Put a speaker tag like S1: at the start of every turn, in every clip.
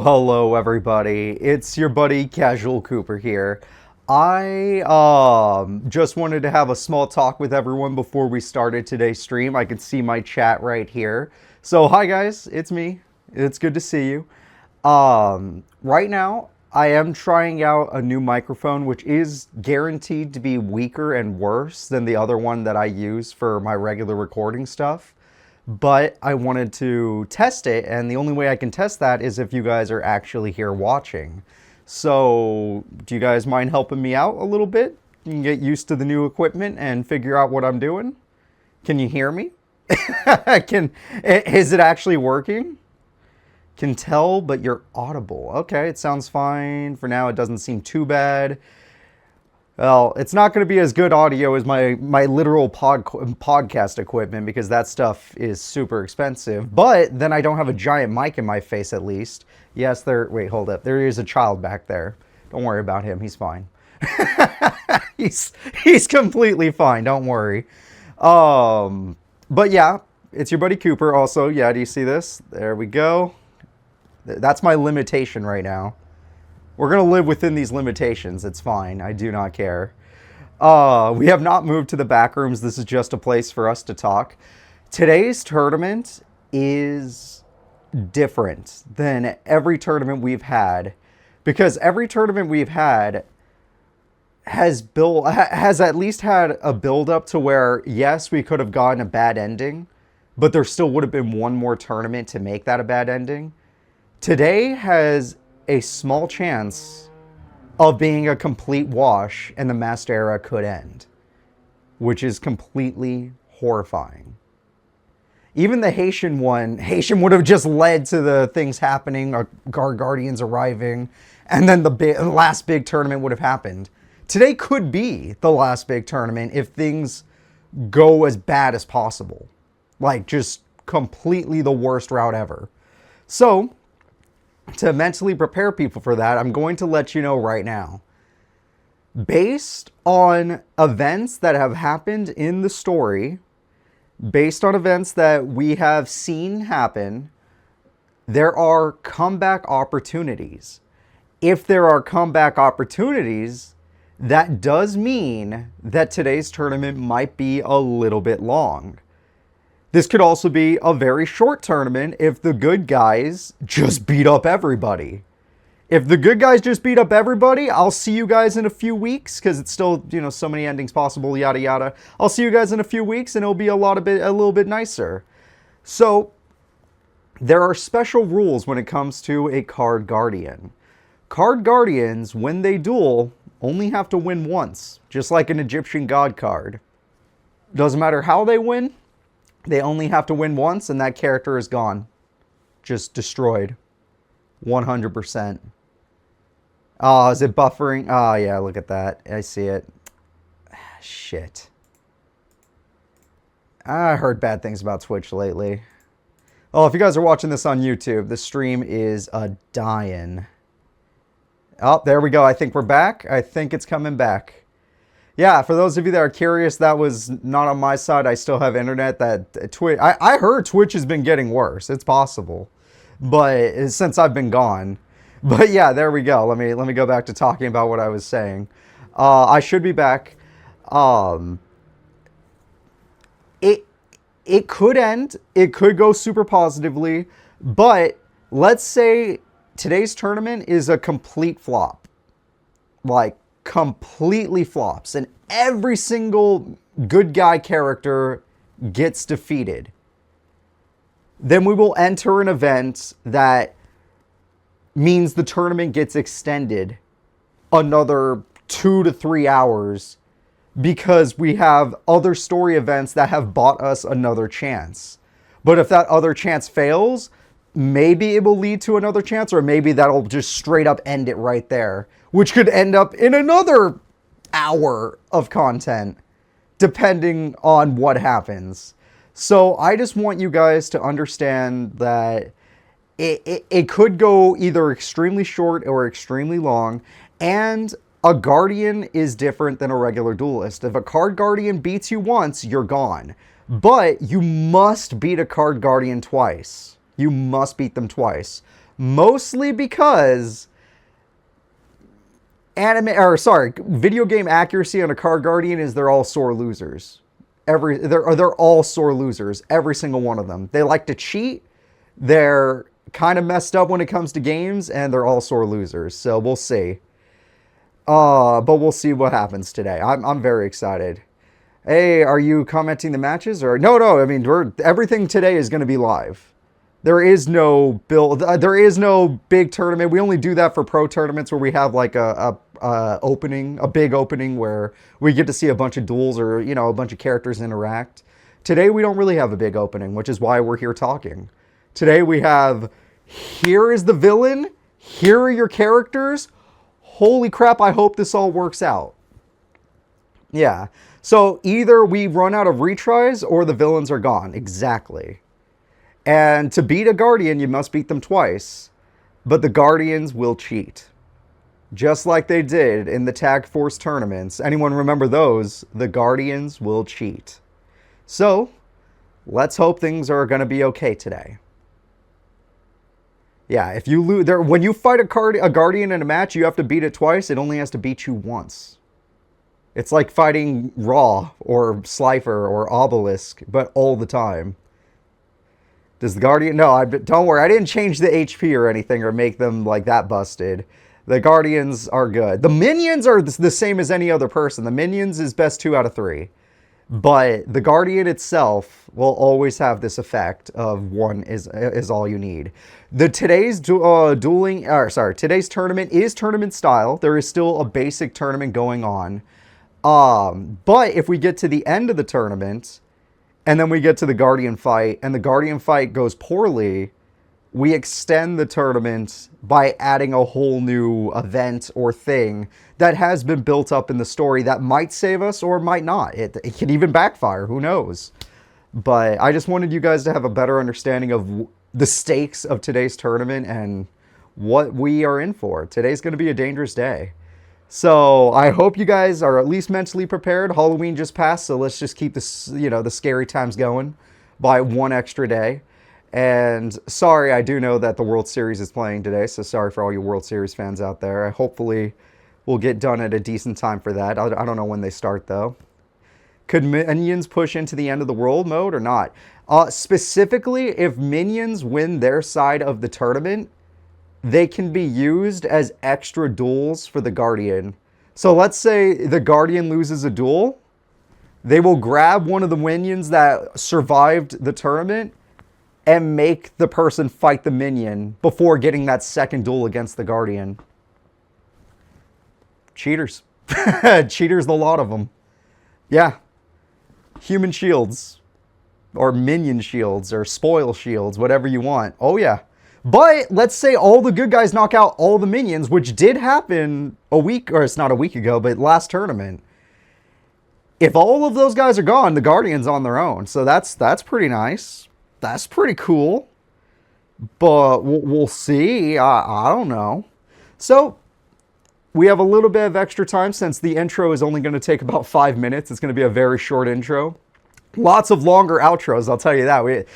S1: Hello everybody, it's your buddy Casual Cooper here. I just wanted to have a small talk with everyone before we started today's stream. I could see my chat right here. So hi guys, it's me. It's good to see you. Right now I am trying out a new microphone which is guaranteed to be weaker and worse than the other one that I use for my regular recording stuff. But I wanted to test it, and the only way I can test that is if you guys are actually here watching. So, do you guys mind helping me out a little bit? You can get used to the new equipment and figure out what I'm doing? Can you hear me? Is it actually working? Can tell, but you're audible. Okay, it sounds fine. For now, it doesn't seem too bad. Well, it's not going to be as good audio as my literal podcast equipment because that stuff is super expensive. But then I don't have a giant mic in my face at least. Yes, wait, hold up. There is a child back there. Don't worry about him. He's fine. he's completely fine. Don't worry. But yeah, it's your buddy Cooper also. Yeah, do you see this? There we go. That's my limitation right now. We're going to live within these limitations. It's fine. I do not care. We have not moved to the back rooms. This is just a place for us to talk. Today's tournament is different than every tournament we've had. Because every tournament we've had has at least had a build up to where, yes, we could have gotten a bad ending. But there still would have been one more tournament to make that a bad ending. Today has a small chance of being a complete wash and the Master Era could end, which is completely horrifying. Even the Haitian one, Haitian would have just led to the things happening, our Guardians arriving, and then the last big tournament would have happened. Today could be the last big tournament if things go as bad as possible. Like, just completely the worst route ever. So, to mentally prepare people for that, I'm going to let you know right now. Based on events that have happened in the story, based on events that we have seen happen, there are comeback opportunities. If there are comeback opportunities, that does mean that today's tournament might be a little bit long. This could also be a very short tournament if the good guys just beat up everybody. If the good guys just beat up everybody, I'll see you guys in a few weeks because it's still, so many endings possible, yada yada. I'll see you guys in a few weeks and it'll be a little bit nicer. So, there are special rules when it comes to a card guardian. Card guardians, when they duel, only have to win once, just like an Egyptian god card. Doesn't matter how they win. They only have to win once and that character is gone. Just destroyed. 100%. Oh, is it buffering? Oh, yeah, look at that. I see it. Shit. I heard bad things about Twitch lately. Oh, if you guys are watching this on YouTube, the stream is a dying. Oh, there we go. I think we're back. I think it's coming back. Yeah, for those of you that are curious, that was not on my side. I still have internet. That Twitch. I heard Twitch has been getting worse. It's possible, but since I've been gone. But yeah, there we go. Let me go back to talking about what I was saying. I should be back. It could end. It could go super positively, but let's say today's tournament is a complete flop. Like, completely flops, and every single good guy character gets defeated. Then we will enter an event that means the tournament gets extended another 2 to 3 hours because we have other story events that have bought us another chance. But if that other chance fails, maybe it will lead to another chance, or maybe that'll just straight up end it right there, which could end up in another hour of content, depending on what happens. So I just want you guys to understand that it could go either extremely short or extremely long, and a guardian is different than a regular duelist. If a card guardian beats you once, you're gone. But you must beat a card guardian twice. You must beat them twice. Mostly because video game accuracy on a card guardian is they're all sore losers. They're all sore losers, every single one of them. They like to cheat. They're kind of messed up when it comes to games, and they're all sore losers. So we'll see. But we'll see what happens today. I'm very excited. Hey, are you commenting the matches or no? I mean, everything today is going to be live. There is no there is no big tournament. We only do that for pro tournaments where we have like a big opening where we get to see a bunch of duels or, you know, a bunch of characters interact. Today we don't really have a big opening, which is why we're here talking. Today we have, here is the villain, here are your characters. Holy crap, I hope this all works out. Yeah. So either we run out of retries or the villains are gone. Exactly. And to beat a guardian, you must beat them twice. But the guardians will cheat. Just like they did in the Tag Force tournaments. Anyone remember those? The guardians will cheat. So, let's hope things are going to be okay today. Yeah, if you lose, when you fight a guardian in a match, you have to beat it twice. It only has to beat you once. It's like fighting Raw or Slifer or Obelisk, but all the time. Does the Guardian... No, don't worry. I didn't change the HP or anything or make them like that busted. The Guardians are good. The Minions are the same as any other person. The Minions is best 2 out of 3. But the Guardian itself will always have this effect of 1 is all you need. Today's today's tournament is tournament style. There is still a basic tournament going on. But if we get to the end of the tournament, and then we get to the Guardian fight, and the Guardian fight goes poorly, we extend the tournament by adding a whole new event or thing that has been built up in the story that might save us or might not. It can even backfire, who knows? But I just wanted you guys to have a better understanding of the stakes of today's tournament and what we are in for. Today's going to be a dangerous day. So I hope you guys are at least mentally prepared. Halloween just passed, so let's just keep this, the scary times going by 1 extra day. And sorry, I do know that the World Series is playing today, so sorry for all you World Series fans out there. Hopefully we'll get done at a decent time for that. I don't know when they start, though. Could Minions push into the end of the world mode or not? Specifically, if Minions win their side of the tournament, they can be used as extra duels for the Guardian. So let's say the Guardian loses a duel. They will grab one of the Minions that survived the tournament and make the person fight the Minion before getting that second duel against the Guardian. Cheaters. Cheaters, the lot of them. Yeah. Human shields. Or Minion shields. Or spoil shields. Whatever you want. Oh, yeah. But let's say all the good guys knock out all the Minions, which did happen it's not a week ago, but last tournament. If all of those guys are gone, the Guardian's on their own. So that's pretty nice. That's pretty cool. but we'll see. I don't know. So we have a little bit of extra time since the intro is only going to take about 5 minutes. It's going to be a very short intro. Lots of longer outros, I'll tell you that.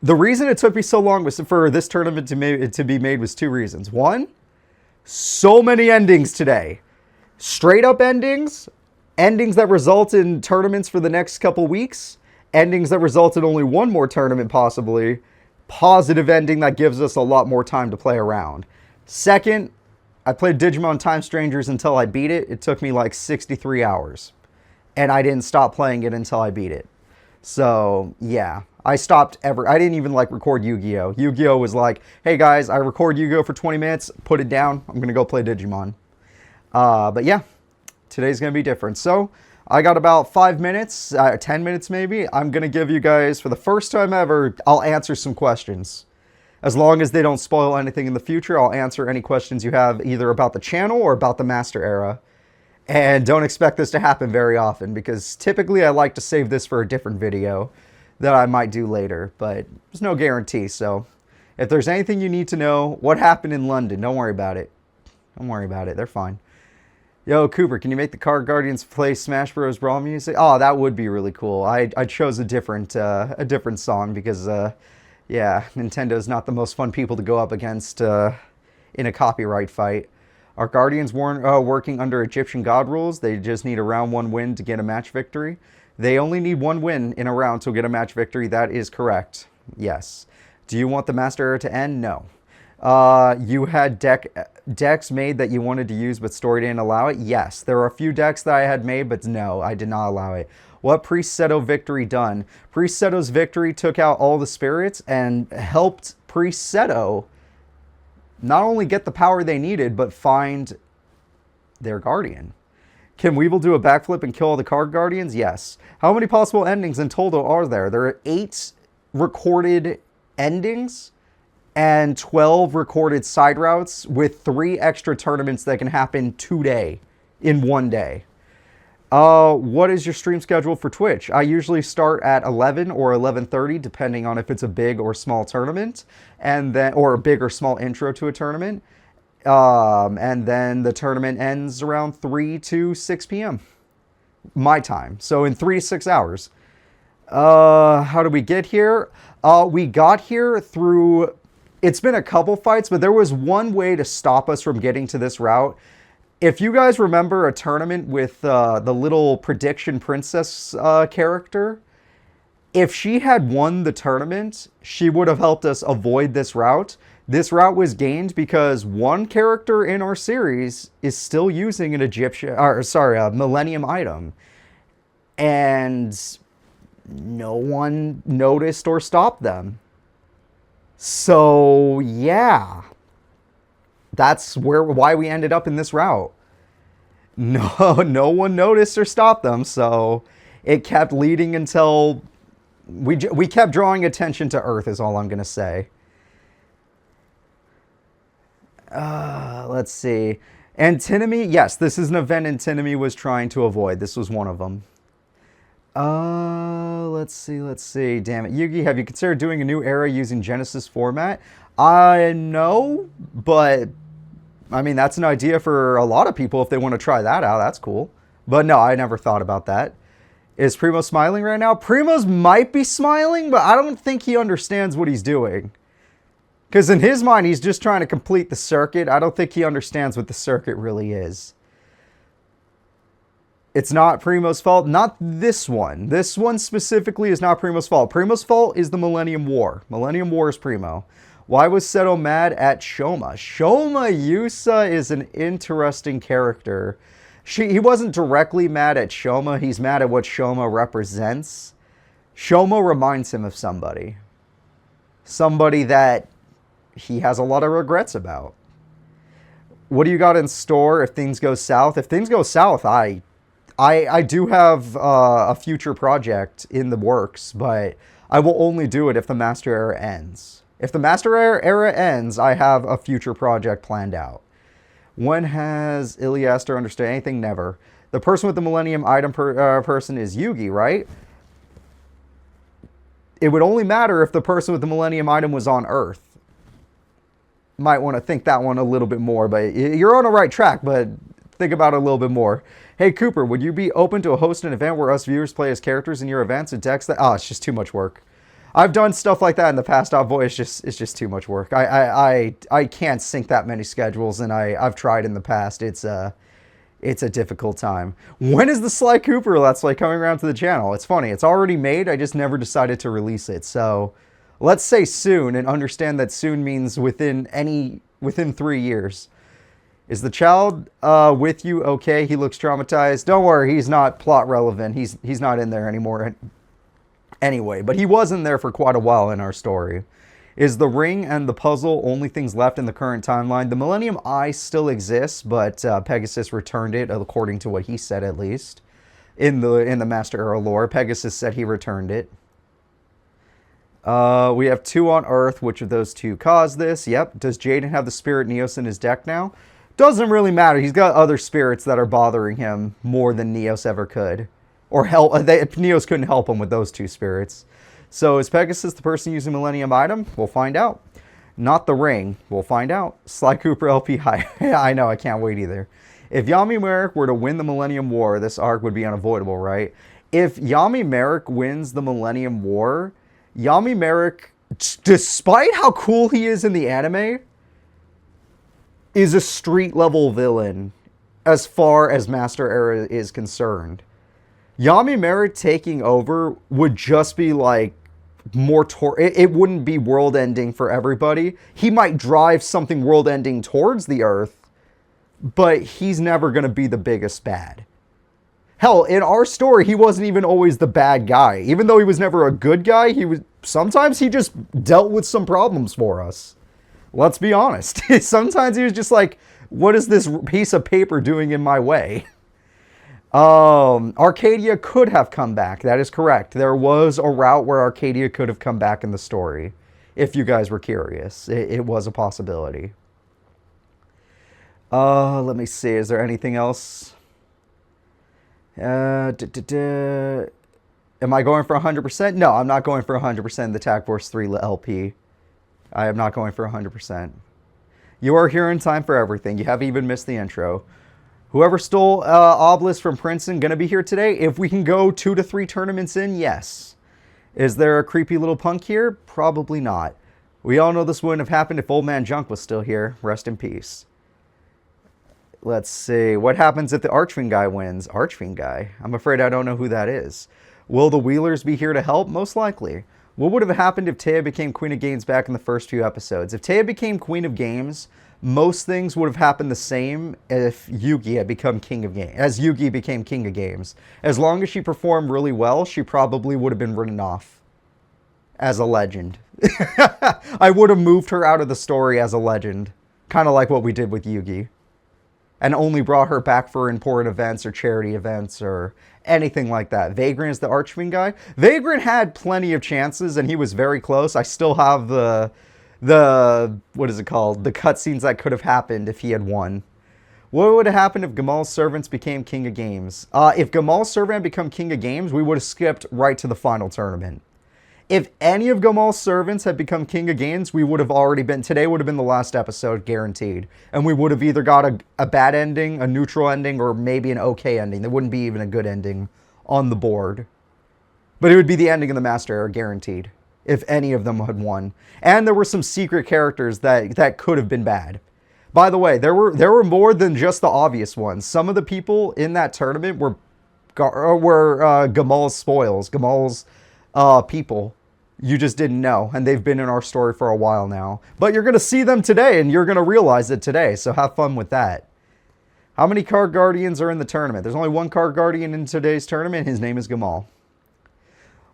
S1: The reason it took me so long was for this tournament to be made was 2 reasons. One, so many endings today. Straight up endings, endings that result in tournaments for the next couple weeks, endings that result in only one more tournament possibly, positive ending that gives us a lot more time to play around. Second, I played Digimon Time Strangers until I beat it. It took me like 63 hours. And I didn't stop playing it until I beat it. So, yeah. I didn't even like record Yu-Gi-Oh! Yu-Gi-Oh! Was like, hey guys, I record Yu-Gi-Oh! For 20 minutes, put it down, I'm gonna go play Digimon. But yeah, today's gonna be different. So, I got about 5 minutes, 10 minutes maybe. I'm gonna give you guys, for the first time ever, I'll answer some questions. As long as they don't spoil anything in the future, I'll answer any questions you have either about the channel or about the Master Era. And don't expect this to happen very often, because typically I like to save this for a different video that I might do later, but there's no guarantee. So if there's anything you need to know, what happened in London, don't worry about it. Don't worry about it. They're fine. Yo, Cooper, can you make the Card Guardians play Smash Bros. Brawl music? Oh, that would be really cool. I chose a different song because, yeah, Nintendo's not the most fun people to go up against in a copyright fight. Our Guardians weren't working under Egyptian God rules. They just need a round 1 win to get a match victory. They only need 1 win in a round to get a match victory. That is correct. Yes. Do you want the Master Era to end? No. You had decks made that you wanted to use, but story didn't allow it? Yes. There are a few decks that I had made, but no, I did not allow it. What Priest Seto victory done? Priest Seto's victory took out all the spirits and helped Priest Seto not only get the power they needed, but find their guardian. Can Weevil do a backflip and kill all the Card Guardians? Yes. How many possible endings in total are there? There are 8 recorded endings and 12 recorded side routes with 3 extra tournaments that can happen today in 1 day. What is your stream schedule for Twitch? I usually start at 11 or 11:30, depending on if it's a big or small tournament, and then or a big or small intro to a tournament. And then the tournament ends around 3 to 6 p.m. my time. So in 3 to 6 hours. How did we get here? We got here through. It's been a couple fights, but there was one way to stop us from getting to this route. If you guys remember a tournament with the little prediction princess character, if she had won the tournament, she would have helped us avoid this route. This route was gained because one character in our series is still using an a Millennium item. And no one noticed or stopped them. So, yeah. That's why we ended up in this route. No one noticed or stopped them, so it kept leading until we kept drawing attention to Earth, is all I'm going to say. Let's see. Antinomy, yes, this is an event Antinomy was trying to avoid. This was one of them. Let's see. Damn it. Yugi, have you considered doing a new era using Genesis format? I know, but I mean, that's an idea for a lot of people if they want to try that out. That's cool. But no, I never thought about that. Is Primo smiling right now? Primo's might be smiling, but I don't think he understands what he's doing. Because in his mind, he's just trying to complete the circuit. I don't think he understands what the circuit really is. It's not Primo's fault. Not this one. This one specifically is not Primo's fault. Primo's fault is the Millennium War. Millennium War is Primo. Why was Seto mad at Shoma? Shoma Yusa is an interesting character. He wasn't directly mad at Shoma. He's mad at what Shoma represents. Shoma reminds him of somebody. Somebody that he has a lot of regrets about. What do you got in store if things go south? If things go south, I do have a future project in the works, but I will only do it if the Master Era ends. If the Master Era ends, I have a future project planned out. When has Iliaster understood anything? Never. The person with the Millennium item person is Yugi, right? It would only matter if the person with the Millennium item was on Earth. might want to think that one a little bit more. But you're on the right track, but think about it a little bit more. Hey, Cooper, would you be open to hosting an event where us viewers play as characters in your events and text that? Oh, it's just too much work. I've done stuff like that in the past. Boy, it's just too much work. I can't sync that many schedules, and I've tried in the past. It's a difficult time. When is the Sly Cooper Let's Play coming around to the channel? It's funny. It's already made. I just never decided to release it. So let's say soon, and understand that soon means within 3 years. Is the child with you okay? He looks traumatized. Don't worry, he's not plot relevant. He's not in there anymore anyway, but he was in there for quite a while in our story. Is the ring and the puzzle only things left in the current timeline? The Millennium Eye still exists, but Pegasus returned it, according to what he said at least. In the Master Era lore, Pegasus said he returned it. We have 2 on Earth. Which of those 2 caused this? Yep. Does Jaden have the Spirit Neos in his deck now? Doesn't really matter. He's got other spirits that are bothering him more than Neos ever could. Or help. Neos couldn't help him with those 2 spirits. So is Pegasus the person using Millennium Item? We'll find out. Not the ring. We'll find out. Sly Cooper LP high. I know. I can't wait either. If Yami Merrick were to win the Millennium War, this arc would be unavoidable, right? If Yami Merrick wins the Millennium War, Yami Merrick, despite how cool he is in the anime, is a street-level villain as far as Master Era is concerned. Yami Merrick taking over would just be like more... It wouldn't be world-ending for everybody. He might drive something world-ending towards the Earth, but he's never going to be the biggest bad. Hell, in our story, he wasn't even always the bad guy. Even though he was never a good guy, sometimes he just dealt with some problems for us. Let's be honest. Sometimes he was just like, what is this piece of paper doing in my way? Arcadia could have come back. That is correct. There was a route where Arcadia could have come back in the story. If you guys were curious. It was a possibility. Let me see. Is there anything else? Am I going for 100%? No, I'm not going for 100% in the Tag Force 3 LP. I am not going for 100%. You are here in time for everything. You haven't even missed the intro. Whoever stole Obelisk from Princeton going to be here today? If we can go 2 to 3 tournaments in, yes. Is there a creepy little punk here? Probably not. We all know this wouldn't have happened if Old Man Junk was still here. Rest in peace. Let's see. What happens if the Archfiend guy wins? Archfiend guy? I'm afraid I don't know who that is. Will the Wheelers be here to help? Most likely. What would have happened if Taya became Queen of Games back in the first few episodes? If Taya became Queen of Games, most things would have happened the same if Yugi had become King of Games. As Yugi became King of Games. As long as she performed really well, she probably would have been written off as a legend. I would have moved her out of the story as a legend. Kind of like what we did with Yugi. And only brought her back for important events or charity events or anything like that. Vagrant is the Archfiend guy. Vagrant had plenty of chances and he was very close. I still have the what is it called? The cutscenes that could have happened if he had won. What would have happened if Gamal's servants became King of Games? If Gamal's servant had become King of Games, we would have skipped right to the final tournament. If any of Gamal's servants had become King of Games, we would have already been... Today would have been the last episode, guaranteed. And we would have either got a bad ending, a neutral ending, or maybe an okay ending. There wouldn't be even a good ending on the board. But it would be the ending of the Master Era, guaranteed. If any of them had won. And there were some secret characters that could have been bad. By the way, there were more than just the obvious ones. Some of the people in that tournament were Gamal's spoils. Gamal's people. You just didn't know, and they've been in our story for a while now. But you're going to see them today, and you're going to realize it today, so have fun with that. How many card guardians are in the tournament? There's only one card guardian in today's tournament. His name is Gamal.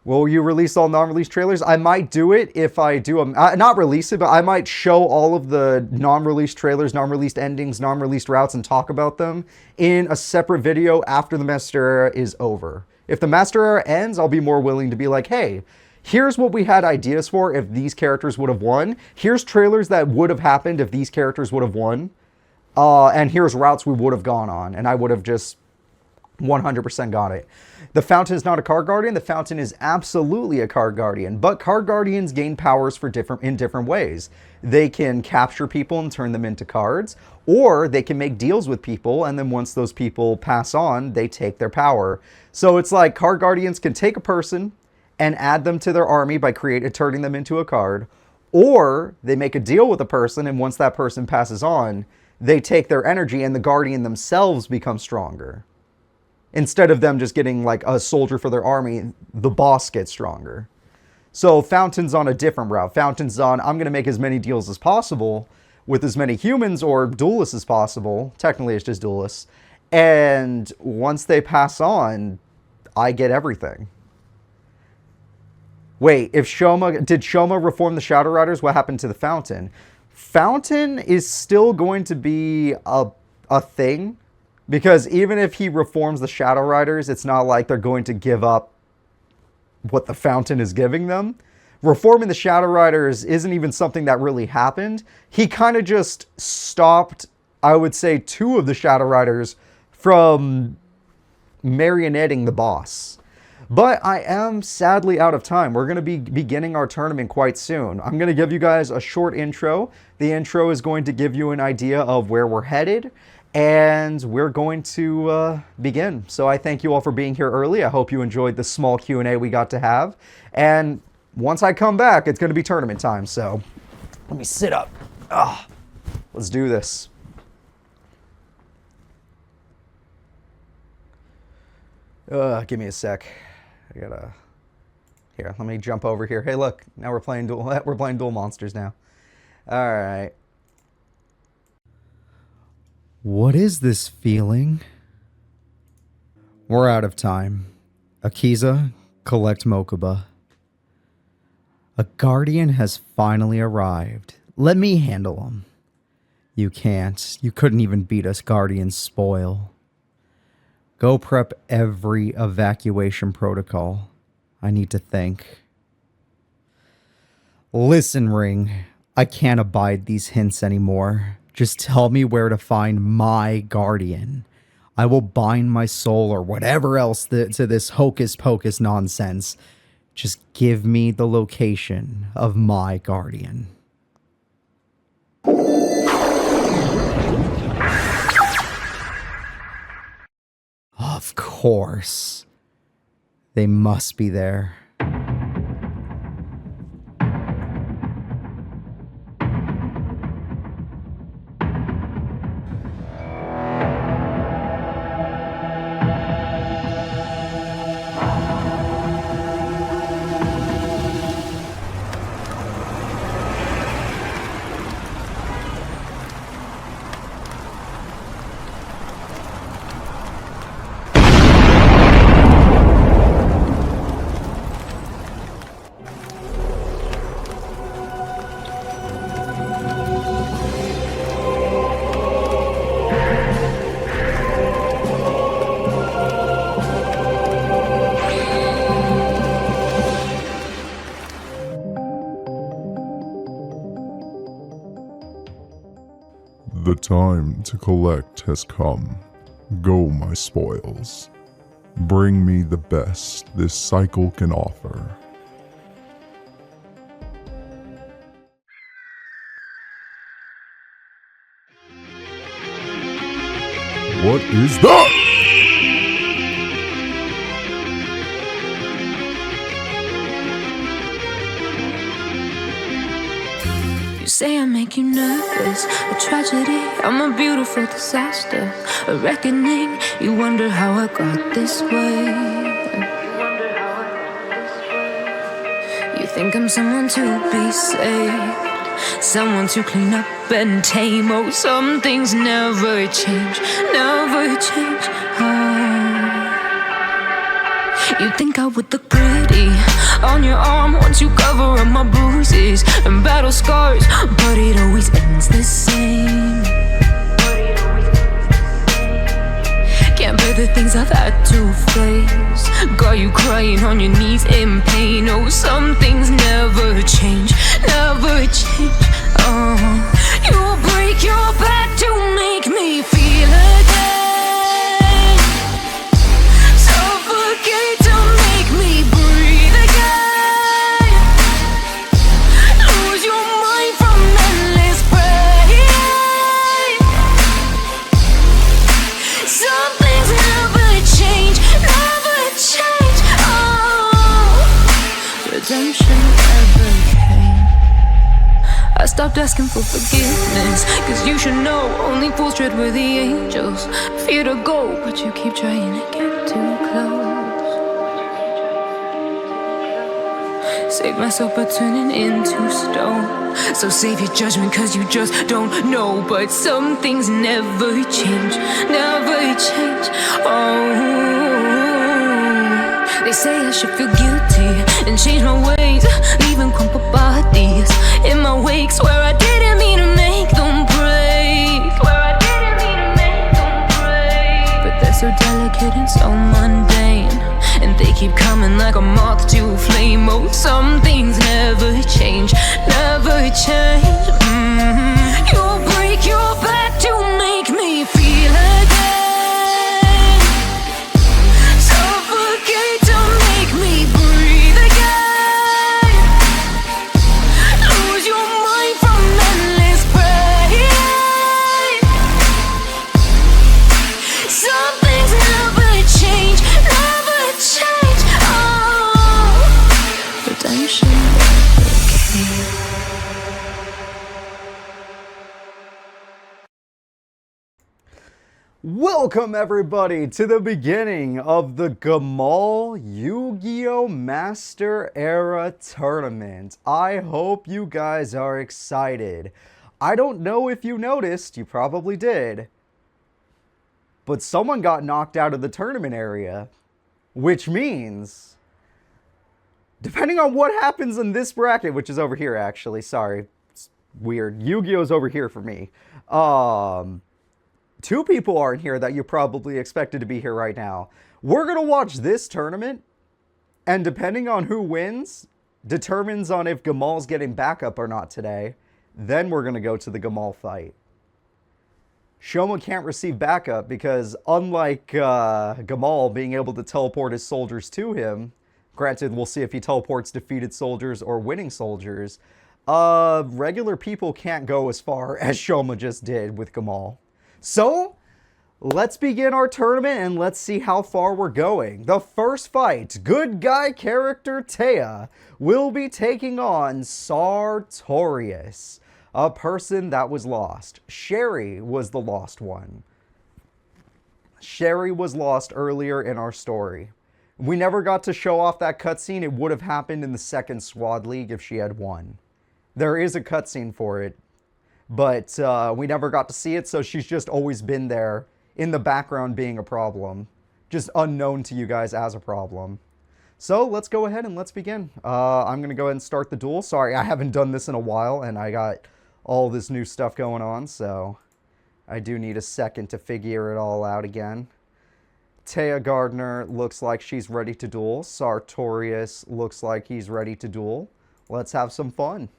S1: Will you release all non-release trailers? I might do it if I do not release it, but I might show all of the non-release trailers, non-released endings, non-released routes, and talk about them in a separate video after the Master Era is over. If the Master Era ends, I'll be more willing to be like, hey, here's what we had ideas for if these characters would have won. Here's trailers that would have happened if these characters would have won. And here's routes we would have gone on. And I would have just 100% got it. The Fountain is not a card guardian. The Fountain is absolutely a card guardian, but card guardians gain powers in different ways. They can capture people and turn them into cards, or they can make deals with people, and then once those people pass on, they take their power. So it's like card guardians can take a person and add them to their army by turning them into a card, or they make a deal with a person, and once that person passes on, they take their energy and the guardian themselves become stronger. Instead of them just getting like a soldier for their army, the boss gets stronger. So Fountain's on a different route. Fountain's on, I'm going to make as many deals as possible with as many humans or duelists as possible. Technically, it's just duelists. And once they pass on, I get everything. Wait, did Shoma reform the Shadow Riders? What happened to the Fountain? Fountain is still going to be a thing. Because even if he reforms the Shadow Riders, it's not like they're going to give up what the Fountain is giving them. Reforming the Shadow Riders isn't even something that really happened. He kind of just stopped, I would say, 2 of the Shadow Riders from marionetting the boss. But I am sadly out of time. We're going to be beginning our tournament quite soon. I'm going to give you guys a short intro. The intro is going to give you an idea of where we're headed. And we're going to begin. So I thank you all for being here early. I hope you enjoyed the small Q&A we got to have. And once I come back, it's going to be tournament time. So let me sit up. Let's do this. Give me a sec. I gotta... Here, let me jump over here. Hey, look. Now we're playing duel monsters now. All right. What is this feeling? We're out of time. Akiza, collect Mokuba. A guardian has finally arrived. Let me handle him. You can't. You couldn't even beat us guardians spoil. Go prep every evacuation protocol. I need to think. Listen, Ring. I can't abide these hints anymore. Just tell me where to find my guardian. I will bind my soul or whatever else to this hocus pocus nonsense. Just give me the location of my guardian. Of course. They must be there.
S2: The time to collect has come. Go, my spoils. Bring me the best this cycle can offer. What is that?
S3: You say I make you nervous, a tragedy, I'm a beautiful disaster, a reckoning, you wonder how I got this way. You think I'm someone to be saved, someone to clean up and tame. Oh, some things never change, never change. You think I would look pretty on your arm once you cover up my bruises and battle scars, but it always ends the same. Can't bear the things I've had to face, got you crying on your knees in pain. Oh, some things never change, never change. You'll break your back to make me feel again. stopped asking for forgiveness. Cause you should know only fools tread with the angels. Fear to go, but you keep trying to get too close. Save myself by turning into stone. So save your judgment cause you just don't know. But some things never change, never change. Oh, they say I should feel guilty and change my ways, leaving crumpled bodies in my wake. Swear I didn't mean to make them break. Swear I didn't mean to make them break. But they're so delicate and so mundane, and they keep coming like a moth to a flame. Oh, some things never change, never change. You'll break your back to make me feel again. Suffocate to make me breathe again. Lose your mind from endless pain. Some things never change, never change. Oh, redemption never came.
S1: Welcome everybody to the beginning of the Gamal Yu-Gi-Oh! Master Era Tournament. I hope you guys are excited. I don't know if you noticed, you probably did, but someone got knocked out of the tournament area, which means, depending on what happens in this bracket, which is over here actually, sorry, it's weird, Yu-Gi-Oh's over here for me, two people aren't here that you probably expected to be here right now. We're going to watch this tournament, and depending on who wins, determines on if Gamal's getting backup or not today. Then we're going to go to the Gamal fight. Shoma can't receive backup because unlike Gamal being able to teleport his soldiers to him, granted we'll see if he teleports defeated soldiers or winning soldiers, regular people can't go as far as Shoma just did with Gamal. So, let's begin our tournament and let's see how far we're going. The first fight, good guy character Taya will be taking on Sartorius, a person that was lost. Sherry was the lost one. Sherry was lost earlier in our story. We never got to show off that cutscene. It would have happened in the second Squad League if she had won. There is a cutscene for it, but we never got to see it, so she's just always been there in the background being a problem. Just unknown to you guys as a problem. So let's go ahead and let's begin. I'm going to go ahead and start the duel. Sorry, I haven't done this in a while, and I got all this new stuff going on, so I do need a second to figure it all out again. Taya Gardner looks like she's ready to duel. Sartorius looks like he's ready to duel. Let's have some fun.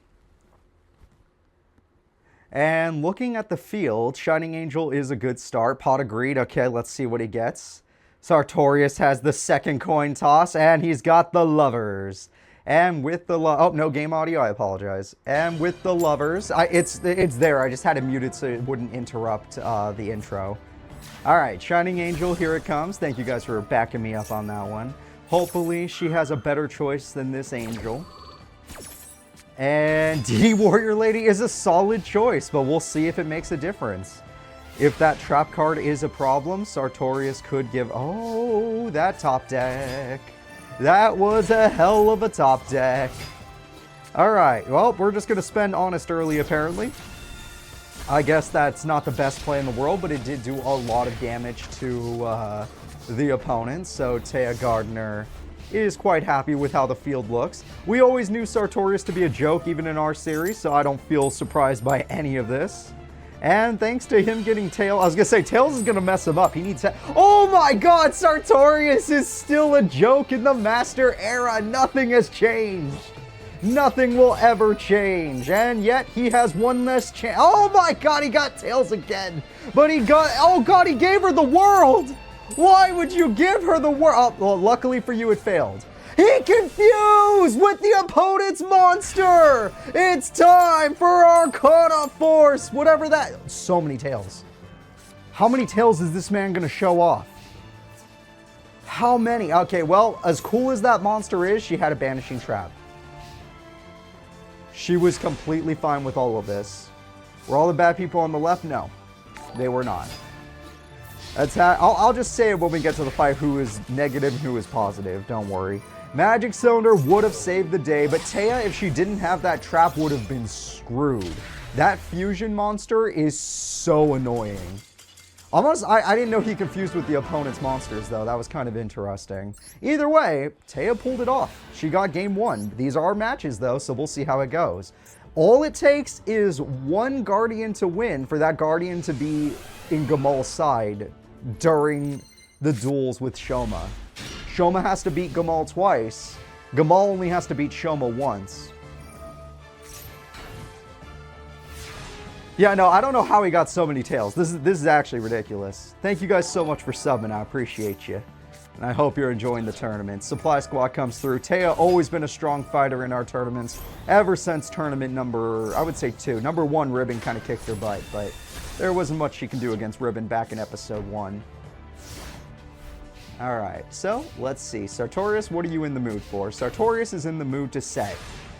S1: And looking at the field, Shining Angel is a good start. Pot agreed. Okay, let's see what he gets. Sartorius has the second coin toss, and he's got the lovers. And with the oh, no game audio, I apologize. And with the lovers, it's there. I just had it muted so it wouldn't interrupt the intro. All right, Shining Angel, here it comes. Thank you guys for backing me up on that one. Hopefully, she has a better choice than this angel. And D-Warrior Lady is a solid choice, but we'll see if it makes a difference. If that trap card is a problem, Sartorius could give... Oh, that top deck. That was a hell of a top deck. Alright, well, we're just going to spend Honest early, apparently. I guess that's not the best play in the world, but it did do a lot of damage to the opponent, so Taya Gardner is quite happy with how the field looks. We always knew Sartorius to be a joke even in our series, so I don't feel surprised by any of this. And thanks to him getting Tails, I was gonna say Tails is gonna mess him up. He needs to. Oh my god, Sartorius is still a joke in the Master Era. Nothing has changed. Nothing will ever change. And yet he has one less chance. Oh my god, he got Tails again. But he got, oh god, he gave her the world. Why would you give her the world? Oh, well, luckily for you, it failed. He confused with the opponent's monster. It's time for Arcana Force. Whatever that. So many tails. How many tails is this man going to show off? How many? Okay, well, as cool as that monster is, she had a banishing trap. She was completely fine with all of this. Were all the bad people on the left? No, they were not. I'll just say it when we get to the fight who is negative and who is positive. Don't worry. Magic Cylinder would have saved the day, but Taya, if she didn't have that trap, would have been screwed. That fusion monster is so annoying. Almost, I didn't know he confused with the opponent's monsters, though. That was kind of interesting. Either way, Taya pulled it off. She got game 1. These are matches, though, so we'll see how it goes. All it takes is one Guardian to win for that Guardian to be in Gamal's side during the duels with Shoma. Shoma has to beat Gamal twice. Gamal only has to beat Shoma once. Yeah, no, I don't know how he got so many tails. This is actually ridiculous. Thank you guys so much for subbing. I appreciate you. And I hope you're enjoying the tournament. Supply Squad comes through. Taya always been a strong fighter in our tournaments ever since tournament number, I would say 2. Number 1, Ribbon kind of kicked her butt, but there wasn't much she can do against Ribbon back in episode 1. All right, so let's see. Sartorius, what are you in the mood for? Sartorius is in the mood to say,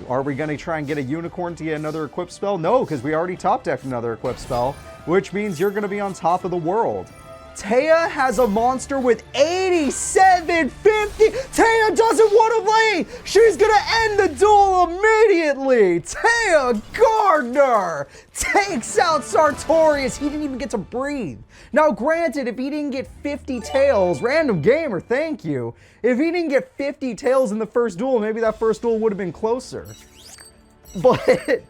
S1: are we going to try and get a unicorn to get another equip spell? No, because we already top decked another equip spell, which means you're going to be on top of the world. Taya has a monster with 8750. Taya doesn't want to lay. She's going to end the duel immediately. Taya Gardner takes out Sartorius. He didn't even get to breathe. Now, granted, if he didn't get 50 tails, random gamer, thank you. If he didn't get 50 tails in the first duel, maybe that first duel would have been closer. But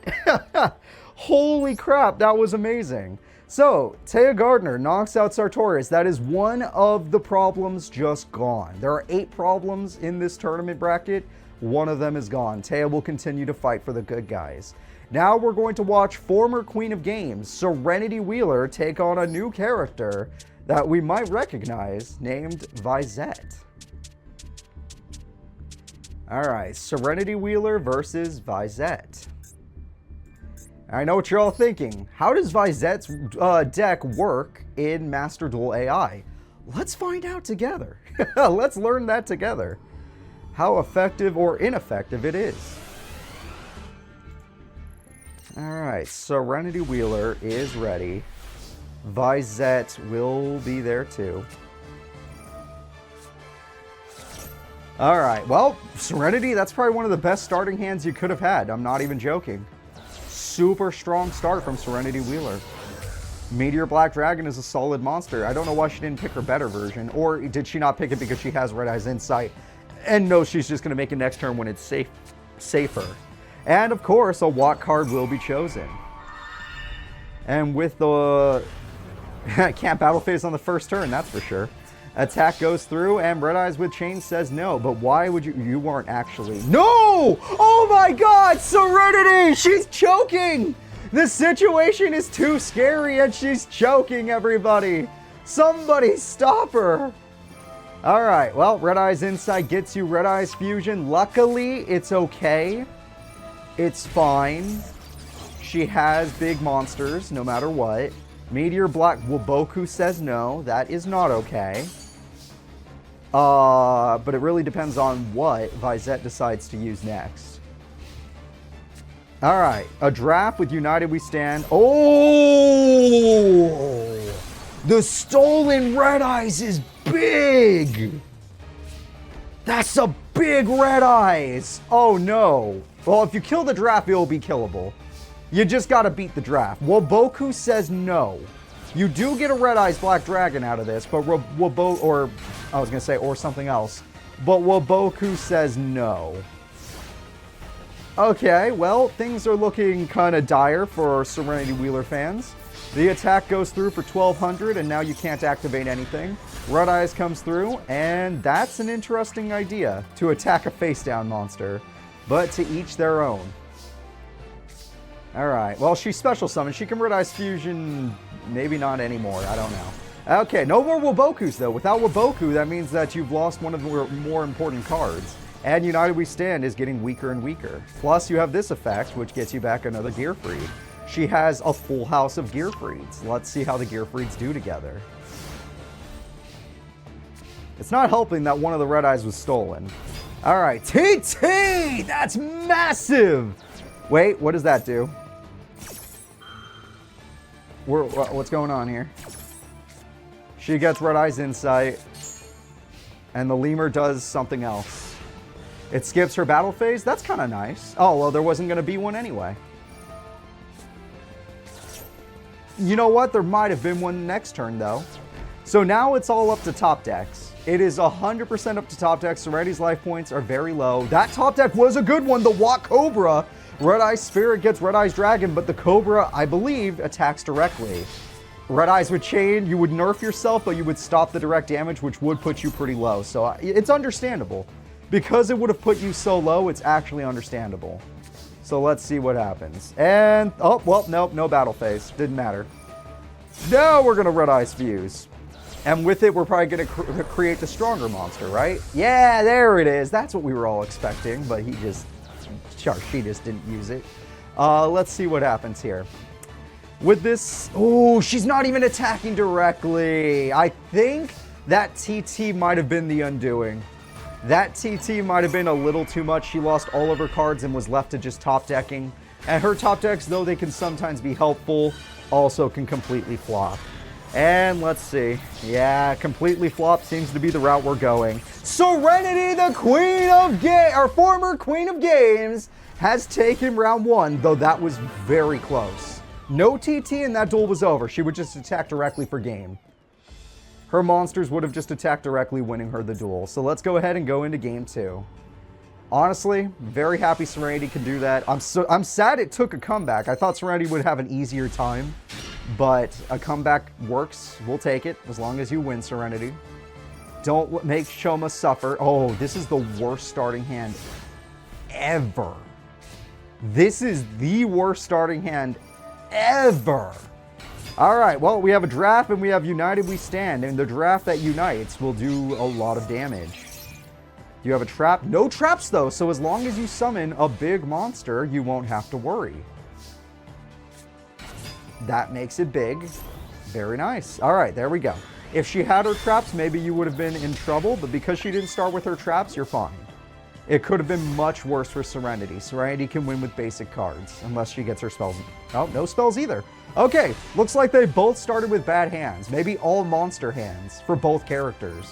S1: holy crap, that was amazing. So, Taya Gardner knocks out Sartorius. That is one of the problems just gone. There are 8 problems in this tournament bracket. One of them is gone. Taya will continue to fight for the good guys. Now we're going to watch former Queen of Games, Serenity Wheeler, take on a new character that we might recognize named Visette. Alright, Serenity Wheeler versus Visette. I know what you're all thinking. How does Visette's deck work in Master Duel AI? Let's find out together. Let's learn that together. How effective or ineffective it is. Alright, Serenity Wheeler is ready. Visette will be there too. Alright, well, Serenity, that's probably one of the best starting hands you could have had. I'm not even joking. Super strong start from Serenity Wheeler. Meteor Black Dragon is a solid monster. I don't know why she didn't pick her better version. Or did she not pick it because she has Red Eye's Insight and knows she's just going to make it next turn when it's safer. And of course, a Walk card will be chosen. And with the... can't battle phase on the first turn, that's for sure. Attack goes through, and Red Eyes with Chains says no. But why would you... You weren't actually... No! Oh my god! Serenity! She's choking! The situation is too scary, and she's choking everybody! Somebody stop her! Alright, well, Red Eyes Insight gets you Red Eyes Fusion. Luckily, it's okay. It's fine. She has big monsters, no matter what. Meteor Black Waboku says no. That is not okay. But it really depends on what Visette decides to use next. Alright, a draft with United We Stand. Oh! The stolen Red Eyes is big! That's a big Red Eyes! Oh no. Well, if you kill the draft, it will be killable. You just gotta beat the draft. Waboku says no. You do get a Red Eyes Black Dragon out of this, but or something else. But Waboku says no. Okay, well, things are looking kind of dire for Serenity Wheeler fans. The attack goes through for 1200, and now you can't activate anything. Red Eyes comes through, and that's an interesting idea, to attack a face-down monster. But to each their own. Alright, well, she's special summoned. She can Red Eyes Fusion, maybe not anymore, I don't know. Okay, no more Wabokus, though. Without Waboku, that means that you've lost one of the more important cards. And United We Stand is getting weaker and weaker. Plus, you have this effect, which gets you back another Gearfried. She has a full house of Gearfrieds. Let's see how the Gearfrieds do together. It's not helping that one of the Red Eyes was stolen. Alright, TT! That's massive! Wait, what does that do? What's going on here? She gets Red Eye's Insight, and the lemur does something else. It skips her battle phase? That's kind of nice. Oh, well, there wasn't going to be one anyway. You know what? There might have been one next turn, though. So now it's all up to top decks. It is 100% up to top decks. Serenity's life points are very low. That top deck was a good one. The Wat Cobra. Red Eye's Spirit gets Red Eye's Dragon, but the Cobra, I believe, attacks directly. Red Eyes would chain, you would nerf yourself, but you would stop the direct damage, which would put you pretty low. So it's understandable. Because it would have put you so low, it's actually understandable. So let's see what happens. And, oh, well, nope, no battle phase. Didn't matter. Now we're going to Red Eyes Fuse. And with it, we're probably going to create the stronger monster, right? Yeah, there it is. That's what we were all expecting, but she just didn't use it. Let's see what happens here. With this, oh, she's not even attacking directly. I think that TT might have been the undoing. That TT might have been a little too much. She lost all of her cards and was left to just top decking. And her top decks, though they can sometimes be helpful, also can completely flop. And let's see. Yeah, completely flop seems to be the route we're going. Serenity, the queen of our former queen of games, has taken round one, though that was very close. No TT and that duel was over. She would just attack directly for game. Her monsters would have just attacked directly, winning her the duel. So let's go ahead and go into game two. Honestly, very happy Serenity can do that. I'm sad it took a comeback. I thought Serenity would have an easier time, but a comeback works. We'll take it as long as you win, Serenity. Don't make Shoma suffer. Oh, this is the worst starting hand ever. This is the worst starting hand ever. All right, well, we have a draft and we have United We Stand, and the draft that unites will do a lot of damage. Do you have a trap? No traps, though, so as long as you summon a big monster, you won't have to worry. That makes it big. Very nice. All right, there we go. If she had her traps, maybe you would have been in trouble, but because she didn't start with her traps, you're fine. It could have been much worse for Serenity. Serenity can win with basic cards, unless she gets her spells. Oh, no spells either. Okay, looks like they both started with bad hands. Maybe all monster hands for both characters.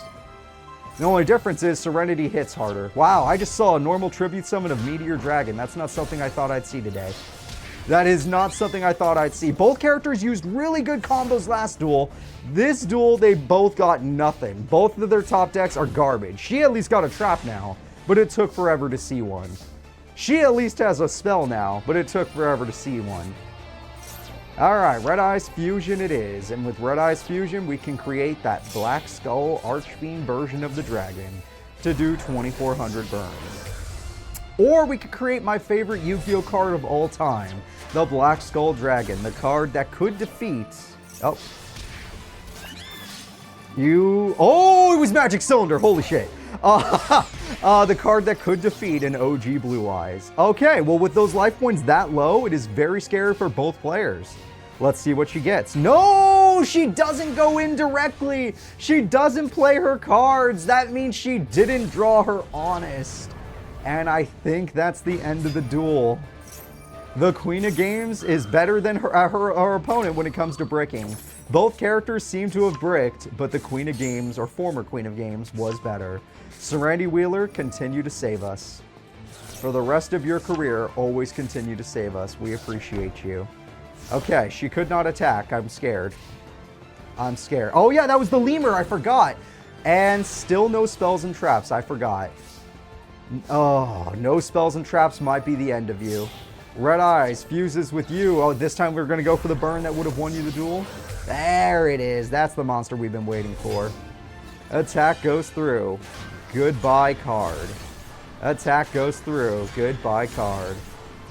S1: The only difference is Serenity hits harder. Wow, I just saw a normal tribute summon of Meteor Dragon. That's not something I thought I'd see today. That is not something I thought I'd see. Both characters used really good combos last duel. This duel, they both got nothing. Both of their top decks are garbage. She at least got a trap now, but it took forever to see one. She at least has a spell now, but it took forever to see one. All right, Red Eyes Fusion it is. And with Red Eyes Fusion, we can create that Black Skull Archfiend version of the dragon to do 2,400 burn. Or we could create my favorite Yu-Gi-Oh card of all time, the Black Skull Dragon, the card that could defeat... Oh. Oh, it was Magic Cylinder, holy shit. The card that could defeat an OG Blue Eyes. Okay, well with those life points that low, it is very scary for both players. Let's see what she gets. No, she doesn't go in directly. She doesn't play her cards. That means she didn't draw her Honest. And I think that's the end of the duel. The Queen of Games is better than her opponent when it comes to bricking. Both characters seem to have bricked, but the Queen of Games, or former Queen of Games, was better. Serenity Wheeler, continue to save us. For the rest of your career, always continue to save us. We appreciate you. Okay, she could not attack. I'm scared. I'm scared. Oh yeah, that was the lemur. I forgot. And still no spells and traps. I forgot. Oh, no spells and traps might be the end of you. Red Eyes fuses with you. Oh, this time we're going to go for the burn that would have won you the duel. There it is. That's the monster we've been waiting for. Attack goes through. Goodbye card. Attack goes through. Goodbye card.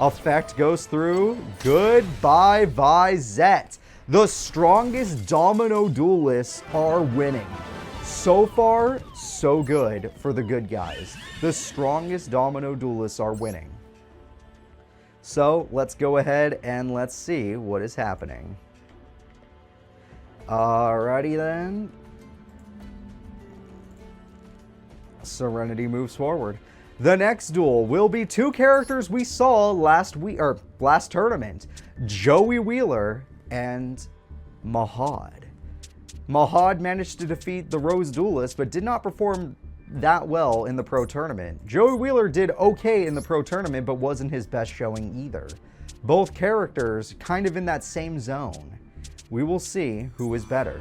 S1: Effect goes through. Goodbye Visette. The strongest domino duelists are winning. So far, so good for the good guys. The strongest domino duelists are winning. So let's go ahead and let's see what is happening. Alrighty then. Serenity moves forward. The next duel will be two characters we saw last tournament. Joey Wheeler and Mahad. Mahad managed to defeat the Rose Duelist, but did not perform that well in the Pro Tournament. Joey Wheeler did okay in the Pro Tournament, but wasn't his best showing either. Both characters kind of in that same zone. We will see who is better.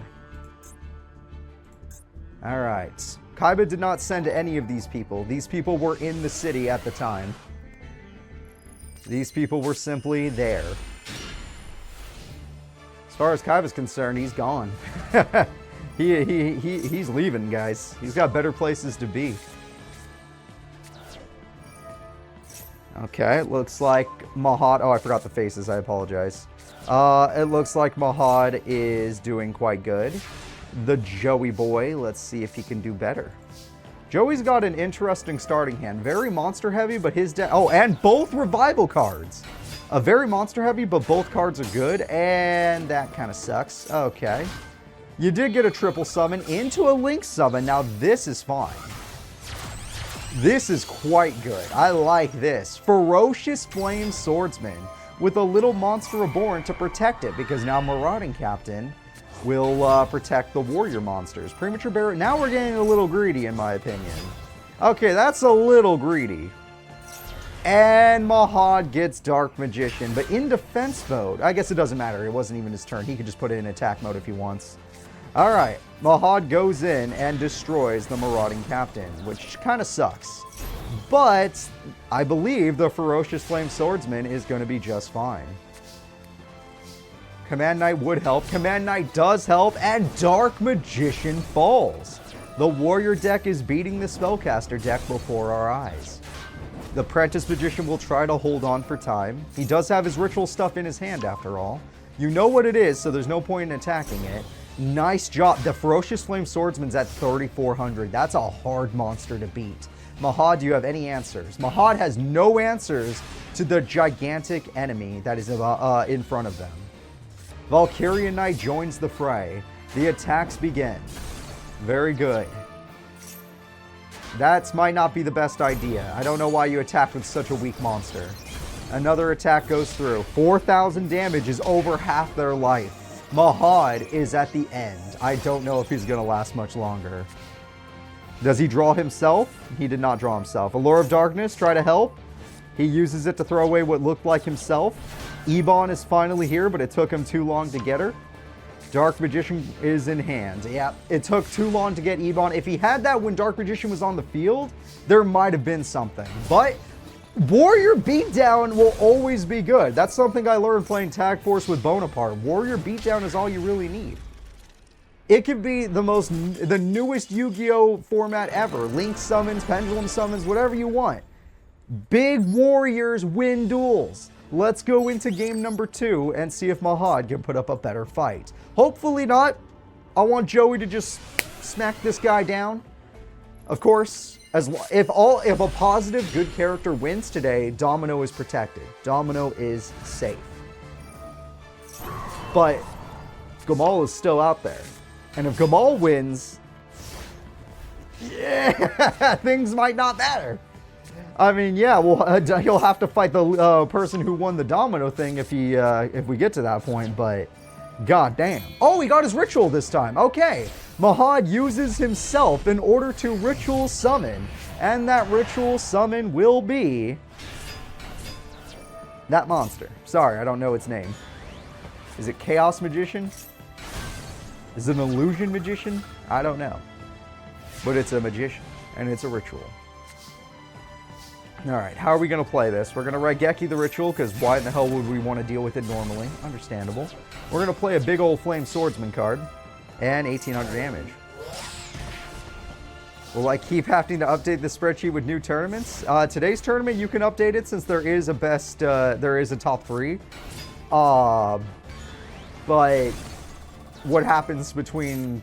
S1: Alright. Kaiba did not send any of these people. These people were in the city at the time. These people were simply there. As far as Kaiba's concerned, he's gone. He's leaving, guys. He's got better places to be. Okay, it looks like Mahad... Oh, I forgot the faces. I apologize. It looks like Mahad is doing quite good. The Joey boy, let's see if he can do better. Joey's got an interesting starting hand. Very monster heavy, but his... Oh, and both revival cards. Very monster heavy, but both cards are good, and that kind of sucks. Okay. You did get a triple summon into a link summon. Now this is fine. This is quite good. I like this. Ferocious Flame Swordsman with a little monster reborn to protect it, because now Marauding Captain will protect the warrior monsters. Premature Barrier. Now we're getting a little greedy, in my opinion. Okay, that's a little greedy. And Mahad gets Dark Magician, but in defense mode. I guess it doesn't matter. It wasn't even his turn. He could just put it in attack mode if he wants. Alright, Mahad goes in and destroys the Marauding Captain, which kind of sucks. But I believe the Ferocious Flame Swordsman is going to be just fine. Command Knight would help. Command Knight does help, and Dark Magician falls. The Warrior deck is beating the Spellcaster deck before our eyes. The Apprentice Magician will try to hold on for time. He does have his ritual stuff in his hand, after all. You know what it is, so there's no point in attacking it. Nice job. The Ferocious Flame Swordsman's at 3,400. That's a hard monster to beat. Mahad, do you have any answers? Mahad has no answers to the gigantic enemy that is in front of them. Valkyrian Knight joins the fray. The attacks begin. Very good. That might not be the best idea. I don't know why you attacked with such a weak monster. Another attack goes through. 4,000 damage is over half their life. Mahad is at the end. I don't know if he's going to last much longer. Does he draw himself? He did not draw himself. Allure of Darkness, try to help. He uses it to throw away what looked like himself. Ebon is finally here, but it took him too long to get her. Dark Magician is in hand. Yeah, it took too long to get Ebon. If he had that when Dark Magician was on the field, there might have been something. But Warrior Beatdown will always be good. That's something I learned playing Tag Force with Bonaparte. Warrior Beatdown is all you really need. It could be the newest Yu-Gi-Oh format ever. Link summons, pendulum summons, whatever you want. Big warriors win duels. Let's go into game number 2 and see if Mahad can put up a better fight. Hopefully not. I want Joey to just smack this guy down. Of course, if a positive, good character wins today, Domino is protected. Domino is safe. But Gamal is still out there. And if Gamal wins, yeah, things might not matter. I mean, yeah, well, he'll have to fight the person who won the domino thing if we get to that point, but god damn. Oh, he got his ritual this time. Okay. Mahad uses himself in order to ritual summon, and that ritual summon will be that monster. Sorry, I don't know its name. Is it Chaos Magician? Is it an Illusion Magician? I don't know. But it's a magician, and it's a ritual. Alright, how are we going to play this? We're going to Raigeki the Ritual, because why in the hell would we want to deal with it normally? Understandable. We're going to play a big old Flame Swordsman card, and 1,800 damage. Will I keep having to update the spreadsheet with new tournaments? Today's tournament, you can update it since there is a there is a top 3. But what happens between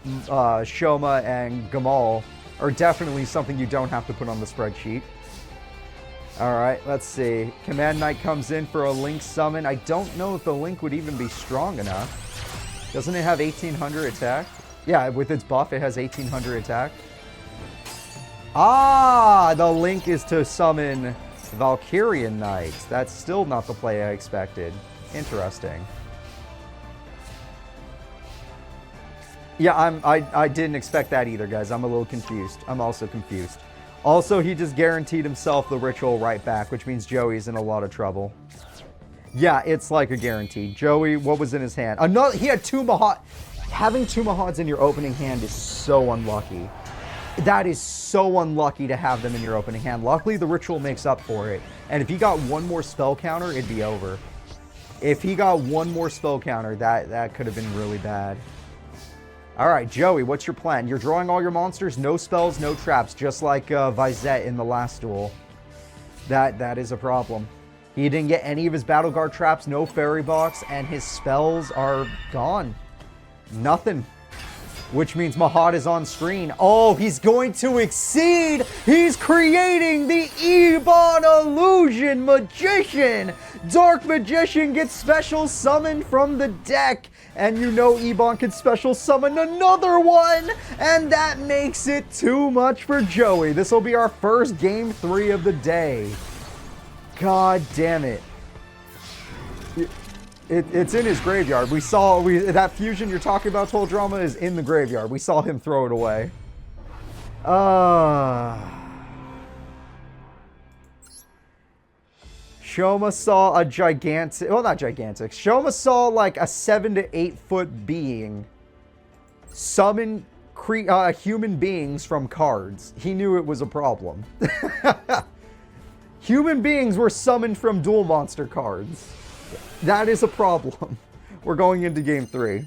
S1: Shoma and Gamal are definitely something you don't have to put on the spreadsheet. Alright, let's see. Command Knight comes in for a Link summon. I don't know if the Link would even be strong enough. Doesn't it have 1,800 attack? Yeah, with its buff, it has 1,800 attack. Ah, the link is to summon Valkyrian Knights. That's still not the play I expected. Interesting. Yeah, I didn't expect that either, guys. I'm a little confused. I'm also confused. Also, he just guaranteed himself the ritual right back, which means Joey's in a lot of trouble. Yeah, it's like a guarantee. Joey, what was in his hand? Another. He had 2 Mahad. Having 2 Mahads in your opening hand is so unlucky. That is so unlucky to have them in your opening hand. Luckily, the ritual makes up for it. And if he got one more spell counter, it'd be over. If he got one more spell counter, that could have been really bad. All right, Joey, what's your plan? You're drawing all your monsters, no spells, no traps, just like Visette in the last duel. That is a problem. He didn't get any of his Battle Guard traps, no fairy box, and his spells are gone. Nothing. Which means Mahad is on screen. Oh, he's going to exceed! He's creating the Ebon Illusion Magician! Dark Magician gets special summoned from the deck. And you know Ebon can special summon another one! And that makes it too much for Joey. This will be our first game 3 of the day. God damn it. It's in his graveyard. That fusion you're talking about, Toll Drama, is in the graveyard. We saw him throw it away. Shoma saw a gigantic, well, not gigantic. Shoma saw like a 7 to 8 foot being summon human beings from cards. He knew it was a problem. Human beings were summoned from duel monster cards. That is a problem. We're going into game 3.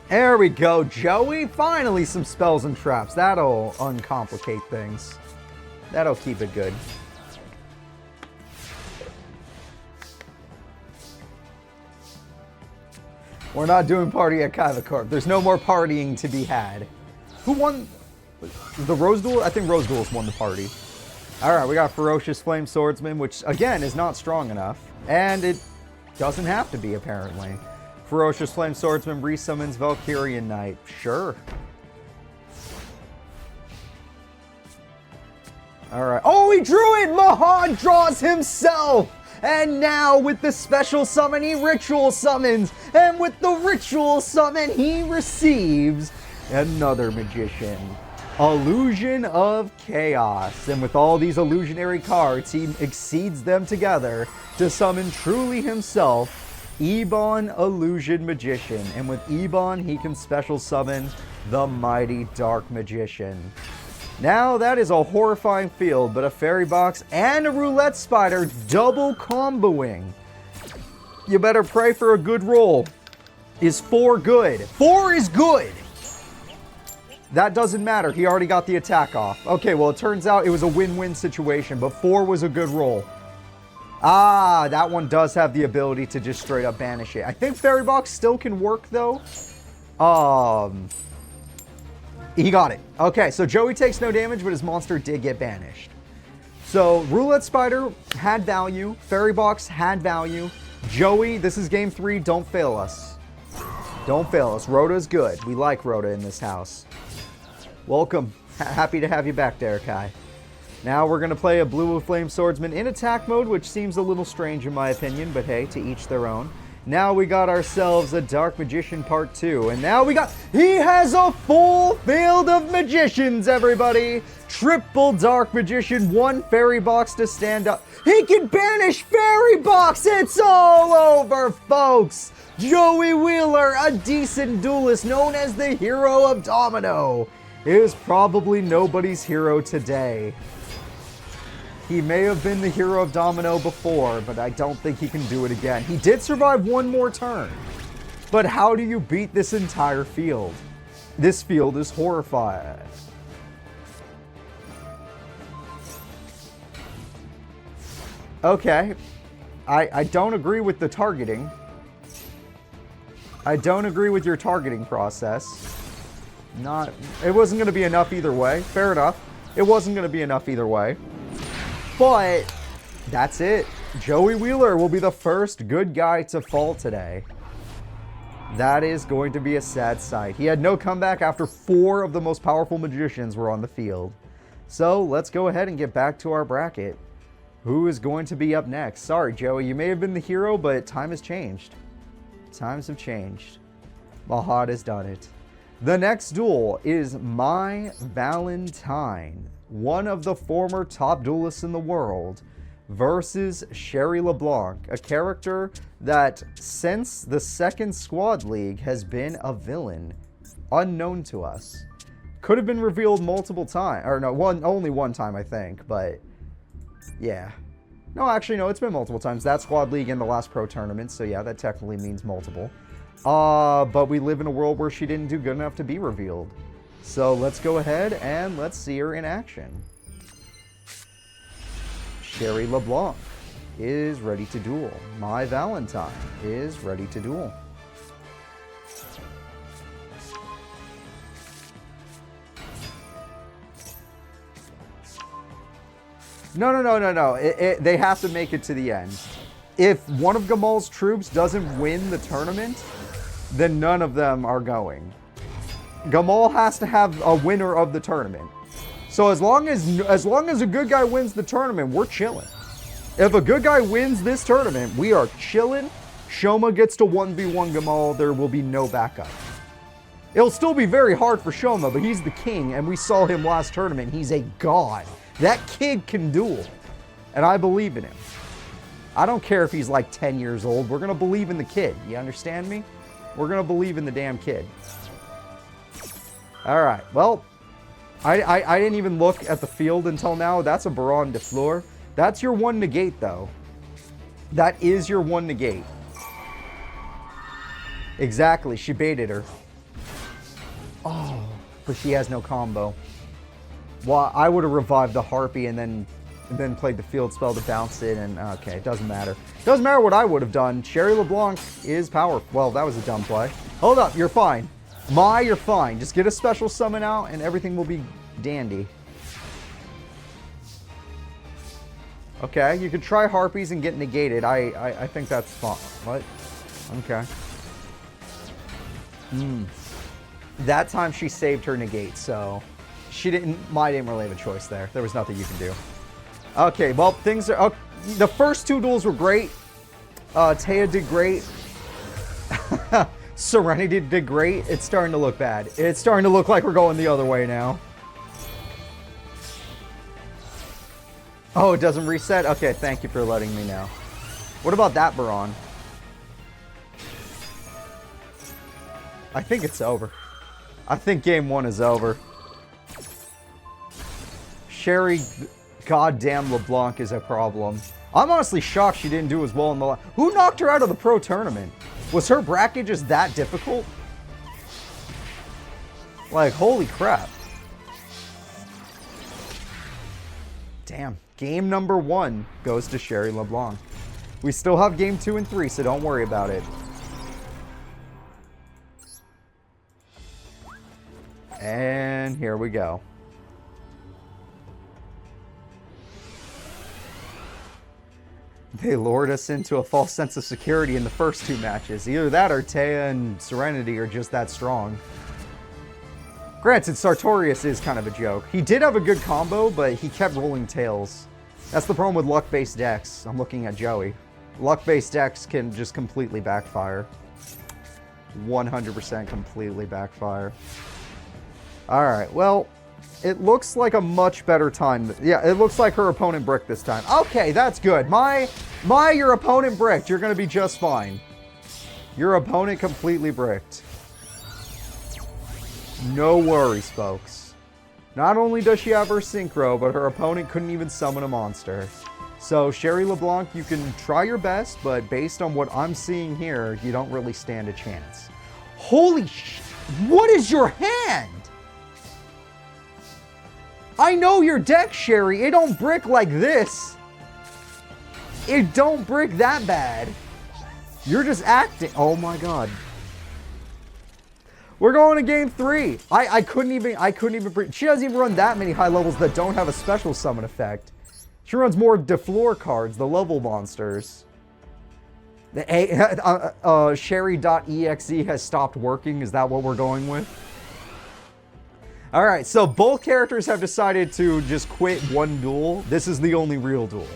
S1: There we go, Joey. Finally some spells and traps. That'll uncomplicate things. That'll keep it good. We're not doing party at Kaivacorp. There's no more partying to be had. Who won the Rose Duel? I think Rose Duels won the party. Alright, we got Ferocious Flame Swordsman, which again is not strong enough. And it doesn't have to be, apparently. Ferocious Flame Swordsman resummons Valkyrian Knight. Sure. Alright. Oh, he drew it! Mahad draws himself! And now with the special summon, he ritual summons. And with the ritual summon, he receives another magician. Illusion of Chaos. And with all these illusionary cards, he exceeds them together to summon truly himself, Ebon Illusion Magician. And with Ebon, he can special summon the mighty Dark Magician. Now that is a horrifying field, but a fairy box and a roulette spider double comboing. You better pray for a good roll. Is 4 good? 4 is good! That doesn't matter. He already got the attack off. Okay, well, it turns out it was a win-win situation, but 4 was a good roll. Ah, that one does have the ability to just straight up banish it. I think Fairy Box still can work, though. He got it. Okay, so Joey takes no damage, but his monster did get banished. So, Roulette Spider had value. Fairy Box had value. Joey, this is game 3. Don't fail us. Don't fail us. Rhoda's good. We like Rhoda in this house. Welcome. Happy to have you back, Derekai. Now we're going to play a Blue Flame Swordsman in attack mode, which seems a little strange in my opinion, but hey, to each their own. Now we got ourselves a Dark Magician Part 2, and now he has a full field of magicians, everybody! Triple Dark Magician, 1 Fairy Box to stand up. He can banish Fairy Box! It's all over, folks! Joey Wheeler, a decent duelist known as the Hero of Domino, is probably nobody's hero today. He may have been the Hero of Domino before, but I don't think he can do it again. He did survive 1 more turn. But how do you beat this entire field? This field is horrifying. Okay. I don't agree with the targeting. I don't agree with your targeting process. It wasn't going to be enough either way. Fair enough. It wasn't going to be enough either way. But that's it. Joey Wheeler will be the first good guy to fall today. That is going to be a sad sight. He had no comeback after 4 of the most powerful magicians were on the field. So let's go ahead and get back to our bracket. Who is going to be up next? Sorry, Joey, you may have been the hero, but time has changed. Times have changed. Mahad has done it. The next duel is My Valentine, one of the former top duelists in the world, versus Sherry LeBlanc, a character that since the second squad league has been a villain, unknown to us. Could have been revealed multiple times, or no, only one time I think, but yeah. No, actually no, it's been multiple times. That squad league in the last pro tournament, so yeah, that technically means multiple. But we live in a world where she didn't do good enough to be revealed. So let's go ahead and let's see her in action. Sherry LeBlanc is ready to duel. My Valentine is ready to duel. No. They have to make it to the end. If one of Gamal's troops doesn't win the tournament, then none of them are going. Gamal has to have a winner of the tournament. So as long as a good guy wins the tournament, we're chilling. If a good guy wins this tournament, we are chilling. Shoma gets to 1v1 Gamal. There will be no backup. It'll still be very hard for Shoma, but he's the king, and we saw him last tournament. He's a god. That kid can duel, and I believe in him. I don't care if he's like 10 years old. We're going to believe in the kid. You understand me? We're going to believe in the damn kid. All right. Well, I didn't even look at the field until now. That's a Baron de Fleur. That's your one negate, though. That is your one negate. Exactly. She baited her. Oh, but she has no combo. Well, I would have revived the Harpy and then played the field spell to bounce it, and okay, it doesn't matter. Doesn't matter what I would have done. Sherry LeBlanc is powerful. Well, that was a dumb play. Hold up, you're fine. You're fine. Just get a special summon out and everything will be dandy. Okay, you could try Harpies and get negated. I think that's fine. What? Okay. That time she saved her negate, so she didn't really have a choice there. There was nothing you can do. Okay, well, things are... the first 2 duels were great. Taya did great. Serenity did great. It's starting to look bad. It's starting to look like we're going the other way now. Oh, it doesn't reset? Okay, thank you for letting me know. What about that Baron? I think it's over. I think game 1 is over. Sherry goddamn LeBlanc is a problem. I'm honestly shocked she didn't do as well in the... Who knocked her out of the pro tournament? Was her bracket just that difficult? Like, holy crap. Damn. Game number 1 goes to Sherry LeBlanc. We still have game 2 and 3, so don't worry about it. And here we go. They lured us into a false sense of security in the first 2 matches. Either that or Taya and Serenity are just that strong. Granted, Sartorius is kind of a joke. He did have a good combo, but he kept rolling tails. That's the problem with luck-based decks. I'm looking at Joey. Luck-based decks can just completely backfire. 100% completely backfire. Alright, well... It looks like a much better time. Yeah, it looks like her opponent bricked this time. Okay, that's good. Your opponent bricked. You're going to be just fine. Your opponent completely bricked. No worries, folks. Not only does she have her synchro, but her opponent couldn't even summon a monster. So, Sherry LeBlanc, you can try your best, but based on what I'm seeing here, you don't really stand a chance. Holy sh... What is your hand? I know your deck, Sherry. It don't brick like this. It don't brick that bad. You're just acting. Oh my god. We're going to game 3. I couldn't even. She doesn't even run that many high levels that don't have a special summon effect. She runs more de Fleur cards, the level monsters. The Sherry.exe has stopped working. Is that what we're going with? All right, so both characters have decided to just quit one duel. This is the only real duel.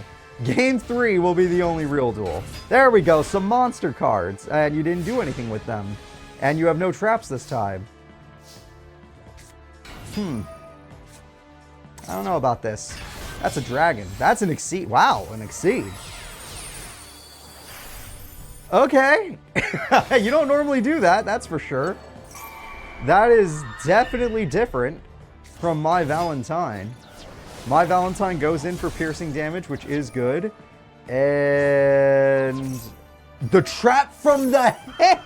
S1: Game 3 will be the only real duel. There we go, some monster cards, and you didn't do anything with them. And you have no traps this time. I don't know about this. That's a dragon. That's an exceed. Wow, an exceed. Okay. You don't normally do that, that's for sure. That is definitely different from My Valentine. My Valentine goes in for piercing damage, which is good. And the trap from the hand!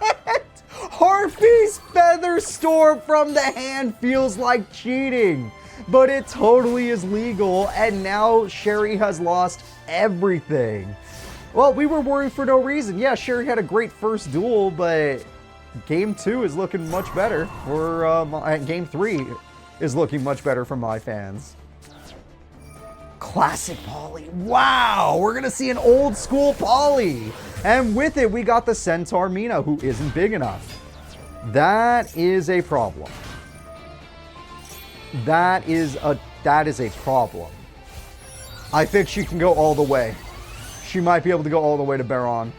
S1: Harpy's Feather Storm from the hand feels like cheating. But it totally is legal, and now Sherry has lost everything. Well, we were worried for no reason. Yeah, Sherry had a great first duel, but Game 2 is looking much better. Game 3 is looking much better for my fans. Classic Poly. Wow, we're going to see an old school Poly. And with it, we got the Centaur Mina, who isn't big enough. That is a problem. That is a problem. I think she can go all the way. She might be able to go all the way to Baron.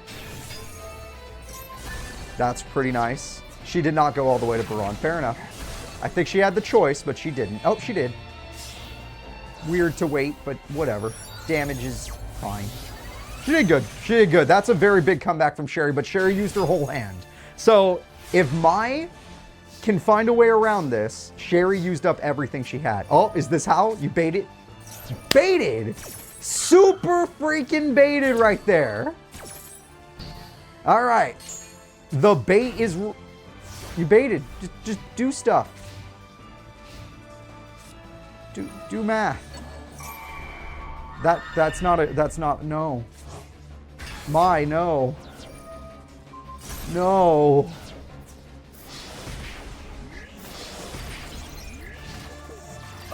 S1: That's pretty nice. She did not go all the way to Baron. Fair enough. I think she had the choice, but she didn't. Oh, she did. Weird to wait, but whatever. Damage is fine. She did good. She did good. That's a very big comeback from Sherry, but Sherry used her whole hand. So if Mai can find a way around this, Sherry used up everything she had. Oh, is this how? You baited? Baited! Super freaking baited right there. All right. The bait is... You baited. Just do stuff. Do math. That's not, no. No. No.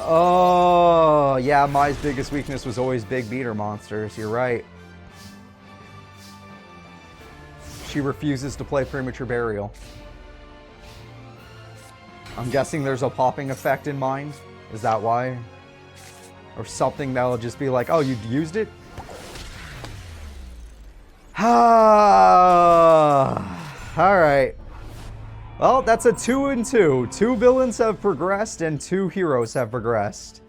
S1: Oh, yeah, Mai's biggest weakness was always big beater monsters. You're right. She refuses to play Premature Burial. I'm guessing there's a popping effect in mind. Is that why? Or something that'll just be like, oh, you used it? All right. Well, that's a 2-2. 2 villains have progressed and 2 heroes have progressed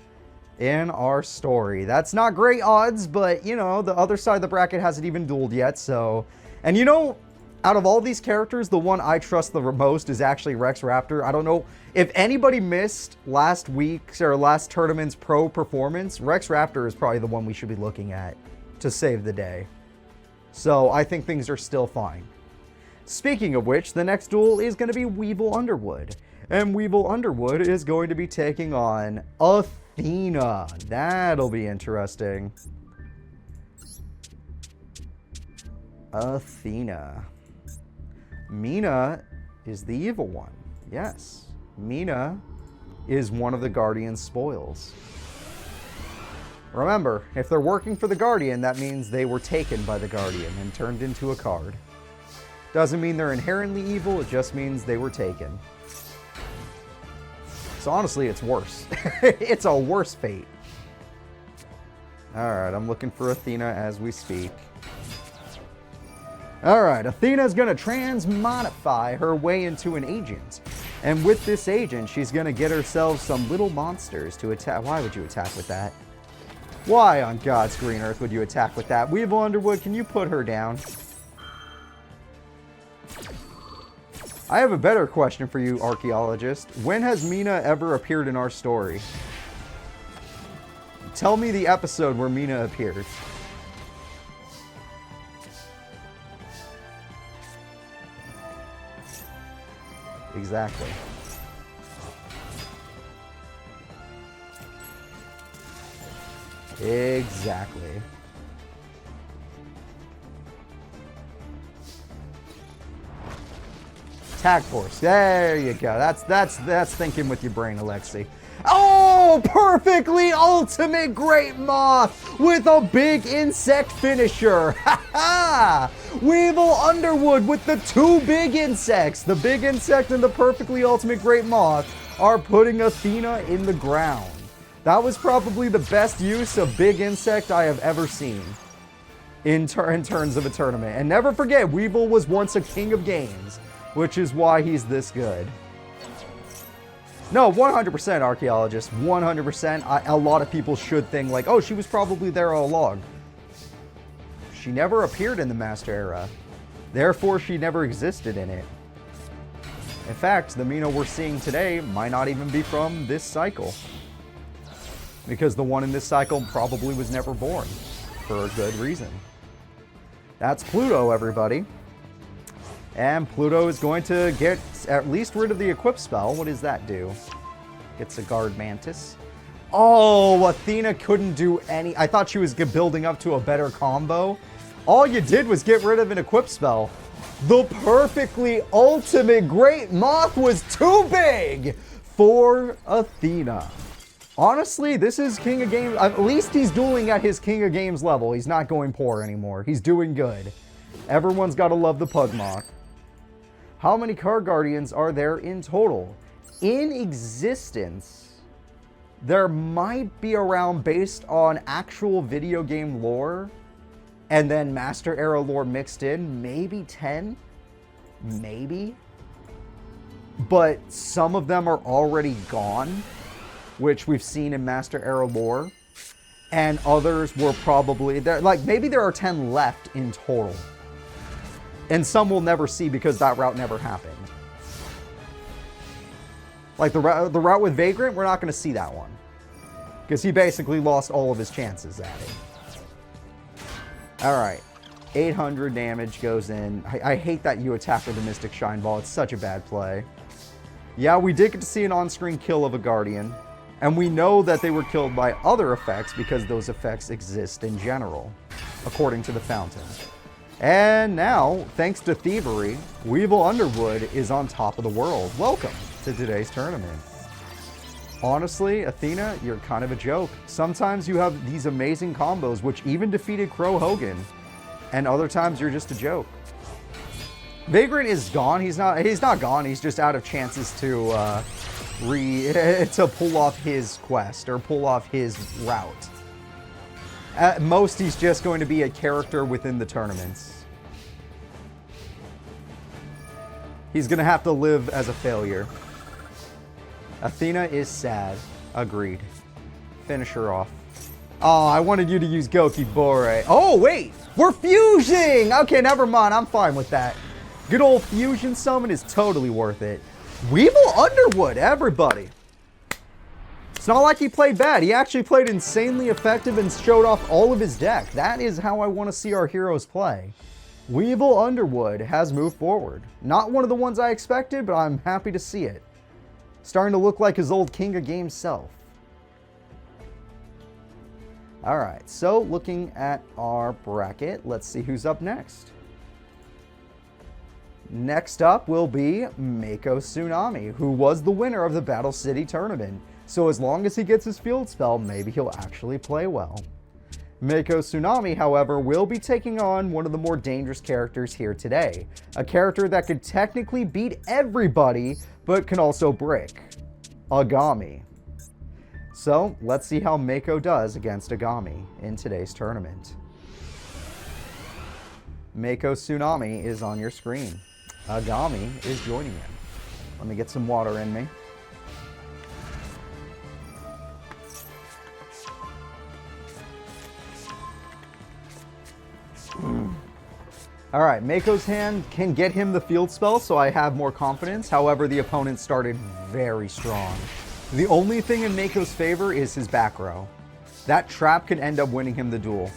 S1: in our story. That's not great odds, but, you know, the other side of the bracket hasn't even dueled yet, so... And, you know, out of all these characters, the one I trust the most is actually Rex Raptor. I don't know if anybody missed last week's or last tournament's pro performance. Rex Raptor is probably the one we should be looking at to save the day. So I think things are still fine. Speaking of which, the next duel is going to be Weevil Underwood. And Weevil Underwood is going to be taking on Athena. That'll be interesting. Athena. Mina is the evil one. Yes. Mina is one of the Guardian's spoils. Remember, if they're working for the Guardian, that means they were taken by the Guardian and turned into a card. Doesn't mean they're inherently evil, it just means they were taken. So honestly, it's worse. It's a worse fate. Alright, I'm looking for Athena as we speak. Alright, Athena's going to transmodify her way into an agent. And with this agent, she's going to get herself some little monsters to attack. Why would you attack with that? Why on God's green earth would you attack with that? Weevil Underwood, can you put her down? I have a better question for you, archaeologist. When has Mina ever appeared in our story? Tell me the episode where Mina appeared. Exactly. Exactly. Tag force. There you go. That's thinking with your brain, Alexi. Oh, The perfectly ultimate Great Moth with a big insect finisher. Ha ha! Weevil Underwood with the two big insects. The big insect and the perfectly ultimate Great Moth are putting Athena in the ground. That was probably the best use of big insect I have ever seen in terms of a tournament. And never forget, Weevil was once a king of games, which is why he's this good. No, 100% archaeologist, 100%. A lot of people should think like, oh, she was probably there all along. She never appeared in the Master Era. Therefore, she never existed in it. In fact, the Mina we're seeing today might not even be from this cycle. Because the one in this cycle probably was never born. For a good reason. That's Pluto, everybody. And Pluto is going to get at least rid of the equip spell. What does that do? Gets a guard mantis. Oh, Athena couldn't do any... I thought she was building up to a better combo. All you did was get rid of an equip spell. The perfectly ultimate Great Moth was too big for Athena. Honestly, this is King of Games. At least he's dueling at his King of Games level. He's not going poor anymore. He's doing good. Everyone's got to love the Pug Moth. How many card guardians are there in total? In existence, there might be around, based on actual video game lore, and then Master Era lore mixed in, maybe 10? Maybe? But some of them are already gone, which we've seen in Master Era lore. And others were probably... like, maybe there are 10 left in total. And some we'll never see because that route never happened. Like the route with Vagrant, we're not going to see that one. Because he basically lost all of his chances at it. Alright. 800 damage goes in. I hate that you attack with the Mystic Shine Ball. It's such a bad play. Yeah, we did get to see an on-screen kill of a Guardian. And we know that they were killed by other effects because those effects exist in general. According to the Fountain. And now, thanks to thievery, Weevil Underwood is on top of the world. Welcome to today's tournament. Honestly, Athena, you're kind of a joke. Sometimes you have these amazing combos which even defeated Crow Hogan. And other times you're just a joke. Vagrant is gone. He's not gone. He's just out of chances to to pull off his quest or pull off his route. At most, he's just going to be a character within the tournaments. He's going to have to live as a failure. Athena is sad. Agreed. Finish her off. Oh, I wanted you to use Goki Bore. Oh, wait! We're fusing! Okay, never mind. I'm fine with that. Good old fusion summon is totally worth it. Weevil Underwood, everybody! It's not like he played bad. He actually played insanely effective and showed off all of his deck. That is how I want to see our heroes play. Weevil Underwood has moved forward. Not one of the ones I expected, but I'm happy to see it. Starting to look like his old King of Games self. Alright, so looking at our bracket, let's see who's up next. Next up will be Mako Tsunami, who was the winner of the Battle City tournament. So as long as he gets his field spell, maybe he'll actually play well. Mako Tsunami, however, will be taking on one of the more dangerous characters here today. A character that could technically beat everybody, but can also brick. Agami. So, let's see how Mako does against Agami in today's tournament. Mako Tsunami is on your screen. Agami is joining him. Let me get some water in me. Alright, Mako's hand can get him the field spell, so I have more confidence. However, the opponent started very strong. The only thing in Mako's favor is his back row. That trap could end up winning him the duel.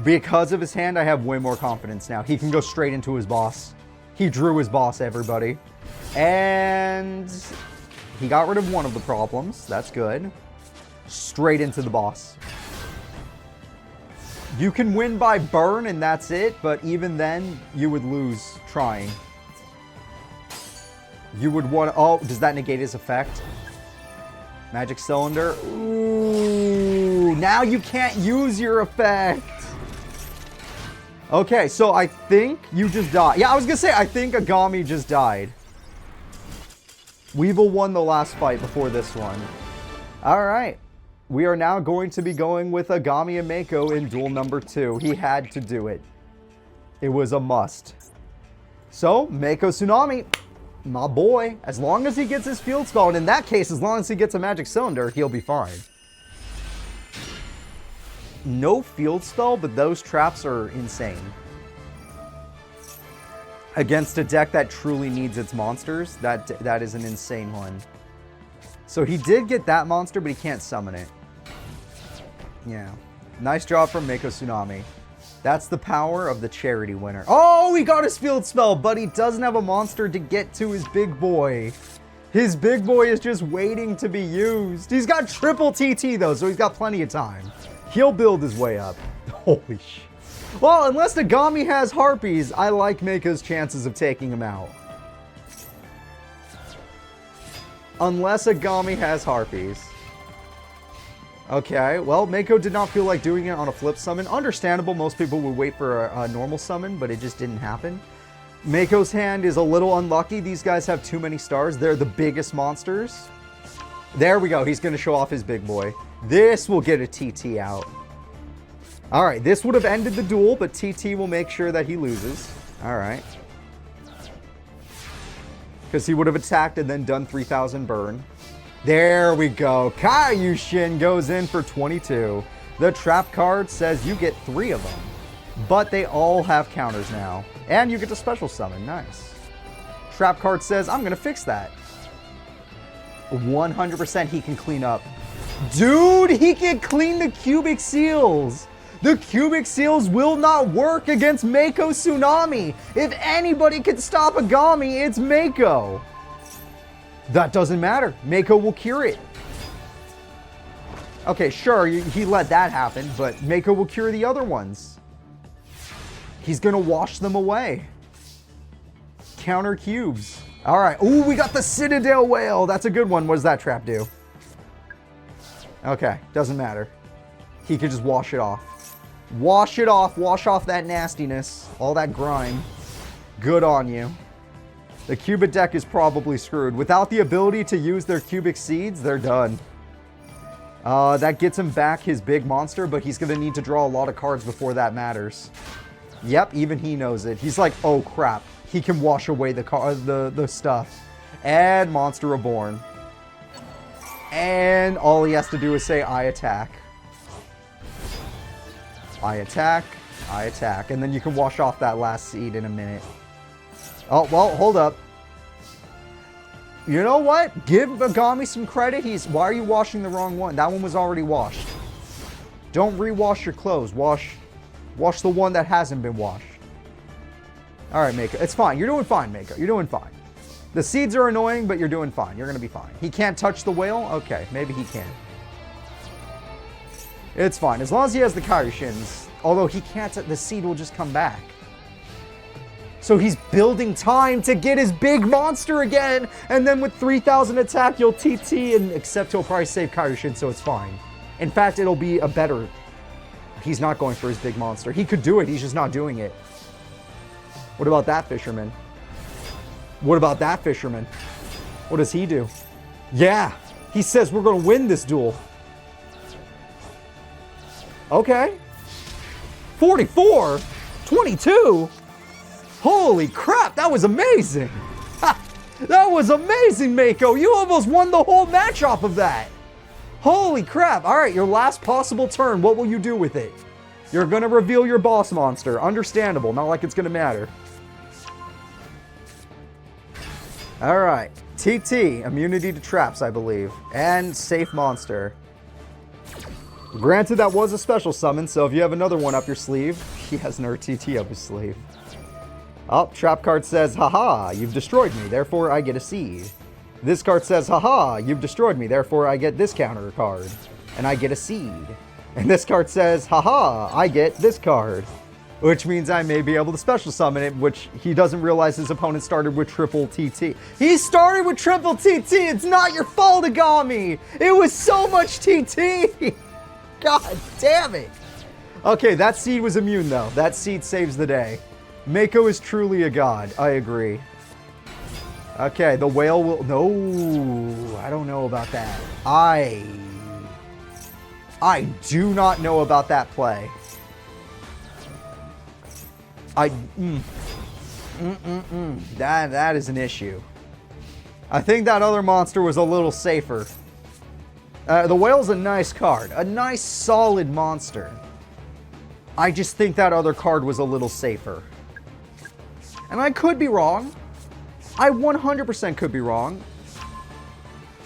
S1: Because of his hand, I have way more confidence now. He can go straight into his boss. He drew his boss, everybody. And he got rid of one of the problems. That's good. Straight into the boss. You can win by burn and that's it, but even then, you would lose trying. You would want to... Oh, does that negate his effect? Magic Cylinder. Ooh, now you can't use your effect. Okay, so I think you just died. Yeah, I was gonna say, I think Agami just died. Weevil won the last fight before this one. All right. We are now going to be going with Agami and Mako in duel number 2. He had to do it. It was a must. So, Mako Tsunami, my boy, as long as he gets his field spell, and in that case, as long as he gets a Magic Cylinder, he'll be fine. No field spell, but those traps are insane. Against a deck that truly needs its monsters, that is an insane one. So he did get that monster, but he can't summon it. Yeah. Nice job from Mako Tsunami. That's the power of the charity winner. Oh, he got his field spell, but he doesn't have a monster to get to his big boy. His big boy is just waiting to be used. He's got triple TT, though, so he's got plenty of time. He'll build his way up. Holy shit. Well, unless Agami has Harpies, I like Mako's chances of taking him out. Unless Agami has Harpies. Okay, well, Mako did not feel like doing it on a flip summon. Understandable, most people would wait for a normal summon, but it just didn't happen. Mako's hand is a little unlucky. These guys have too many stars. They're the biggest monsters. There we go. He's going to show off his big boy. This will get a TT out. All right, this would have ended the duel, but TT will make sure that he loses. All right. Because he would have attacked and then done 3,000 burn. There we go. Kaiushin goes in for 22. The trap card says you get 3 of them. But they all have counters now. And you get to special summon. Nice. Trap card says, I'm going to fix that. 100% he can clean up. Dude, he can clean the cubic seals. The cubic seals will not work against Mako Tsunami. If anybody can stop Agami, it's Mako. That doesn't matter. Mako will cure it. Okay, sure, he let that happen, but Mako will cure the other ones. He's going to wash them away. Counter cubes. All right. Ooh, we got the Citadel Whale. That's a good one. What does that trap do? Okay, doesn't matter. He could just wash it off. Wash it off. Wash off that nastiness. All that grime. Good on you. The Cubit deck is probably screwed. Without the ability to use their Cubic Seeds, they're done. That gets him back his big monster, but he's going to need to draw a lot of cards before that matters. Yep, even he knows it. He's like, oh crap. He can wash away the stuff. And Monster Reborn. And all he has to do is say, I attack. I attack. I attack. And then you can wash off that last seed in a minute. Oh, well, hold up. You know what? Give Agami some credit. Why are you washing the wrong one? That one was already washed. Don't rewash your clothes. Wash the one that hasn't been washed. All right, Mako. It's fine. You're doing fine, Mako. You're doing fine. The seeds are annoying, but you're doing fine. You're going to be fine. He can't touch the whale? Okay, maybe he can. It's fine. As long as he has the Kaiushins. Although he can't, the seed will just come back. So he's building time to get his big monster again. And then with 3,000 attack, you'll TT, and except he'll probably save Kaiushin, so it's fine. In fact, it'll be a better... He's not going for his big monster. He could do it. He's just not doing it. What about that fisherman? What about that fisherman? What does he do? Yeah. He says we're going to win this duel. Okay. 44? 22? Holy crap. That was amazing. Ha, that was amazing, Mako. You almost won the whole match off of that. Holy crap. All right, your last possible turn. What will you do with it? You're going to reveal your boss monster. Understandable. Not like it's going to matter. All right. TT. Immunity to traps, I believe. And safe monster. Granted, that was a special summon, so if you have another one up your sleeve, he has another TT up his sleeve. Oh, trap card says, haha, you've destroyed me, therefore I get a seed. This card says, haha, you've destroyed me, therefore I get this counter card. And I get a seed. And this card says, haha, I get this card. which means I may be able to special summon it, which he doesn't realize his opponent started with triple TT. He started with triple TT! It's not your fault, Agami! It was so much TT! God damn it! Okay, that seed was immune, though. That seed saves the day. Mako is truly a god. I agree. Okay, the whale will... No, I don't know about that. I do not know about that play. That is an issue. I think that other monster was a little safer. The whale's a nice card. A nice, solid monster. I just think that other card was a little safer. And I could be wrong. I 100% could be wrong.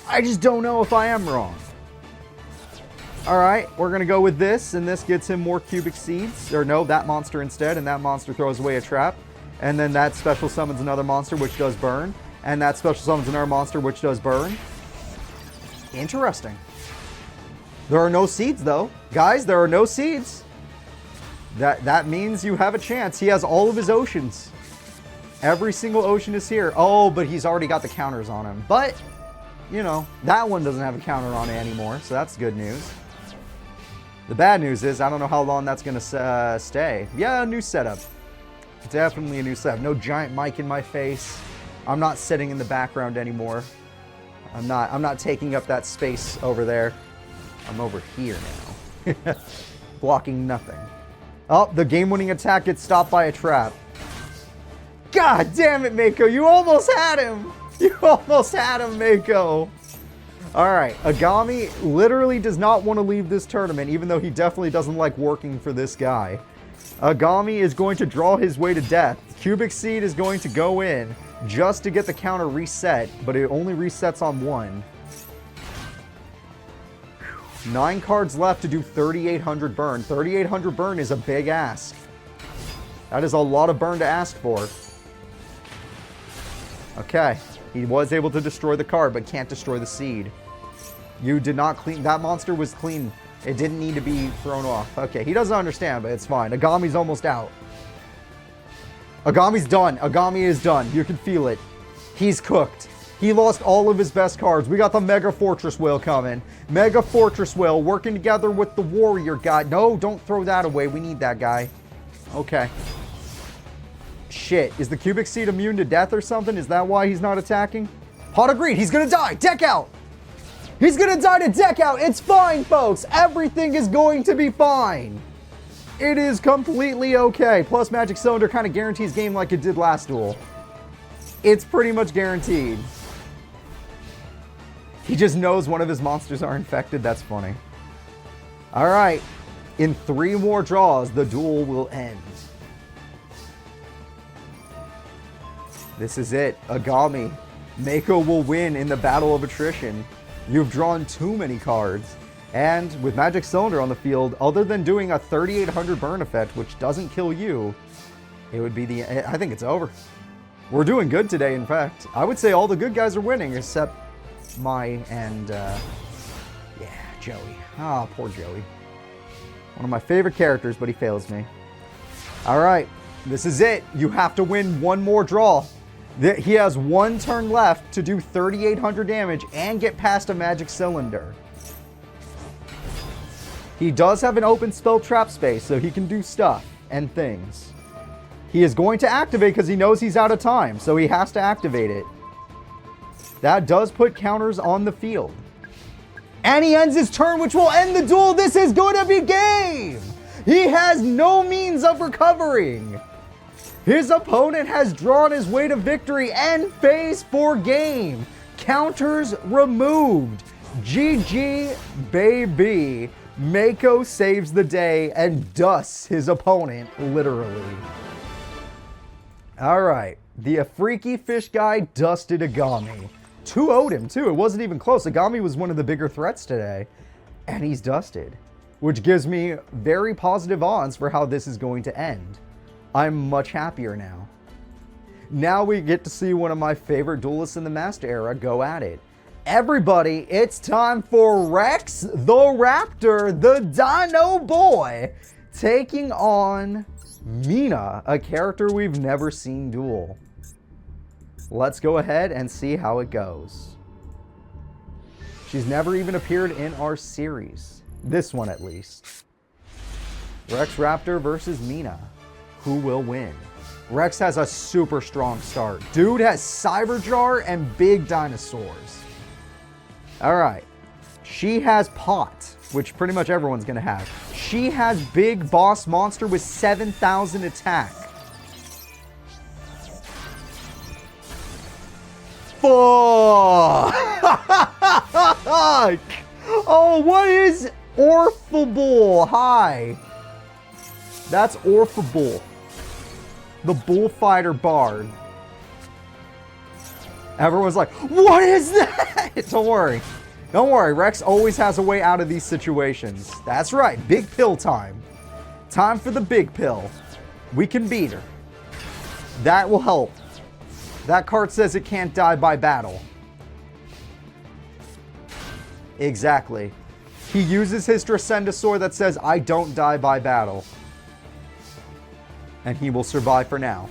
S1: I just don't know if I am wrong. Alright, we're going to go with this, and this gets him more cubic seeds. Or no, that monster instead, and that monster throws away a trap. And then that special summons another monster, which does burn. And that special summons another monster, which does burn. Interesting. There are no seeds, though. Guys, there are no seeds. That means you have a chance. He has all of his oceans. Every single ocean is here. Oh, but he's already got the counters on him. But, you know, that one doesn't have a counter on it anymore, so that's good news. The bad news is I don't know how long that's going to stay. Yeah, a new setup. Definitely a new setup. No giant mic in my face. I'm not sitting in the background anymore. I'm not taking up that space over there. I'm over here now. Blocking nothing. Oh, the game-winning attack gets stopped by a trap. God damn it, Mako. You almost had him. You almost had him, Mako. Alright, Agami literally does not want to leave this tournament, even though he definitely doesn't like working for this guy. Agami is going to draw his way to death. Cubic Seed is going to go in just to get the counter reset, but it only resets on one. 9 cards left to do 3,800 burn. 3,800 burn is a big ask. That is a lot of burn to ask for. Okay, he was able to destroy the card, but can't destroy the seed. You did not clean... That monster was clean. It didn't need to be thrown off. Okay, he doesn't understand, but it's fine. Agami's almost out. Agami's done. Agami is done. You can feel it. He's cooked. He lost all of his best cards. We got the Mega Fortress Whale coming. Mega Fortress Whale working together with the Warrior guy. No, don't throw that away. We need that guy. Okay. Shit. Is the Cubic Seed immune to death or something? Is that why he's not attacking? Pot of Greed. He's going to die. Deck out. He's going to die to deck out. It's fine, folks. Everything is going to be fine. It is completely okay. Plus, Magic Cylinder kind of guarantees game like it did last duel. It's pretty much guaranteed. He just knows one of his monsters are infected. That's funny. All right. In 3 more draws, the duel will end. This is it. Agami. Mako will win in the battle of attrition. You've drawn too many cards. And with Magic Cylinder on the field, other than doing a 3,800 burn effect, which doesn't kill you, it would be the... I think it's over. We're doing good today, in fact. I would say all the good guys are winning, except Mai and... yeah, Joey. Ah, poor Joey. One of my favorite characters, but he fails me. All right. This is it. You have to win one more draw. He has 1 turn left to do 3,800 damage and get past a Magic Cylinder. He does have an open spell trap space, so he can do stuff and things. He is going to activate because he knows he's out of time, so he has to activate it. That does put counters on the field. And he ends his turn, which will end the duel. This is going to be game! He has no means of recovering. His opponent has drawn his way to victory and phase 4 game. Counters removed. GG, baby. Mako saves the day and dusts his opponent, literally. All right. The freaky fish guy dusted Agami. 2-0'd him, too. It wasn't even close. Agami was one of the bigger threats today. And he's dusted. Which gives me very positive odds for how this is going to end. I'm much happier now. Now we get to see one of my favorite duelists in the Master Era go at it. Everybody, it's time for Rex the Raptor, the Dino Boy, taking on Mina, a character we've never seen duel. Let's go ahead and see how it goes. She's never even appeared in our series. This one at least. Rex Raptor versus Mina. Who will win? Rex has a super strong start. Dude has Cyberjar and big dinosaurs. Alright. She has Pot, which pretty much everyone's going to have. She has Big Boss Monster with 7,000 attack. Fuck! Oh, what is Orphable? Hi. That's Orphable. The Bullfighter Bard. Everyone's like, what is that? Don't worry. Don't worry. Rex always has a way out of these situations. That's right. Big pill time. Time for the big pill. We can beat her. That will help. That card says it can't die by battle. Exactly. He uses his Dracendosaur that says, I don't die by battle. And he will survive for now.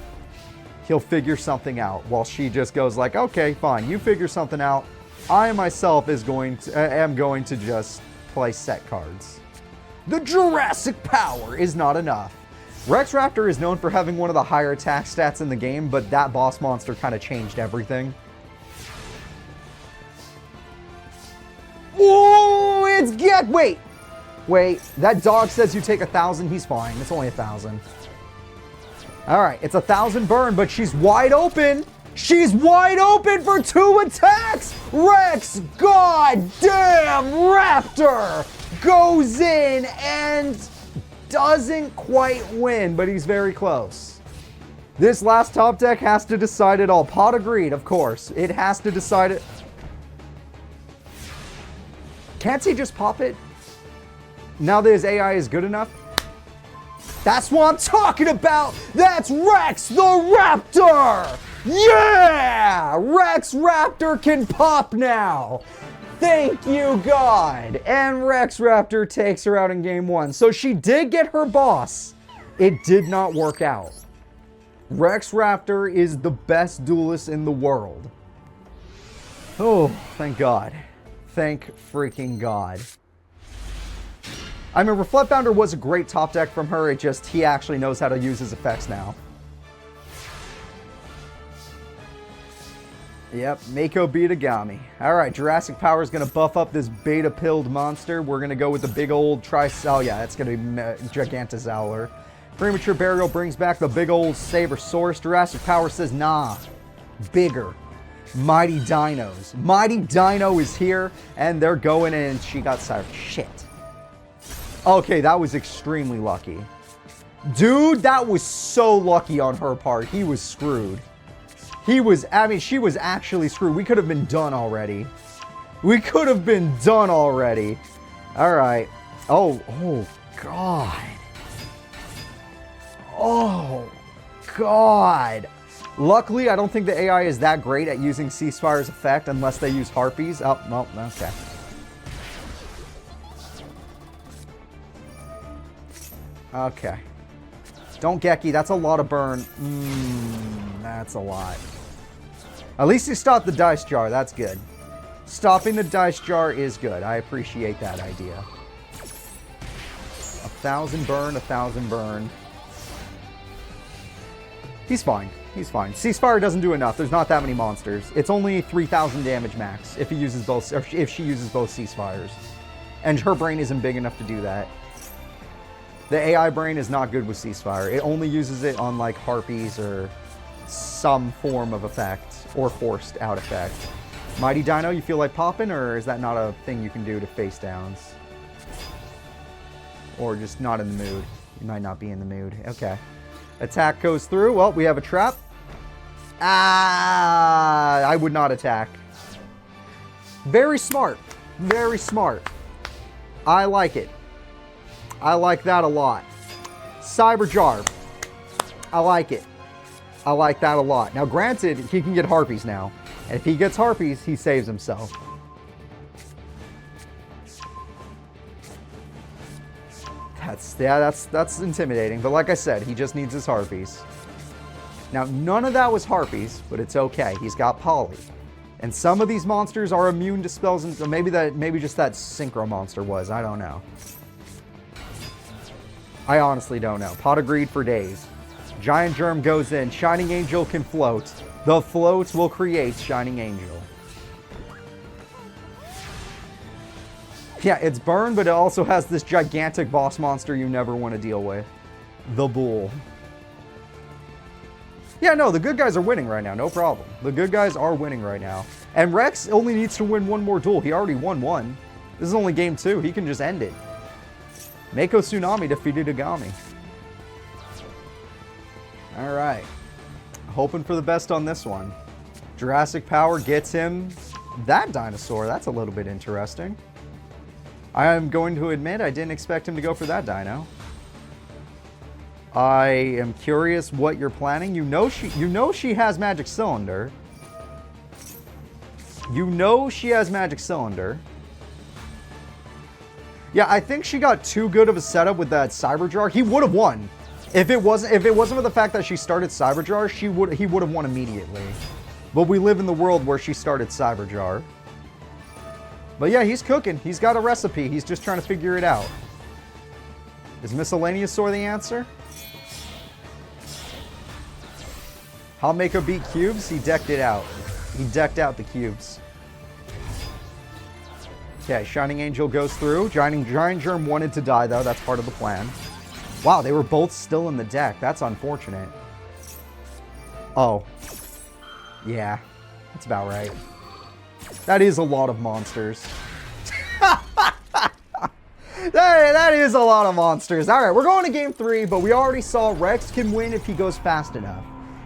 S1: He'll figure something out while she just goes like, okay, fine, you figure something out. I myself am going to just play set cards. The Jurassic power is not enough. Rex Raptor is known for having one of the higher attack stats in the game, but that boss monster kind of changed everything. Oh, wait, that dog says you take 1,000, he's fine. It's only 1,000. All right, it's 1,000 burn, but she's wide open. She's wide open for 2 attacks. Rex, goddamn Raptor, goes in and doesn't quite win, but he's very close. This last top deck has to decide it all. Pot agreed, of course. It has to decide it. Can't he just pop it? Now that his AI is good enough? That's what I'm talking about! That's Rex the Raptor! Yeah! Rex Raptor can pop now! Thank you, God! And Rex Raptor takes her out in game 1. So she did get her boss. It did not work out. Rex Raptor is the best duelist in the world. Oh, thank God. Thank freaking God. I mean, Reflect Founder was a great top deck from her. It just, he actually knows how to use his effects now. Yep, Mako beat Agami. Alright, Jurassic Power is going to buff up this beta-pilled monster. We're going to go with the big old oh yeah, it's going to be Gigantozauer. Premature Burial brings back the big old Sabersaurus. Jurassic Power says, nah, bigger. Mighty Dinos. Mighty Dino is here, and they're going in, and she got sired. Shit. Okay, that was extremely lucky. Dude, that was so lucky on her part. He was screwed. She was actually screwed. We could have been done already. We could have been done already. All right. Oh, God. Oh, God. Luckily, I don't think the AI is that great at using Ceasefire's effect unless they use Harpies. Oh, no, okay. Okay. Don't Geki. That's a lot of burn. That's a lot. At least you stopped the dice jar. That's good. Stopping the dice jar is good. I appreciate that idea. 1,000 burn, 1,000 burn. He's fine. He's fine. Ceasefire doesn't do enough. There's not that many monsters. It's only 3,000 damage max if he uses both, or if she uses both Ceasefires. And her brain isn't big enough to do that. The AI brain is not good with Ceasefire. It only uses it on like Harpies or some form of effect or forced out effect. Mighty Dino, you feel like popping, or is that not a thing you can do to face downs? Or just not in the mood? You might not be in the mood. Okay. Attack goes through. Well, we have a trap. Ah, I would not attack. Very smart. Very smart. I like it. I like that a lot. Cyberjar. I like it. I like that a lot. Now, granted, he can get Harpies now. And if he gets Harpies, he saves himself. that's intimidating. But like I said, he just needs his harpies. Now, none of that was harpies, but it's okay. He's got poly. And some of these monsters are immune to spells, and so maybe just that synchro monster was. I don't know. I honestly don't know. Pot of Greed for days. Giant Germ goes in. Shining Angel can float. The floats will create Shining Angel. Yeah, it's burn, but it also has this gigantic boss monster you never want to deal with. The Bull. Yeah, no, the good guys are winning right now. No problem. The good guys are winning right now. And Rex only needs to win one more duel. He already won one. This is only game 2. He can just end it. Mako Tsunami defeated Agami. All right. Hoping for the best on this one. Jurassic Power gets him that dinosaur. That's a little bit interesting. I am going to admit I didn't expect him to go for that dino. I am curious what you're planning. You know she has Magic Cylinder. You know she has Magic Cylinder. Yeah, I think she got too good of a setup with that Cyberjar. He would have won. If it wasn't for the fact that she started Cyberjar, he would have won immediately. But we live in the world where she started Cyberjar. But yeah, he's cooking. He's got a recipe. He's just trying to figure it out. Is Miscellaneous Sword the answer? How Mako beat cubes? He decked it out. He decked out the cubes. Okay, Shining Angel goes through. Giant Germ wanted to die, though. That's part of the plan. Wow, they were both still in the deck. That's unfortunate. Oh. Yeah, that's about right. That is a lot of monsters. that is a lot of monsters. All right, we're going to game 3, but we already saw Rex can win if he goes fast enough.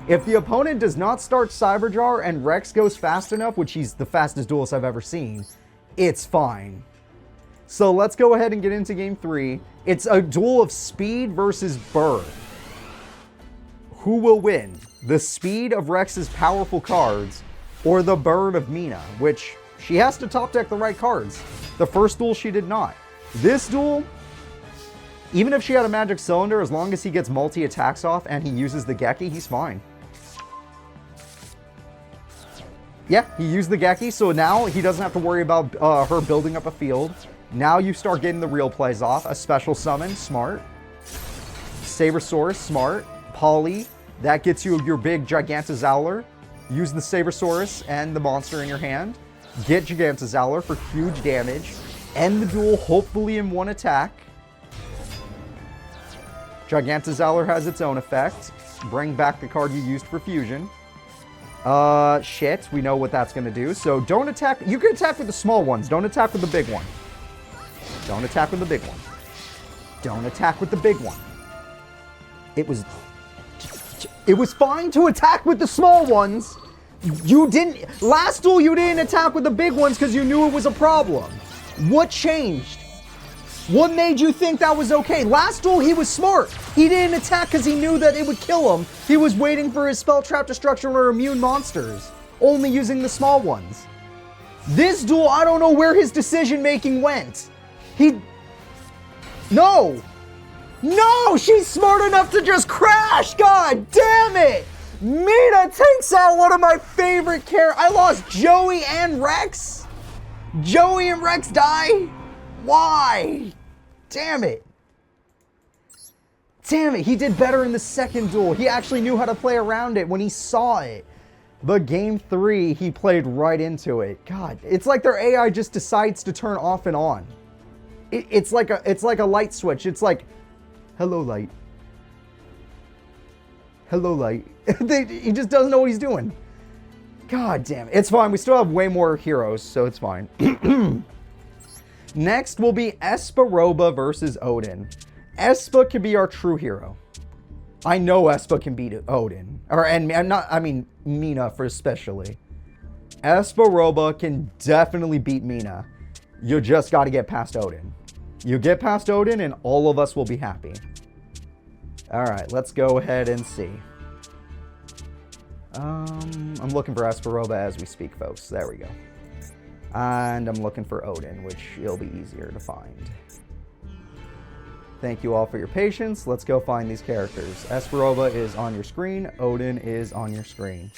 S1: If the opponent does not start Cyberjar and Rex goes fast enough, which he's the fastest duelist I've ever seen, it's fine. So let's go ahead and get into game 3. It's a duel of speed versus bird. Who will win? The speed of Rex's powerful cards or the bird of Mina, which she has to top deck the right cards. The first duel she did not. This duel, even if she had a Magic Cylinder, as long as he gets multi-attacks off and he uses the Geki, he's fine. Yeah, he used the Geki, so now he doesn't have to worry about her building up a field. Now you start getting the real plays off. A special summon, smart. Sabersaurus, smart. Poly, that gets you your big Gigantozauler. Use the Sabersaurus and the monster in your hand. Get Gigantozauler for huge damage. End the duel, hopefully in one attack. Gigantozauler has its own effect. Bring back the card you used for fusion. Shit, we know what that's gonna do. So don't attack. You can attack with the small ones. Don't attack with the big one. Don't attack with the big one. Don't attack with the big one. It was fine to attack with the small ones. Last duel you didn't attack with the big ones because you knew it was a problem. What changed? What made you think that was okay? Last duel he was smart. He didn't attack because he knew that it would kill him. He was waiting for his spell trap destruction or immune monsters, only using the small ones. This duel, I don't know where his decision making went. No, she's smart enough to just crash. God damn it. Mina takes out one of my favorite characters. I lost Joey and Rex. Joey and Rex die. Why? Damn it. Damn it. He did better in the second duel. He actually knew how to play around it when he saw it. But game 3, he played right into it. God, it's like their AI just decides to turn off and on. It's like a light switch. It's like, hello, light. Hello, light. He just doesn't know what he's doing. God damn it. It's fine. We still have way more heroes, so it's fine. Next will be Espa versus Odin. Espa can be our true hero. I know Espa can beat Odin. Mina for especially. Espa can definitely beat Mina. You just got to get past Odin. You get past Odin and all of us will be happy. All right, let's go ahead and see. I'm looking for Espa as we speak, folks. There we go. And I'm looking for Odin, which it'll be easier to find. Thank you all for your patience. Let's go find these characters. Esperova is on your screen. Odin is on your screen.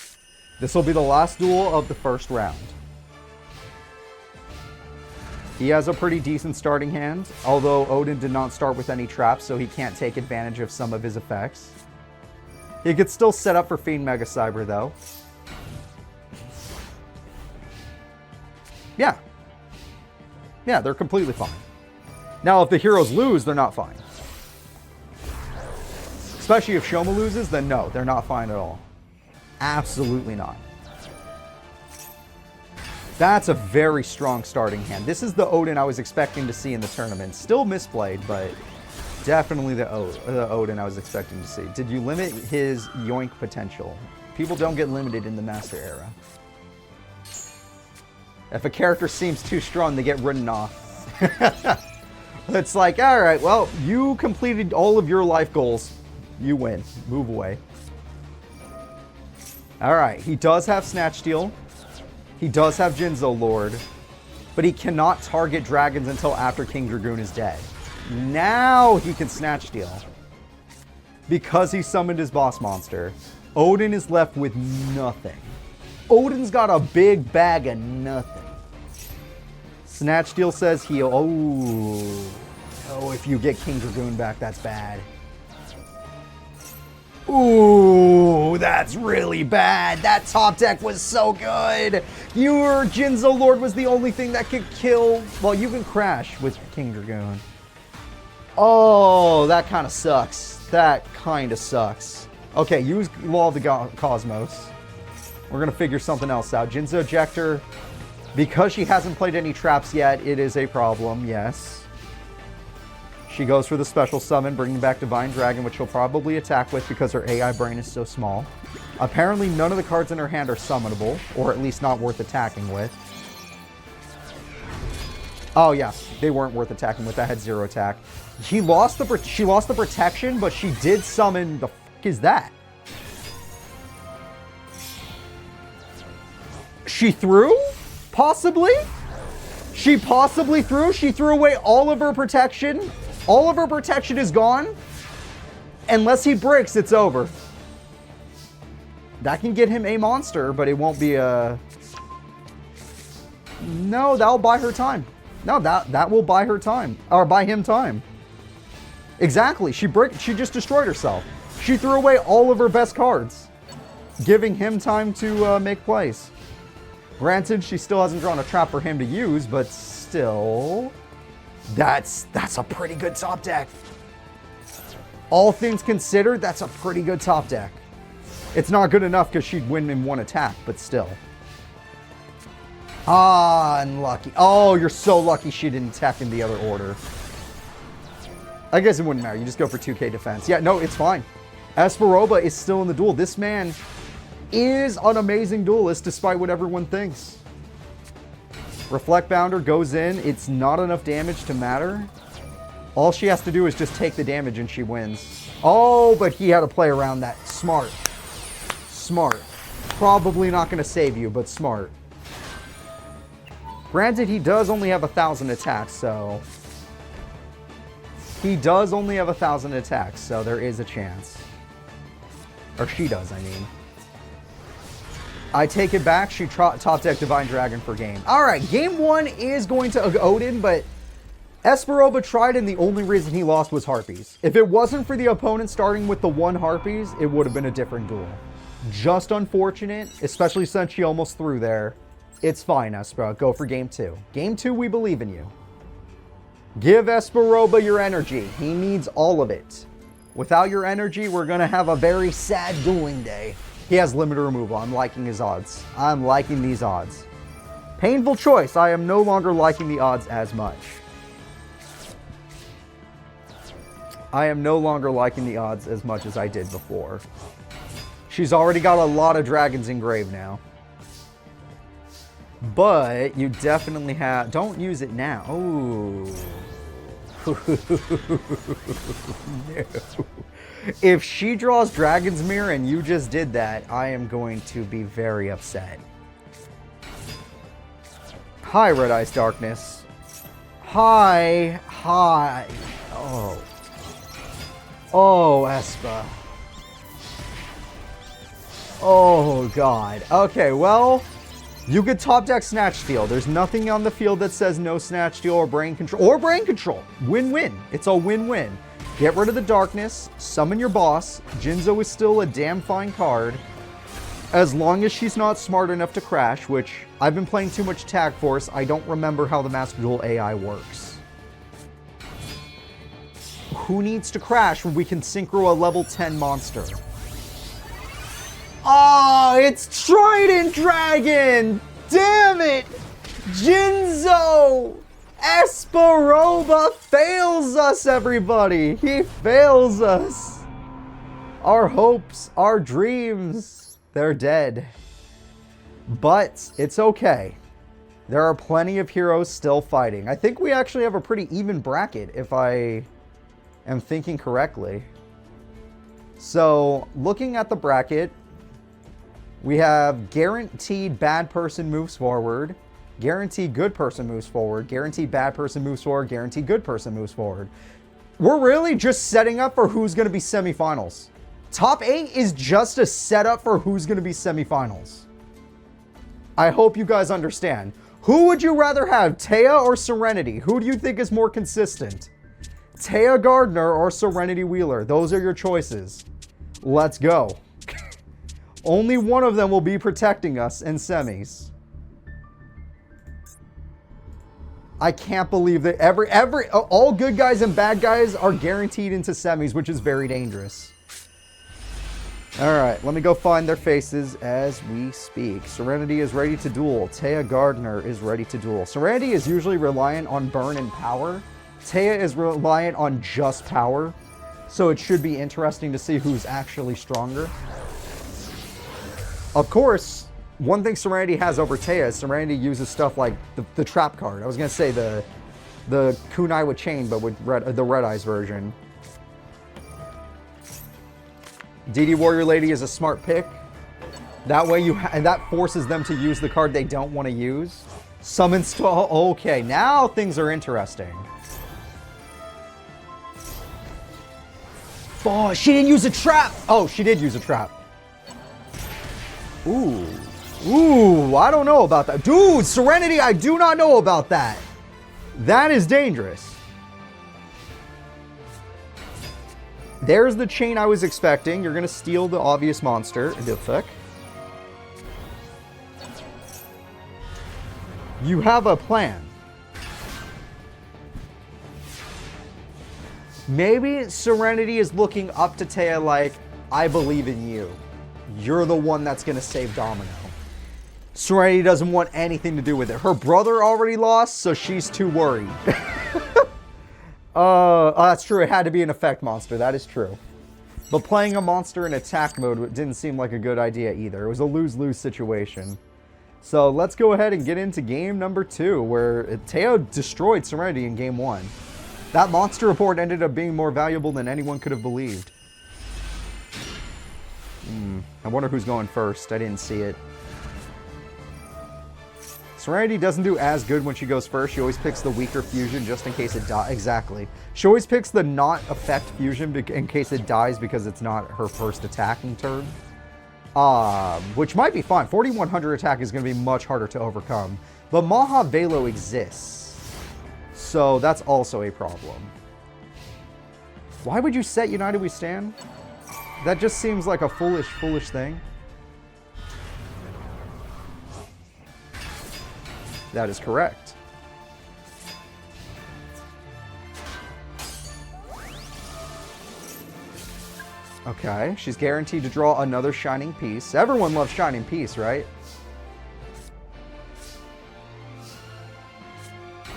S1: This will be the last duel of the first round. He has a pretty decent starting hand, although Odin did not start with any traps, so he can't take advantage of some of his effects. He could still set up for Fiend Mega Cyber, though. Yeah. Yeah, they're completely fine. Now, if the heroes lose, they're not fine. Especially if Shoma loses, then no, they're not fine at all. Absolutely not. That's a very strong starting hand. This is the Odin I was expecting to see in the tournament. Still misplayed, but definitely the Odin I was expecting to see. Did you limit his yoink potential? People don't get limited in the Master Era. If a character seems too strong, they get written off. It's like, all right, well, you completed all of your life goals. You win. Move away. All right, he does have Snatch Steal. He does have Jinzo Lord, but he cannot target dragons until after King Dragoon is dead. Now he can Snatch Steal. Because he summoned his boss monster, Odin is left with nothing. Odin's got a big bag of nothing. Snatch Steal says heal. Oh, if you get King Dragoon back, that's bad. Ooh, that's really bad. That top deck was so good. Your Jinzo Lord was the only thing that could kill. Well, you can crash with King Dragoon. Oh, that kind of sucks. That kind of sucks. Okay, use Law of the Cosmos. We're going to figure something else out. Jinzo Ejector, because she hasn't played any traps yet, it is a problem, yes. She goes for the special summon, bringing back Divine Dragon, which she'll probably attack with because her AI brain is so small. Apparently, none of the cards in her hand are summonable, or at least not worth attacking with. Oh, yeah, they weren't worth attacking with. That had 0 attack. She lost the protection, but she did summon... The f*** is that? She threw? Possibly? She possibly threw? She threw away all of her protection? All of her protection is gone? Unless he breaks, it's over. That can get him a monster, but it won't be a... No, that'll buy her time. No, that will buy her time. Or buy him time. Exactly. She just destroyed herself. She threw away all of her best cards, giving him time to make plays. Granted, she still hasn't drawn a trap for him to use, but still... That's a pretty good top deck. All things considered, that's a pretty good top deck. It's not good enough because she'd win in 1 attack, but still. Ah, unlucky. Oh, you're so lucky she didn't attack in the other order. I guess it wouldn't matter. You just go for 2k defense. Yeah, no, it's fine. Esperova is still in the duel. This man is an amazing duelist despite what everyone thinks. Reflect Bounder goes in. It's not enough damage to matter. All she has to do is just take the damage and she wins. Oh, but he had to play around that. Smart. Smart. Probably not going to save you, but smart. Granted, he does only have 1,000 attacks, so... He does only have 1,000 attacks, so there is a chance. Or she does, I mean. I take it back. She top deck Divine Dragon for game. All right, game 1 is going to Odin, but Esperova tried, and the only reason he lost was Harpies. If it wasn't for the opponent starting with the 1 Harpies, it would have been a different duel. Just unfortunate, especially since she almost threw there. It's fine, Espa. Go for game 2. Game 2, we believe in you. Give Esperova your energy. He needs all of it. Without your energy, we're going to have a very sad dueling day. He has limited removal. I'm liking his odds. I'm liking these odds. Painful choice. I am no longer liking the odds as much. I am no longer liking the odds as much as I did before. She's already got a lot of dragons in grave now. But you definitely have... Don't use it now. Ooh. No. If she draws Dragon's Mirror and you just did that, I am going to be very upset. Hi, Red Eyes Darkness. Hi. Hi. Oh. Oh, Espa. Oh, God. Okay, well, you could top deck Snatch Steal. There's nothing on the field that says no Snatch Steal or Brain Control. Or Brain Control. Win-win. It's a win-win. Get rid of the darkness. Summon your boss. Jinzo is still a damn fine card. As long as she's not smart enough to crash, which I've been playing too much Tag Force, I don't remember how the Master Duel AI works. Who needs to crash when we can synchro a level 10 monster? Oh, it's Trident Dragon! Damn it! Jinzo! Esperoba fails us, everybody! He fails us! Our hopes, our dreams, they're dead. But it's okay. There are plenty of heroes still fighting. I think we actually have a pretty even bracket, if I am thinking correctly. So, looking at the bracket, we have guaranteed bad person moves forward, guaranteed good person moves forward, guaranteed bad person moves forward, guaranteed good person moves forward. We're really just setting up for who's going to be semifinals. Top 8 is just a setup for who's going to be semifinals. I hope you guys understand. Who would you rather have, Taya or Serenity? Who do you think is more consistent? Taya Gardner or Serenity Wheeler? Those are your choices. Let's go. Only one of them will be protecting us in semis. I can't believe that all good guys and bad guys are guaranteed into semis, which is very dangerous. All right, let me go find their faces as we speak. Serenity is ready to duel. Taya Gardner is ready to duel. Serenity is usually reliant on burn and power. Taya is reliant on just power. So it should be interesting to see who's actually stronger. Of course, one thing Serenity has over Taya is Serenity uses stuff like the trap card. I was going to say the Kunai with chain, but with the Red Eyes version. DD Warrior Lady is a smart pick. That way and that forces them to use the card they don't want to use. Summon Stall. Okay, now things are interesting. Oh, she didn't use a trap. Oh, she did use a trap. Ooh. Ooh, I don't know about that. Dude, Serenity, I do not know about that. That is dangerous. There's the chain I was expecting. You're going to steal the obvious monster. The fuck? You have a plan. Maybe Serenity is looking up to Taya like, I believe in you. You're the one that's going to save Domino. Serenity doesn't want anything to do with it. Her brother already lost, so she's too worried. That's true. It had to be an effect monster. That is true. But playing a monster in attack mode didn't seem like a good idea either. It was a lose-lose situation. So let's go ahead and get into game number 2, where Teo destroyed Serenity in game 1. That monster report ended up being more valuable than anyone could have believed. I wonder who's going first. I didn't see it. Serenity doesn't do as good when she goes first. She always picks the weaker fusion just in case it dies. Exactly. She always picks the not effect fusion in case it dies because it's not her first attacking turn. Which might be fine. 4100 attack is going to be much harder to overcome. But Mahad Velo exists. So that's also a problem. Why would you set United We Stand? That just seems like a foolish thing. That is correct. Okay, she's guaranteed to draw another Shining Piece. Everyone loves Shining Piece, right?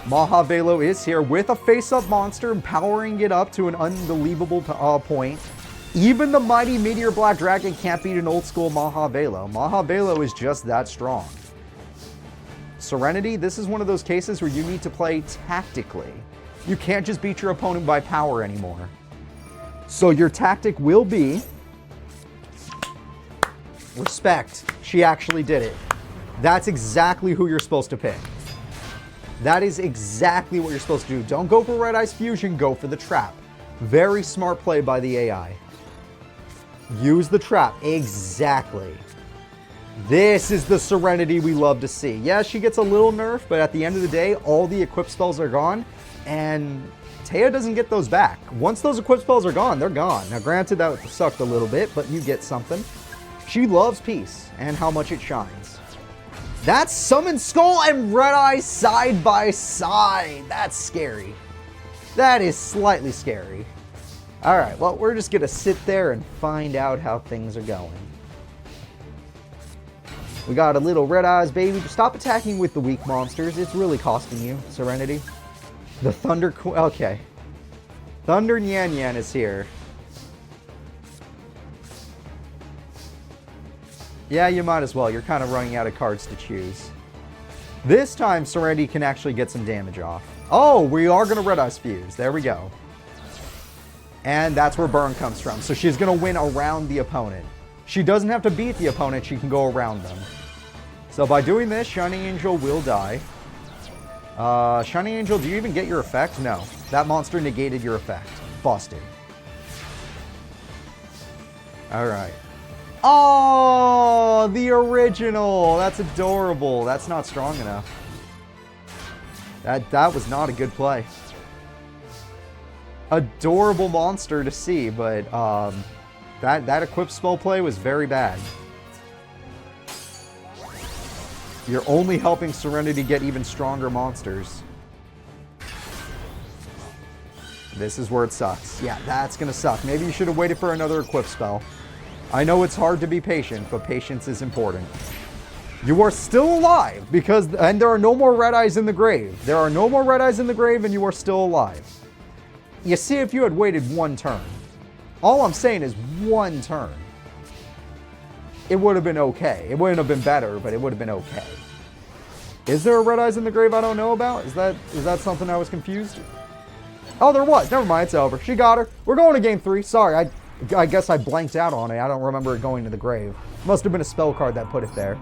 S1: Mahad Velo is here with a face-up monster, powering it up to an unbelievable point. Even the mighty Meteor Black Dragon can't beat an old-school Mahad Velo. Mahad Velo is just that strong. Serenity, this is one of those cases where you need to play tactically. You can't just beat your opponent by power anymore. So your tactic will be... respect. She actually did it. That's exactly who you're supposed to pick. That is exactly what you're supposed to do. Don't go for Red Eyes Fusion, go for the trap. Very smart play by the AI. Use the trap. Exactly. This is the Serenity we love to see. Yeah, she gets a little nerf, but at the end of the day, all the equip spells are gone, and Taya doesn't get those back. Once those equip spells are gone, they're gone. Now, granted, that sucked a little bit, but you get something. She loves peace and how much it shines. That's Summon Skull and Red Eye side by side. That's scary. That is slightly scary. All right, well, we're just going to sit there and find out how things are going. We got a little Red Eyes, baby. Stop attacking with the weak monsters. It's really costing you, Serenity. The Thunder... Okay. Thunder Nyan Nyan is here. Yeah, you might as well. You're kind of running out of cards to choose. This time, Serenity can actually get some damage off. Oh, we are going to Red Eyes Fuse. There we go. And that's where Burn comes from. So she's going to win around the opponent. She doesn't have to beat the opponent. She can go around them. So by doing this, Shining Angel will die. Shining Angel, do you even get your effect? No. That monster negated your effect. Busted. Alright. Oh, the original. That's adorable. That's not strong enough. That was not a good play. Adorable monster to see, but that equip spell play was very bad. You're only helping Serenity get even stronger monsters. This is where it sucks. Yeah, that's going to suck. Maybe you should have waited for another equip spell. I know it's hard to be patient, but patience is important. You are still alive, and there are no more Red Eyes in the grave. There are no more Red Eyes in the grave, and you are still alive. You see, if you had waited one turn, all I'm saying is one turn, it would have been okay. It wouldn't have been better, but it would have been okay. Is there a Red Eyes in the grave I don't know about? Is that something I was confused? Oh, there was. Never mind, it's over. She got her. We're going to game 3. Sorry, I guess I blanked out on it. I don't remember it going to the grave. Must have been a spell card that put it there.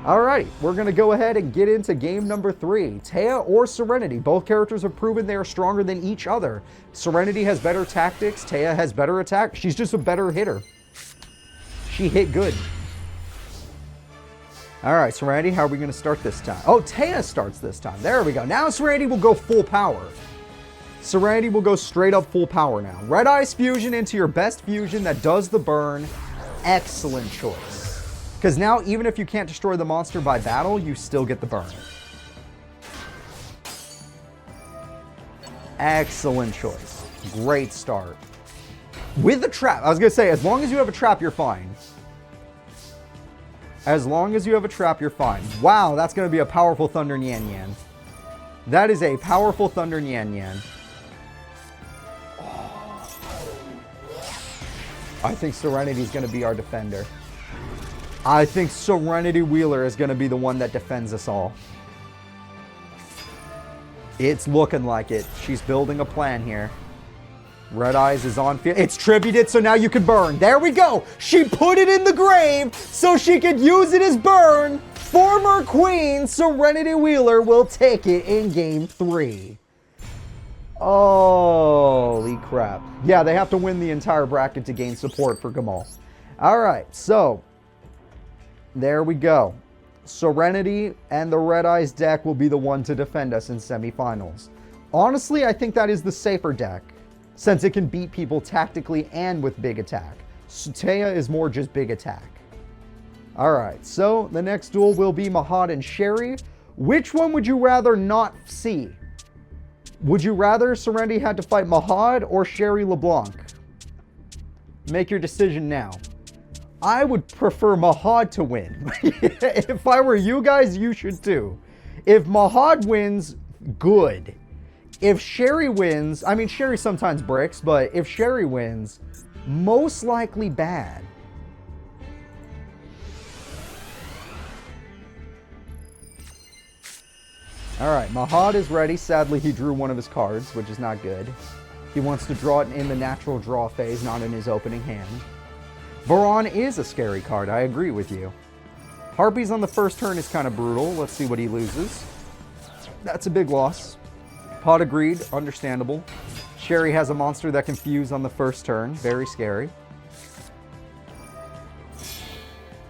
S1: Alrighty, we're going to go ahead and get into game number 3. Taya or Serenity. Both characters have proven they are stronger than each other. Serenity has better tactics. Taya has better attack. She's just a better hitter. She hit good. Alright, Serenity, how are we going to start this time? Oh, Taya starts this time. There we go. Now Serenity will go full power. Serenity will go straight up full power now. Red Eyes Fusion into your best fusion that does the burn. Excellent choice. Because now, even if you can't destroy the monster by battle, you still get the burn. Excellent choice. Great start. With the trap, I was going to say, as long as you have a trap, you're fine. As long as you have a trap, you're fine. Wow, that's going to be a powerful Thunder Nyan Nyan. That is a powerful Thunder Nyan Nyan. I think Serenity is going to be our defender. I think Serenity Wheeler is going to be the one that defends us all. It's looking like it. She's building a plan here. Red Eyes is on field. It's tributed, so now you can burn. There we go. She put it in the grave so she could use it as burn. Former Queen Serenity Wheeler will take it in game 3. Holy crap. Yeah, they have to win the entire bracket to gain support for Gamal. All right, so there we go. Serenity and the Red Eyes deck will be the one to defend us in semifinals. Honestly, I think that is the safer deck, since it can beat people tactically and with big attack. Taya is more just big attack. Alright, so the next duel will be Mahad and Sherry. Which one would you rather not see? Would you rather Serenity had to fight Mahad or Sherry LeBlanc? Make your decision now. I would prefer Mahad to win. If I were you guys, you should too. If Mahad wins, good. If Sherry wins, I mean, Sherry sometimes breaks, but if Sherry wins, most likely bad. Alright, Mahad is ready. Sadly, he drew one of his cards, which is not good. He wants to draw it in the natural draw phase, not in his opening hand. Varan is a scary card, I agree with you. Harpies on the first turn is kind of brutal. Let's see what he loses. That's a big loss. Pot of Greed, understandable. Sherry has a monster that can fuse on the first turn. Very scary.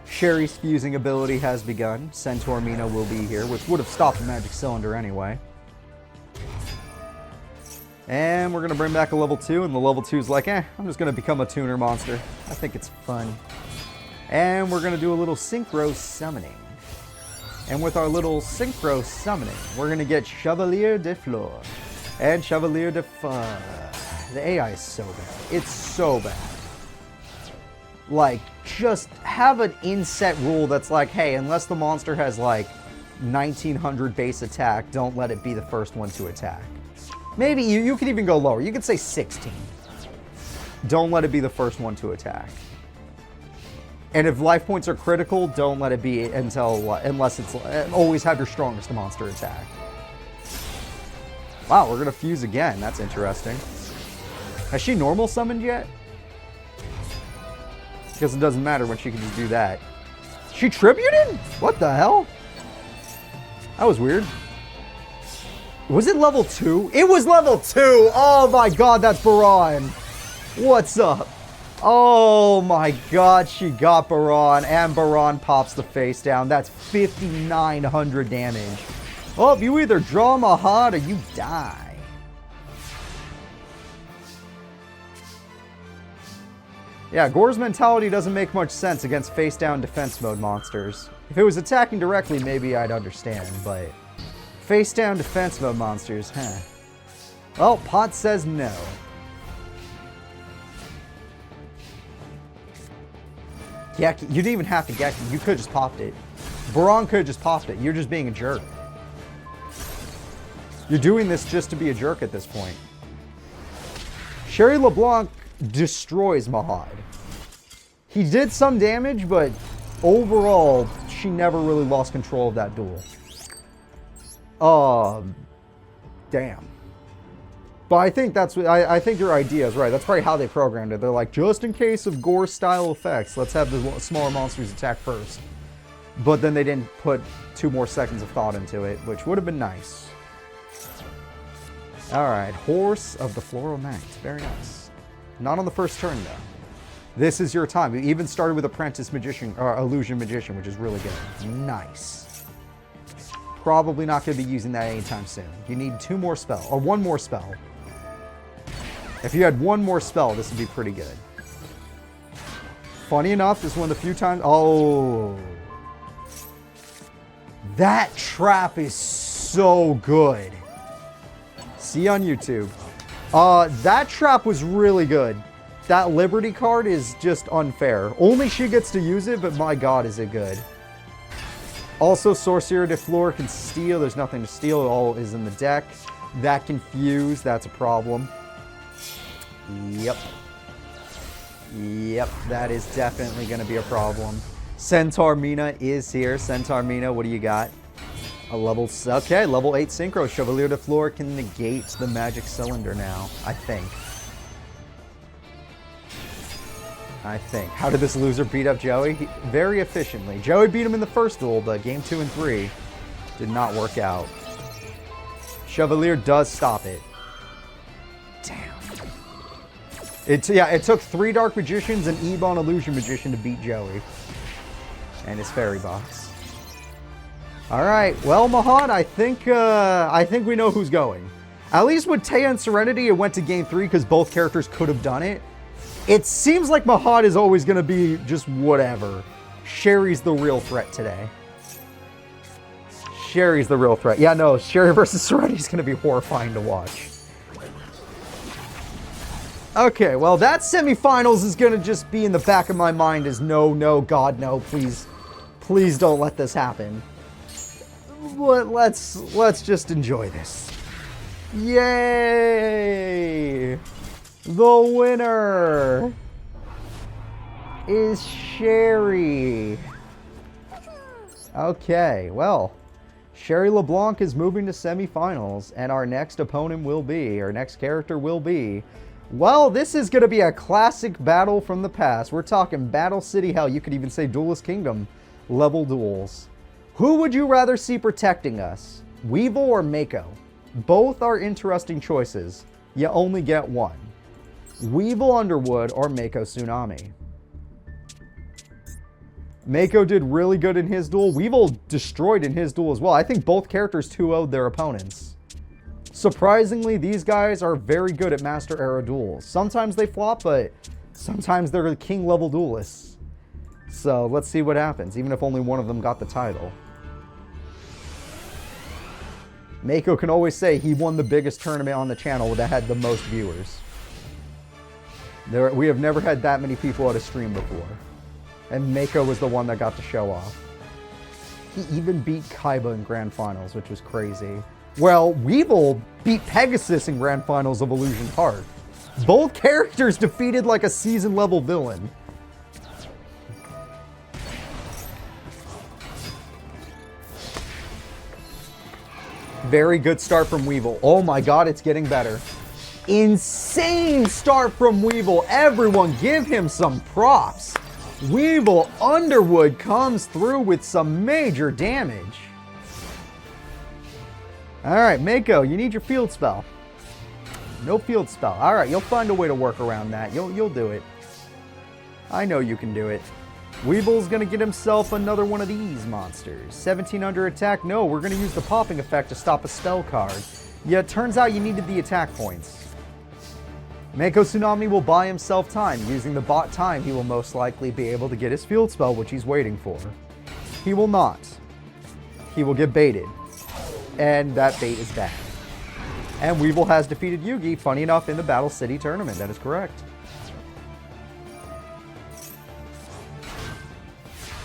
S1: Sherry's fusing ability has begun. Centaur Mina will be here, which would have stopped the magic cylinder anyway. And we're going to bring back a level 2, and the level 2 is like, I'm just going to become a tuner monster. I think it's fun. And we're going to do a little synchro summoning. And with our little synchro summoning, we're going to get Chevalier de Fleur and Chevalier de Fun. The AI is so bad. It's so bad. Like, just have an inset rule that's like, hey, unless the monster has like 1900 base attack, don't let it be the first one to attack. Maybe you could even go lower. You could say 16. Don't let it be the first one to attack. And if life points are critical, don't let it be unless it's always have your strongest monster attack. Wow, we're gonna fuse again. That's interesting. Has she normal summoned yet? Because it doesn't matter when she can just do that. She tributed? What the hell? That was weird. Was it level 2? It was level 2! Oh my god, that's Baron. What's up? Oh my god, she got Baron, and Baron pops the face down. That's 5,900 damage. Oh, you either draw Mahad or you die. Yeah, Gore's mentality doesn't make much sense against face-down defense mode monsters. If it was attacking directly, maybe I'd understand, but face-down defense mode monsters, huh? Well, Pot says no. Yeah, you didn't even have to get it. You could have just popped it. Baron could have just popped it. You're just being a jerk. You're doing this just to be a jerk at this point. Sherry LeBlanc destroys Mahad. He did some damage, but overall, she never really lost control of that duel. Damn. But I think that's what I think your idea is right. That's probably how they programmed it. They're like, just in case of Gore style effects, let's have the smaller monsters attack first. But then they didn't put 2 more seconds of thought into it, which would have been nice. Alright, Horse of the Floral Night. Very nice. Not on the first turn, though. This is your time. You even started with Apprentice Magician, or Illusion Magician, which is really good. Nice. Probably not going to be using that anytime soon. You need 2 more spells, or 1 more spell. If you had 1 more spell, this would be pretty good. Funny enough, this is one of the few times... Oh. That trap is so good. See on YouTube. That trap was really good. That Liberty card is just unfair. Only she gets to use it, but my god, is it good. Also, Sorcerer de Fleur can steal. There's nothing to steal. It all is in the deck. That can fuse. That's a problem. Yep. Yep, that is definitely going to be a problem. Centaur Mina is here. Centaur Mina, what do you got? A level... Okay, level 8 Synchro. Chevalier de Fleur can negate the magic cylinder now, I think. How did this loser beat up Joey? Very efficiently. Joey beat him in the first duel, but game 2 and 3 did not work out. Chevalier does stop it. Damn. It took 3 Dark Magicians and Ebon Illusion Magician to beat Joey. And his Fairy Box. Alright, well, Mahad, I think we know who's going. At least with Taya and Serenity, it went to game 3 because both characters could have done it. It seems like Mahad is always going to be just whatever. Sherry's the real threat today. Sherry's the real threat. Yeah, no, Sherry versus Serenity is going to be horrifying to watch. Okay, well, that semifinals is going to just be in the back of my mind as no, God, no, please. Please don't let this happen. But let's just enjoy this. Yay! The winner is Sherry. Okay, well, Sherry LeBlanc is moving to semifinals, and our next opponent will be, our next character will be, well, this is going to be a classic battle from the past. We're talking Battle City Hell. You could even say Duelist Kingdom level duels. Who would you rather see protecting us, Weevil or Mako? Both are interesting choices. You only get one. Weevil Underwood or Mako Tsunami. Mako did really good in his duel. Weevil destroyed in his duel as well. I think both characters 2-0'd their opponents. Surprisingly, these guys are very good at Master Era duels. Sometimes they flop, but sometimes they're the king level duelists. So let's see what happens, even if only one of them got the title. Mako can always say he won the biggest tournament on the channel that had the most viewers. We have never had that many people at a stream before. And Mako was the one that got to show off. He even beat Kaiba in Grand Finals, which was crazy. Well, Weevil beat Pegasus in Grand Finals of Illusion Park. Both characters defeated like a season level villain. Very good start from Weevil. Oh my god, it's getting better. Insane start from Weevil. Everyone give him some props. Weevil Underwood comes through with some major damage. Alright, Mako, you need your field spell. No field spell. Alright, you'll find a way to work around that. You'll do it. I know you can do it. Weevil's gonna get himself another one of these monsters. 1700 attack. No, we're gonna use the popping effect to stop a spell card. Yeah, it turns out you needed the attack points. Mako Tsunami will buy himself time. Using the bot time, he will most likely be able to get his field spell, which he's waiting for. He will not. He will get baited. And that bait is bad. And Weevil has defeated Yugi, funny enough, in the Battle City tournament. That is correct.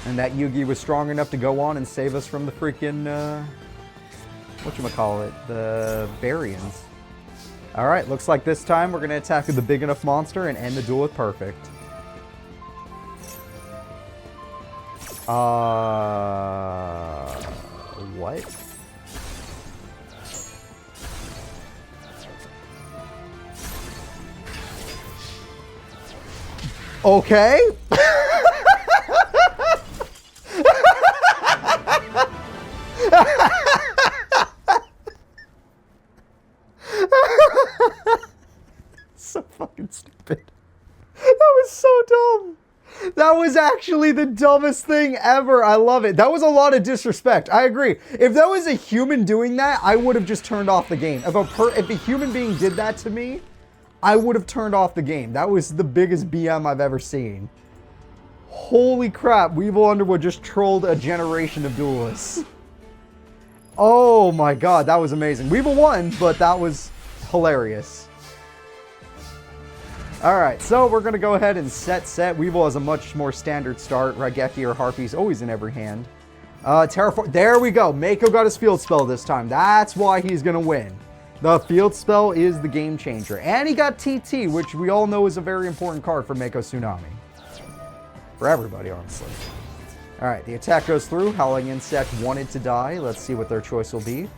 S1: And that Yugi was strong enough to go on and save us from the freaking, whatchamacallit, the Varians. Alright, looks like this time we're going to attack with the big enough monster and end the duel with perfect. What? Okay. So fucking stupid. That was so dumb. That was actually the dumbest thing ever. I love it. That was a lot of disrespect. I agree. If that was a human doing that, I would have just turned off the game. If a human being did that to me, I would have turned off the game. That was the biggest BM I've ever seen. Holy crap. Weevil Underwood just trolled a generation of duelists. Oh my god, that was amazing. Weevil won, but that was hilarious. Alright, so we're going to go ahead and set. Weevil has a much more standard start. Raigeki or Harpy's always in every hand. Terraform. There we go. Mako got his field spell this time. That's why he's going to win. The field spell is the game changer. And he got TT, which we all know is a very important card for Mako Tsunami. For everybody, honestly. Alright, the attack goes through. Howling Insect wanted to die. Let's see what their choice will be.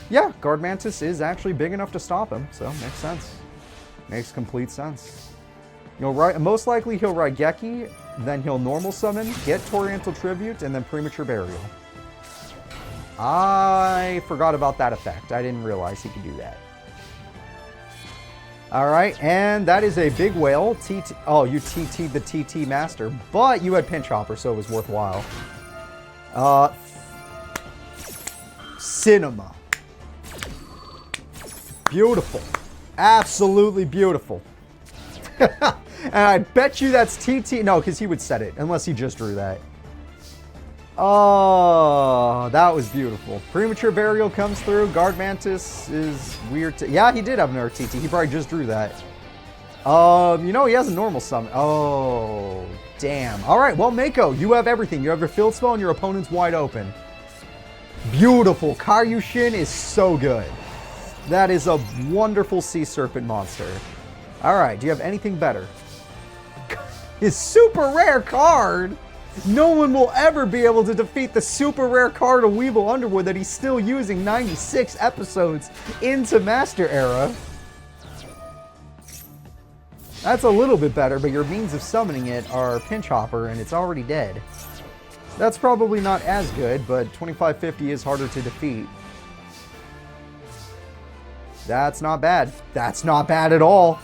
S1: Yeah, Guard Mantis is actually big enough to stop him, so makes sense. Makes complete sense. Most likely he'll Raigeki, then he'll normal summon, get Toriental Tribute, and then Premature Burial. I forgot about that effect. I didn't realize he could do that. Alright, and that is a big whale. Oh, you TT'd the TT Master, but you had Pinch Hopper, so it was worthwhile. Cinema. Beautiful. Absolutely beautiful. And I bet you that's TT. No, because he would set it, unless he just drew that. Oh, that was beautiful. Premature Burial comes through. Guard Mantis is weird. Yeah, he did have another TT. He probably just drew that. You know, he has a normal summon. Oh, damn. All right, well, Mako, you have everything. You have your field spell and your opponent's wide open. Beautiful. Karyushin is so good. That is a wonderful sea serpent monster. All right, do you have anything better? His super rare card. No one will ever be able to defeat the super rare card of Weevil Underwood that he's still using 96 episodes into Master Era. That's a little bit better, but your means of summoning it are Pinch Hopper, and it's already dead. That's probably not as good, but 2550 is harder to defeat. That's not bad. That's not bad at all.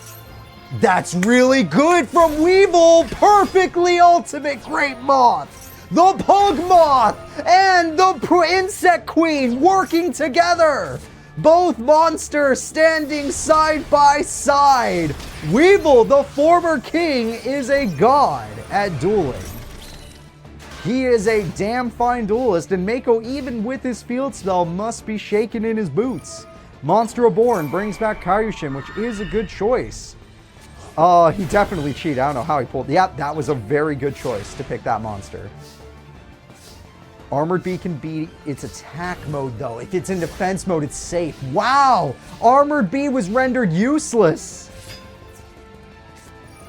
S1: That's really good from Weevil. Perfectly ultimate great moth. The Pug Moth and the Insect Queen working together. Both monsters standing side by side. Weevil, the former king, is a god at dueling. He is a damn fine duelist, and Mako, even with his field spell, must be shaken in his boots. Monster Reborn brings back Karyushin, which is a good choice. He definitely cheated. I don't know how he pulled. Yep, that was a very good choice to pick that monster. Armored Bee can be its attack mode, though. If it's in defense mode, it's safe. Wow! Armored Bee was rendered useless.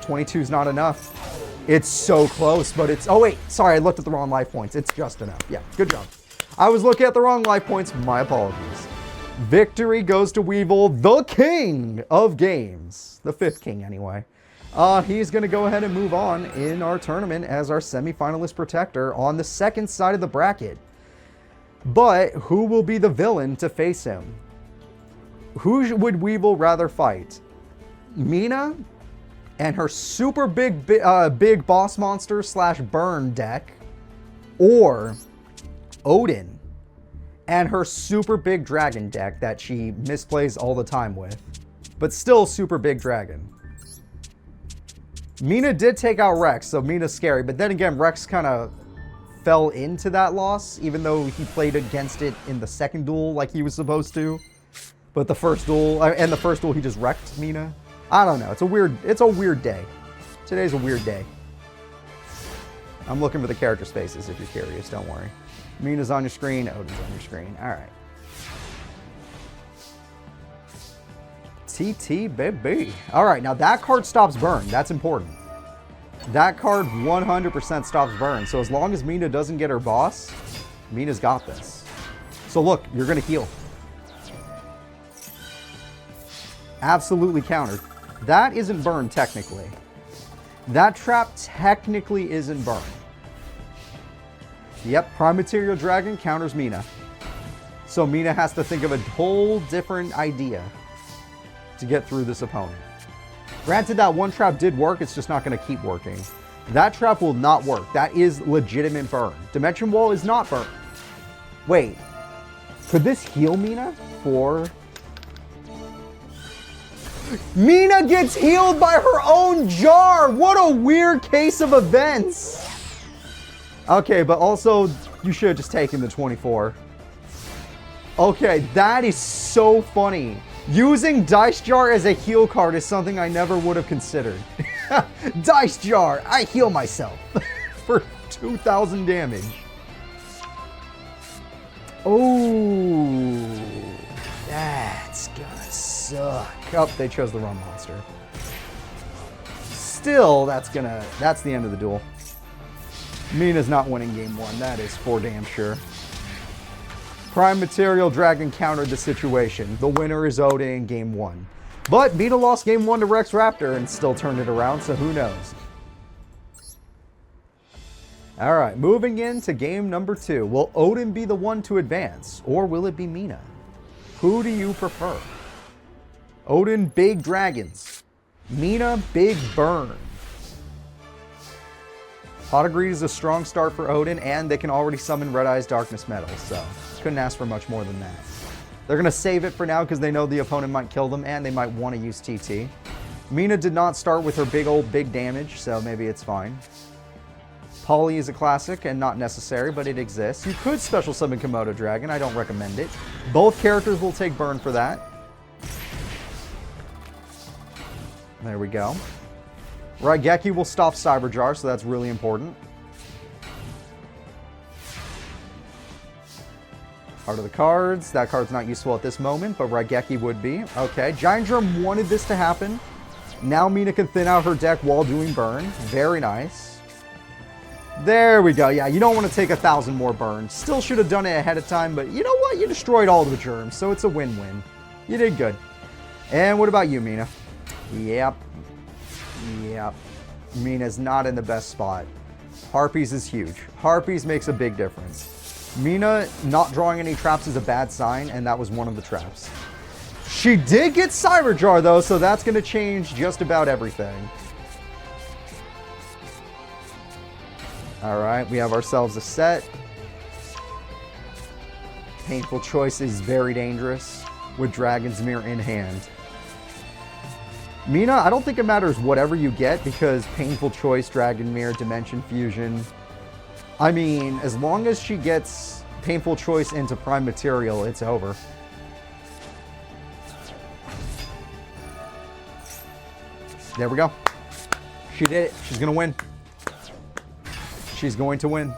S1: 22 is not enough. It's so close, but it's... Oh, wait. Sorry, I looked at the wrong life points. It's just enough. Yeah, good job. I was looking at the wrong life points. My apologies. Victory goes to Weevil, the king of games. The 5th king, anyway. He's going to go ahead and move on in our tournament as our semi-finalist protector on the second side of the bracket. But who will be the villain to face him? Who would Weevil rather fight? Mina and her super big boss monster / burn deck, or Odin and her super big dragon deck that she misplays all the time with, but still super big dragon. Mina did take out Rex, so Mina's scary, but then again, Rex kind of fell into that loss, even though he played against it in the second duel like he was supposed to. But the first duel, he just wrecked Mina. I don't know. It's a weird day. Today's a weird day. I'm looking for the character spaces if you're curious, don't worry. Mina's on your screen, Odin's on your screen. All right. TT, baby. All right, now that card stops burn. That's important. That card 100% stops burn. So as long as Mina doesn't get her boss, Mina's got this. So look, you're going to heal. Absolutely countered. That isn't burned technically. That trap technically isn't burned. Yep, Prime Material Dragon counters Mina. So Mina has to think of a whole different idea to get through this opponent. Granted, that one trap did work, it's just not going to keep working. That trap will not work. That is legitimate burn. Dimension Wall is not burn. Wait, could this heal Mina for... Mina gets healed by her own jar! What a weird case of events! Okay, but also, you should have just taken the 24. Okay, that is so funny. Using Dice Jar as a heal card is something I never would have considered. Dice Jar, I heal myself for 2,000 damage. Oh, that's gonna suck. Oh, they chose the wrong monster. Still, that's the end of the duel. Mina's not winning game 1, that is for damn sure. Prime Material Dragon countered the situation. The winner is Odin in game 1. But Mina lost game 1 to Rex Raptor and still turned it around, so who knows? Alright, moving into game number 2. Will Odin be the one to advance, or will it be Mina? Who do you prefer? Odin, big dragons. Mina, big burn. Pot of Greed is a strong start for Odin, and they can already summon Red Eye's Darkness Metal, so couldn't ask for much more than that. They're going to save it for now because they know the opponent might kill them, and they might want to use TT. Mina did not start with her big damage, so maybe it's fine. Poly is a classic and not necessary, but it exists. You could special summon Komodo Dragon. I don't recommend it. Both characters will take burn for that. There we go. Raigeki will stop Cyber Jar, so that's really important. Heart of the Cards. That card's not useful at this moment, but Raigeki would be. Okay, Giant Drum wanted this to happen. Now Mina can thin out her deck while doing burn. Very nice. There we go. Yeah, you don't want to take 1,000 more burns. Still should have done it ahead of time, but you know what? You destroyed all the germs, so it's a win-win. You did good. And what about you, Mina? Yep. Mina's not in the best spot. Harpies is huge. Harpies makes a big difference. Mina not drawing any traps is a bad sign, and that was one of the traps. She did get Cyber Jar, though, so that's going to change just about everything. Alright, we have ourselves a set. Painful Choice is very dangerous with Dragon's Mirror in hand. Mina, I don't think it matters whatever you get because Painful Choice, Dragon Mirror, Dimension Fusion. I mean, as long as she gets Painful Choice into Prime Material, it's over. There we go. She did it. She's going to win. She's going to win.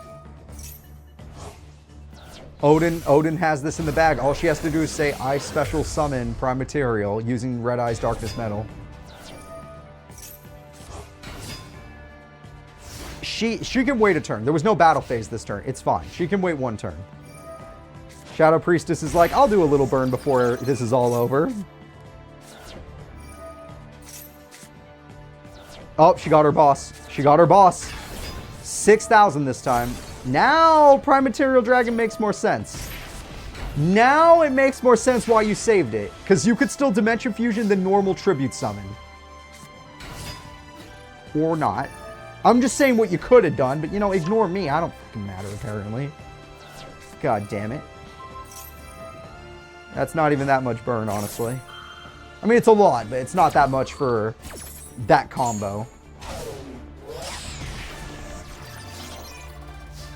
S1: Odin has this in the bag. All she has to do is say, I special summon Prime Material using Red Eye's Darkness Metal. She can wait a turn. There was no battle phase this turn. It's fine. She can wait one turn. Shadow Priestess is like, I'll do a little burn before this is all over. Oh, she got her boss. She got her boss. 6,000 this time. Now Prime Material Dragon makes more sense. Now it makes more sense why you saved it. Because you could still Dimension Fusion the normal Tribute Summon. Or not. I'm just saying what you could have done, but you know, ignore me. I don't fucking matter, apparently. God damn it. That's not even that much burn, honestly. I mean, it's a lot, but it's not that much for that combo.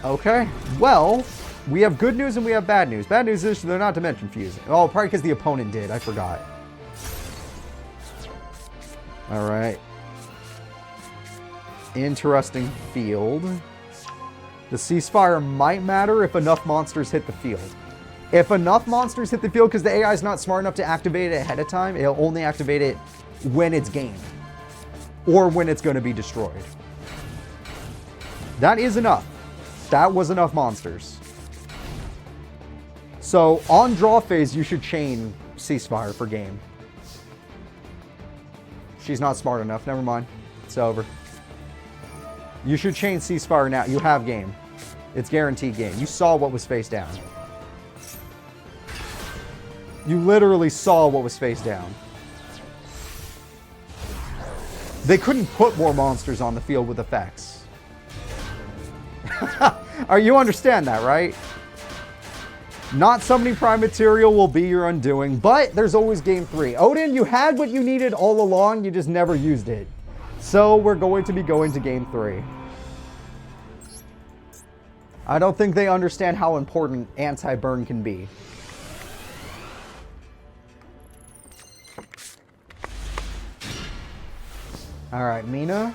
S1: Okay, well, we have good news and we have bad news. Bad news is they're not Dimension Fusing. Oh, probably because the opponent did. I forgot. All right. Interesting field. The ceasefire might matter if enough monsters hit the field. If enough monsters hit the field, because the AI is not smart enough to activate it ahead of time, it'll only activate it when it's gamed. Or when it's going to be destroyed. That is enough. That was enough monsters. So, on draw phase, you should chain ceasefire for game. She's not smart enough. Never mind. It's over. You should chain ceasefire now. You have game. It's guaranteed game. You saw what was face down. You literally saw what was face down. They couldn't put more monsters on the field with effects. You understand that, right? Not summoning Prime Material will be your undoing, but there's always game 3. Odin, you had what you needed all along, you just never used it. So we're going to be going to game 3. I don't think they understand how important anti-burn can be. Alright, Mina.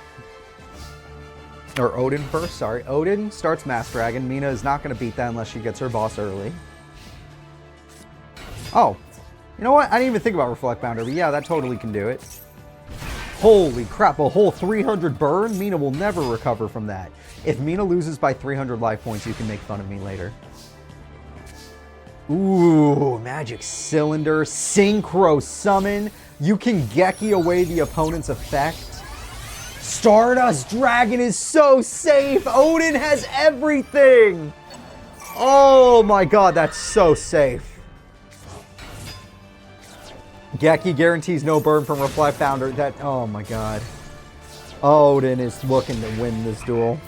S1: Or Odin first, sorry. Odin starts Mass Dragon. Mina is not going to beat that unless she gets her boss early. Oh. You know what? I didn't even think about Reflect Boundary, but yeah, that totally can do it. Holy crap, a whole 300 burn? Mina will never recover from that. If Mina loses by 300 life points, you can make fun of me later. Ooh, Magic Cylinder, Synchro Summon. You can Geki away the opponent's effect. Stardust Dragon is so safe. Odin has everything. Oh my god, that's so safe. Geki guarantees no burn from Reflect Founder. Oh my god. Odin is looking to win this duel.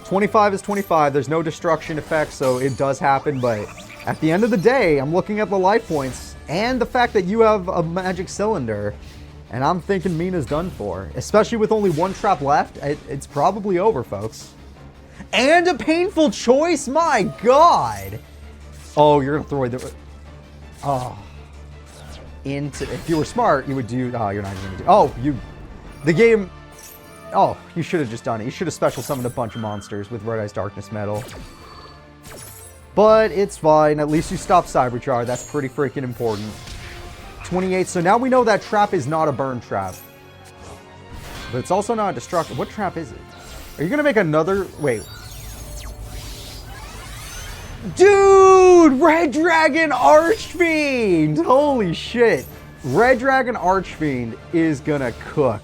S1: 25 is 25. There's no destruction effect, so it does happen. But at the end of the day, I'm looking at the life points and the fact that you have a Magic Cylinder. And I'm thinking Mina's done for. Especially with only one trap left. It's probably over, folks. And a Painful Choice? My god! Oh, you're going to throw away the... Oh. If you were smart, you would do... Oh, you're not going to do... Oh, you... The game... Oh, you should have just done it. You should have special summoned a bunch of monsters with Red Eye's Darkness Metal. But it's fine. At least you stopped Cyberchar. That's pretty freaking important. 28. So now we know that trap is not a burn trap. But it's also not a destructive. What trap is it? Are you going to make another... Wait. Dude! Red Dragon Archfiend! Holy shit. Red Dragon Archfiend is going to cook.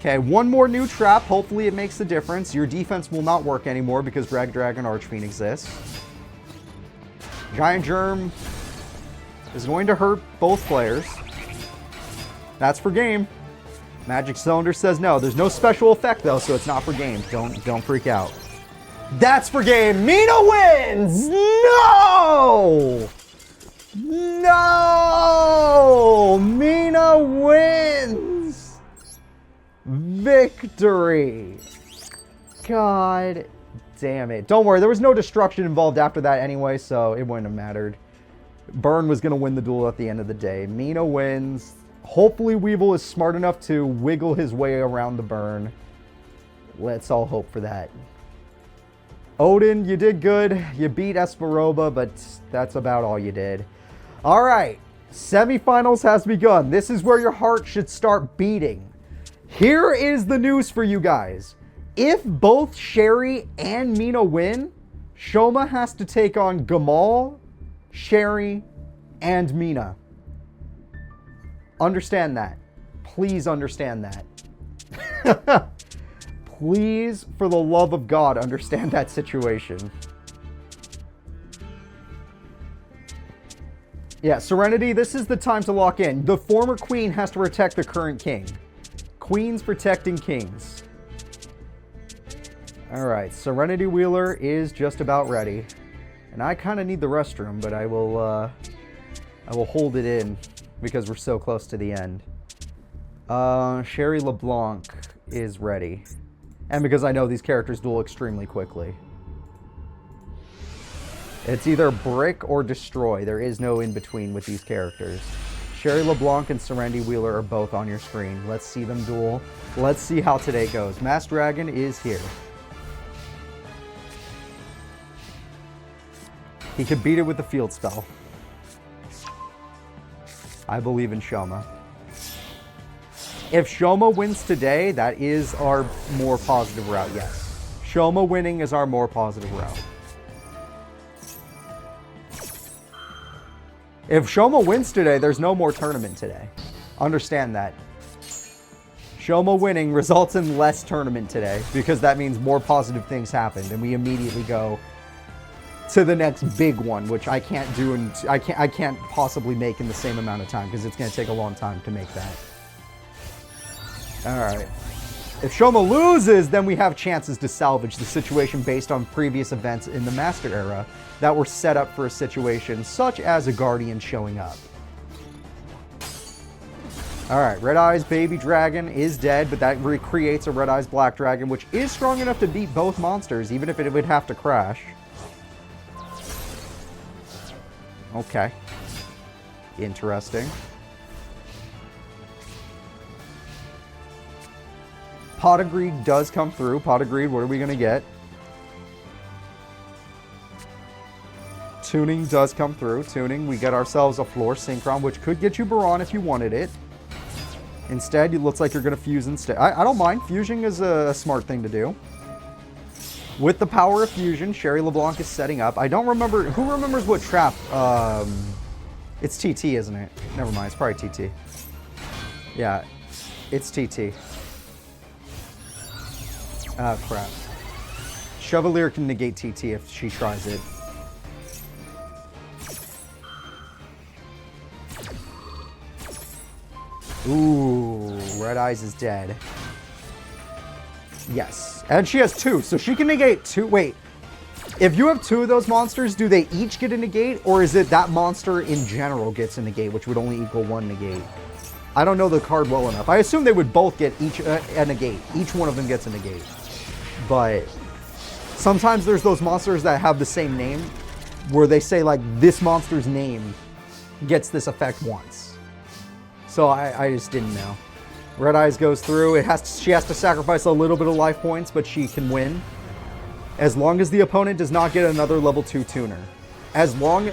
S1: Okay, one more new trap. Hopefully it makes a difference. Your defense will not work anymore because Red Dragon Archfiend exists. Giant Germ is going to hurt both players. That's for game. Magic Cylinder says no. There's no special effect though, so it's not for game. Don't freak out. That's for game. Mina wins! No! No! Mina wins! Victory! God damn it. Don't worry, there was no destruction involved after that anyway, so it wouldn't have mattered. Burn was going to win the duel at the end of the day. Mina wins. Hopefully Weevil is smart enough to wiggle his way around the burn. Let's all hope for that. Odin, you did good. You beat Espa, but that's about all you did. All right, semifinals has begun. This is where your heart should start beating. Here is the news for you guys. If both Sherry and Mina win, Shoma has to take on Gamal, Sherry, and Mina. Understand that. Please understand that. Please, for the love of God, understand that situation. Yeah, Serenity, this is the time to lock in. The former queen has to protect the current king. Queens protecting kings. Alright, Serenity Wheeler is just about ready. And I kind of need the restroom, but I will hold it in because we're so close to the end. Sherry LeBlanc is ready. And because I know these characters duel extremely quickly. It's either brick or destroy. There is no in-between with these characters. Sherry LeBlanc and Serenity Wheeler are both on your screen. Let's see them duel. Let's see how today goes. Masked Dragon is here. He could beat it with the field spell. I believe in Shoma. If Shoma wins today, that is our more positive route, yes. Shoma winning is our more positive route. If Shoma wins today, there's no more tournament today. Understand that. Shoma winning results in less tournament today because that means more positive things happened and we immediately go to the next big one, which I can't do and I can't possibly make in the same amount of time because it's going to take a long time to make that. All right. If Shoma loses, then we have chances to salvage the situation based on previous events in the Master Era that were set up for a situation such as a Guardian showing up. All right, Red Eyes Baby Dragon is dead, but that recreates a Red Eyes Black Dragon, which is strong enough to beat both monsters, even if it would have to crash. Okay. Interesting. Pot of Greed does come through. Pot of Greed, what are we going to get? Tuning does come through. Tuning, we get ourselves a Floor Synchron, which could get you Baron if you wanted it. Instead, it looks like you're going to fuse instead. I don't mind. Fusing is a smart thing to do. With the power of fusion, Sherry LeBlanc is setting up. I don't remember. Who remembers what trap? It's TT, isn't it? Never mind. It's probably TT. Yeah, it's TT. Ah, crap. Chevalier can negate TT if she tries it. Ooh, Red Eyes is dead. Yes. And she has two, so she can negate two. Wait. If you have two of those monsters, do they each get a negate? Or is it that monster in general gets a negate, which would only equal one negate? I don't know the card well enough. I assume they would both get each a negate. Each one of them gets a negate. But sometimes there's those monsters that have the same name where they say, like, this monster's name gets this effect once. So I just didn't know. Red Eyes goes through. She has to sacrifice a little bit of life points, but she can win. As long as the opponent does not get another level 2 tuner.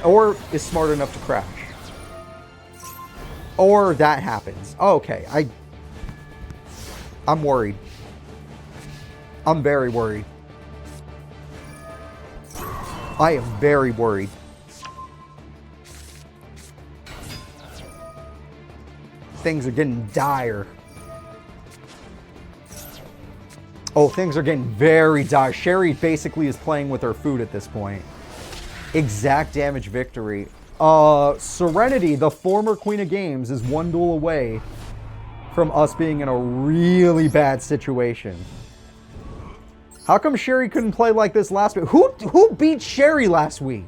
S1: Or is smart enough to crash. Or that happens. Okay, I'm worried. I'm very worried. I am very worried. Things are getting dire. Oh, things are getting very dire. Sherry basically is playing with her food at this point. Exact damage victory. Serenity, the former Queen of Games, is one duel away from us being in a really bad situation. How come Sherry couldn't play like this last week? Who beat Sherry last week?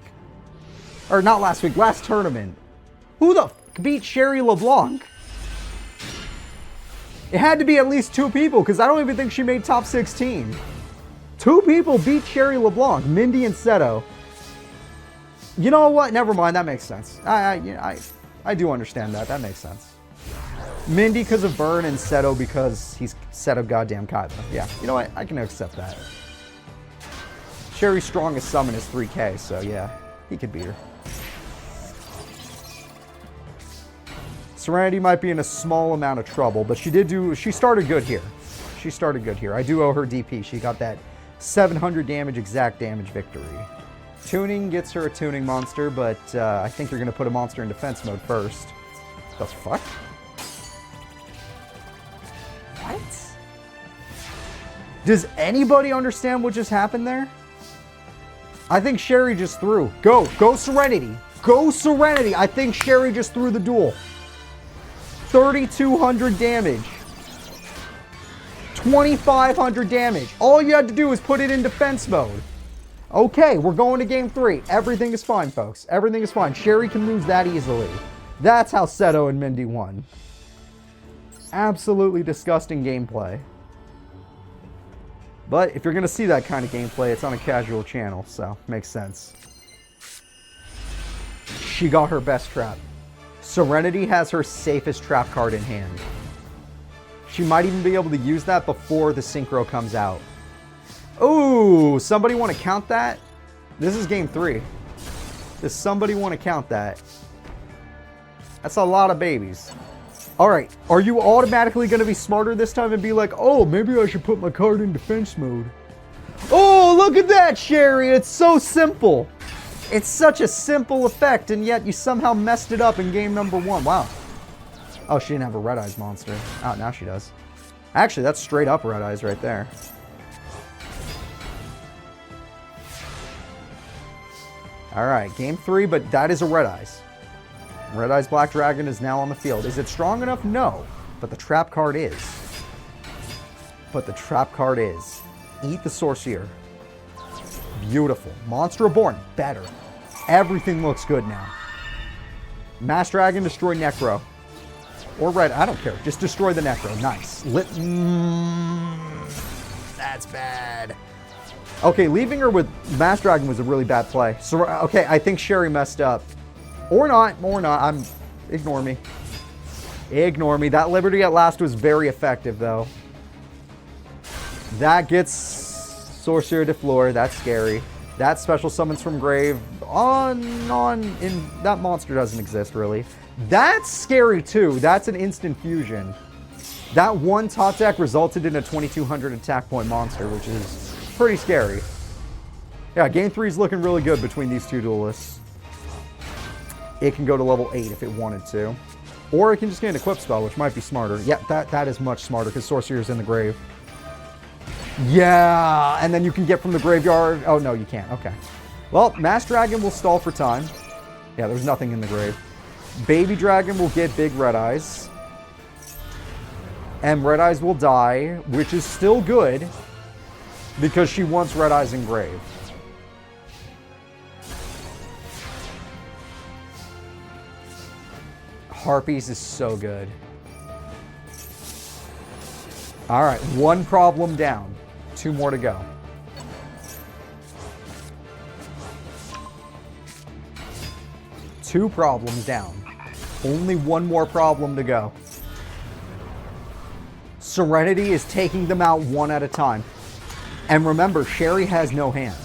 S1: Or not last week, last tournament. Who the f beat Sherry LeBlanc? It had to be at least 2 people, because I don't even think she made top 16. 2 people beat Sherry LeBlanc, Mindy and Seto. You know what? Never mind, that makes sense. I do understand that. That makes sense. Mindy because of Burn and Seto because he's Seto goddamn Kaiba. Yeah, you know what? I can accept that. Sherry's strongest summon is 3K, so yeah, he could beat her. Serenity might be in a small amount of trouble, but she started good here. She started good here. I do owe her DP. She got that 700 damage, exact damage victory. Tuning gets her a tuning monster, but I think you're going to put a monster in defense mode first. The fuck? What? Does anybody understand what just happened there? I think Sherry just threw. Go Serenity. Go Serenity. I think Sherry just threw the duel. 3,200 damage. 2,500 damage. All you had to do was put it in defense mode. Okay, we're going to game 3. Everything is fine, folks. Everything is fine. Sherry can lose that easily. That's how Seto and Mindy won. Absolutely disgusting gameplay. But if you're going to see that kind of gameplay, it's on a casual channel, so makes sense. She got her best trap. Serenity has her safest trap card in hand. She might even be able to use that before the synchro comes out. Ooh, somebody want to count that? This is game 3. Does somebody want to count that? That's a lot of babies. All right, are you automatically going to be smarter this time and be like, oh, maybe I should put my card in defense mode? Oh, look at that, Sherry. It's so simple. It's such a simple effect, and yet you somehow messed it up in game number 1. Wow. Oh, she didn't have a Red Eyes monster. Oh, now she does. Actually, that's straight up Red Eyes right there. All right, game 3, but that is a Red Eyes. Red Eyes Black Dragon is now on the field. Is it strong enough? No. But the trap card is. Eat the Sorcerer. Beautiful. Monster Reborn. Better. Everything looks good now. Mass Dragon, destroy Necro. Or Red, I don't care. Just destroy the Necro. Nice. That's bad. Okay, leaving her with Mass Dragon was a really bad play. So, okay, I think Sherry messed up. Or not. Ignore me. Ignore me. That Liberty at last was very effective, though. That gets Sorcerer de Fleur. That's scary. That special summons from grave. That monster doesn't exist, really. That's scary, too. That's an instant fusion. That one top deck resulted in a 2,200 attack point monster, which is pretty scary. Yeah, game 3 is looking really good between these two duelists. It can go to level 8 if it wanted to. Or it can just get an equip spell, which might be smarter. Yeah, that is much smarter because Sorcerer's in the grave. Yeah, and then you can get from the graveyard. Oh, no, you can't. Okay. Well, Mass Dragon will stall for time. Yeah, there's nothing in the grave. Baby Dragon will get big Red Eyes. And Red Eyes will die, which is still good because she wants Red Eyes in grave. Harpies is so good. All right, 1 problem down. 2 more to go. Two problems down. Only 1 more problem to go. Serenity is taking them out 1 at a time. And remember, Sherry has no hand.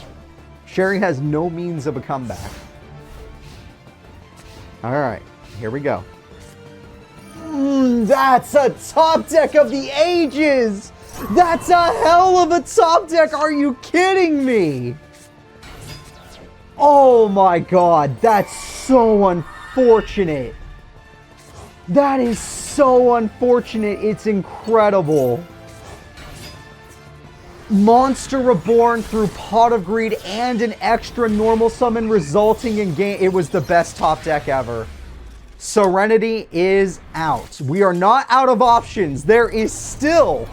S1: Sherry has no means of a comeback. All right, here we go. That's a top deck of the ages! That's a hell of a top deck! Are you kidding me? Oh my god, that's so unfortunate. That is so unfortunate. It's incredible. Monster Reborn through Pot of Greed and an extra normal summon resulting in game. It was the best top deck ever. Serenity is out. We are not out of options. There is still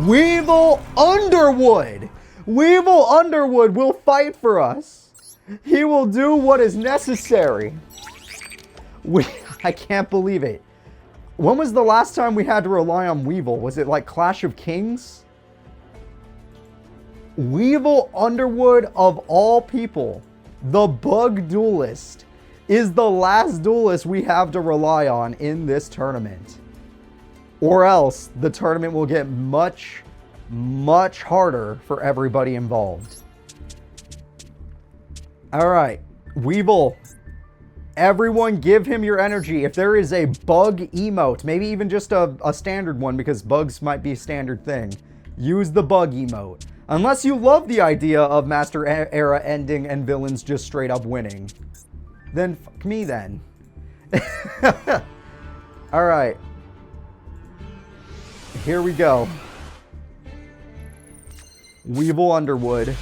S1: Weevil Underwood. Weevil Underwood will fight for us. He will do what is necessary. I can't believe it. When was the last time we had to rely on Weevil? Was it like Clash of Kings? Weevil Underwood, of all people, the bug duelist, is the last duelist we have to rely on in this tournament. Or else the tournament will get much, much harder for everybody involved. All right, Weevil. Everyone give him your energy. If there is a bug emote, maybe even just a standard one, because bugs might be a standard thing, use the bug emote. Unless you love the idea of Master Era ending and villains just straight up winning. Then fuck me then. Alright. Here we go. Weevil Underwood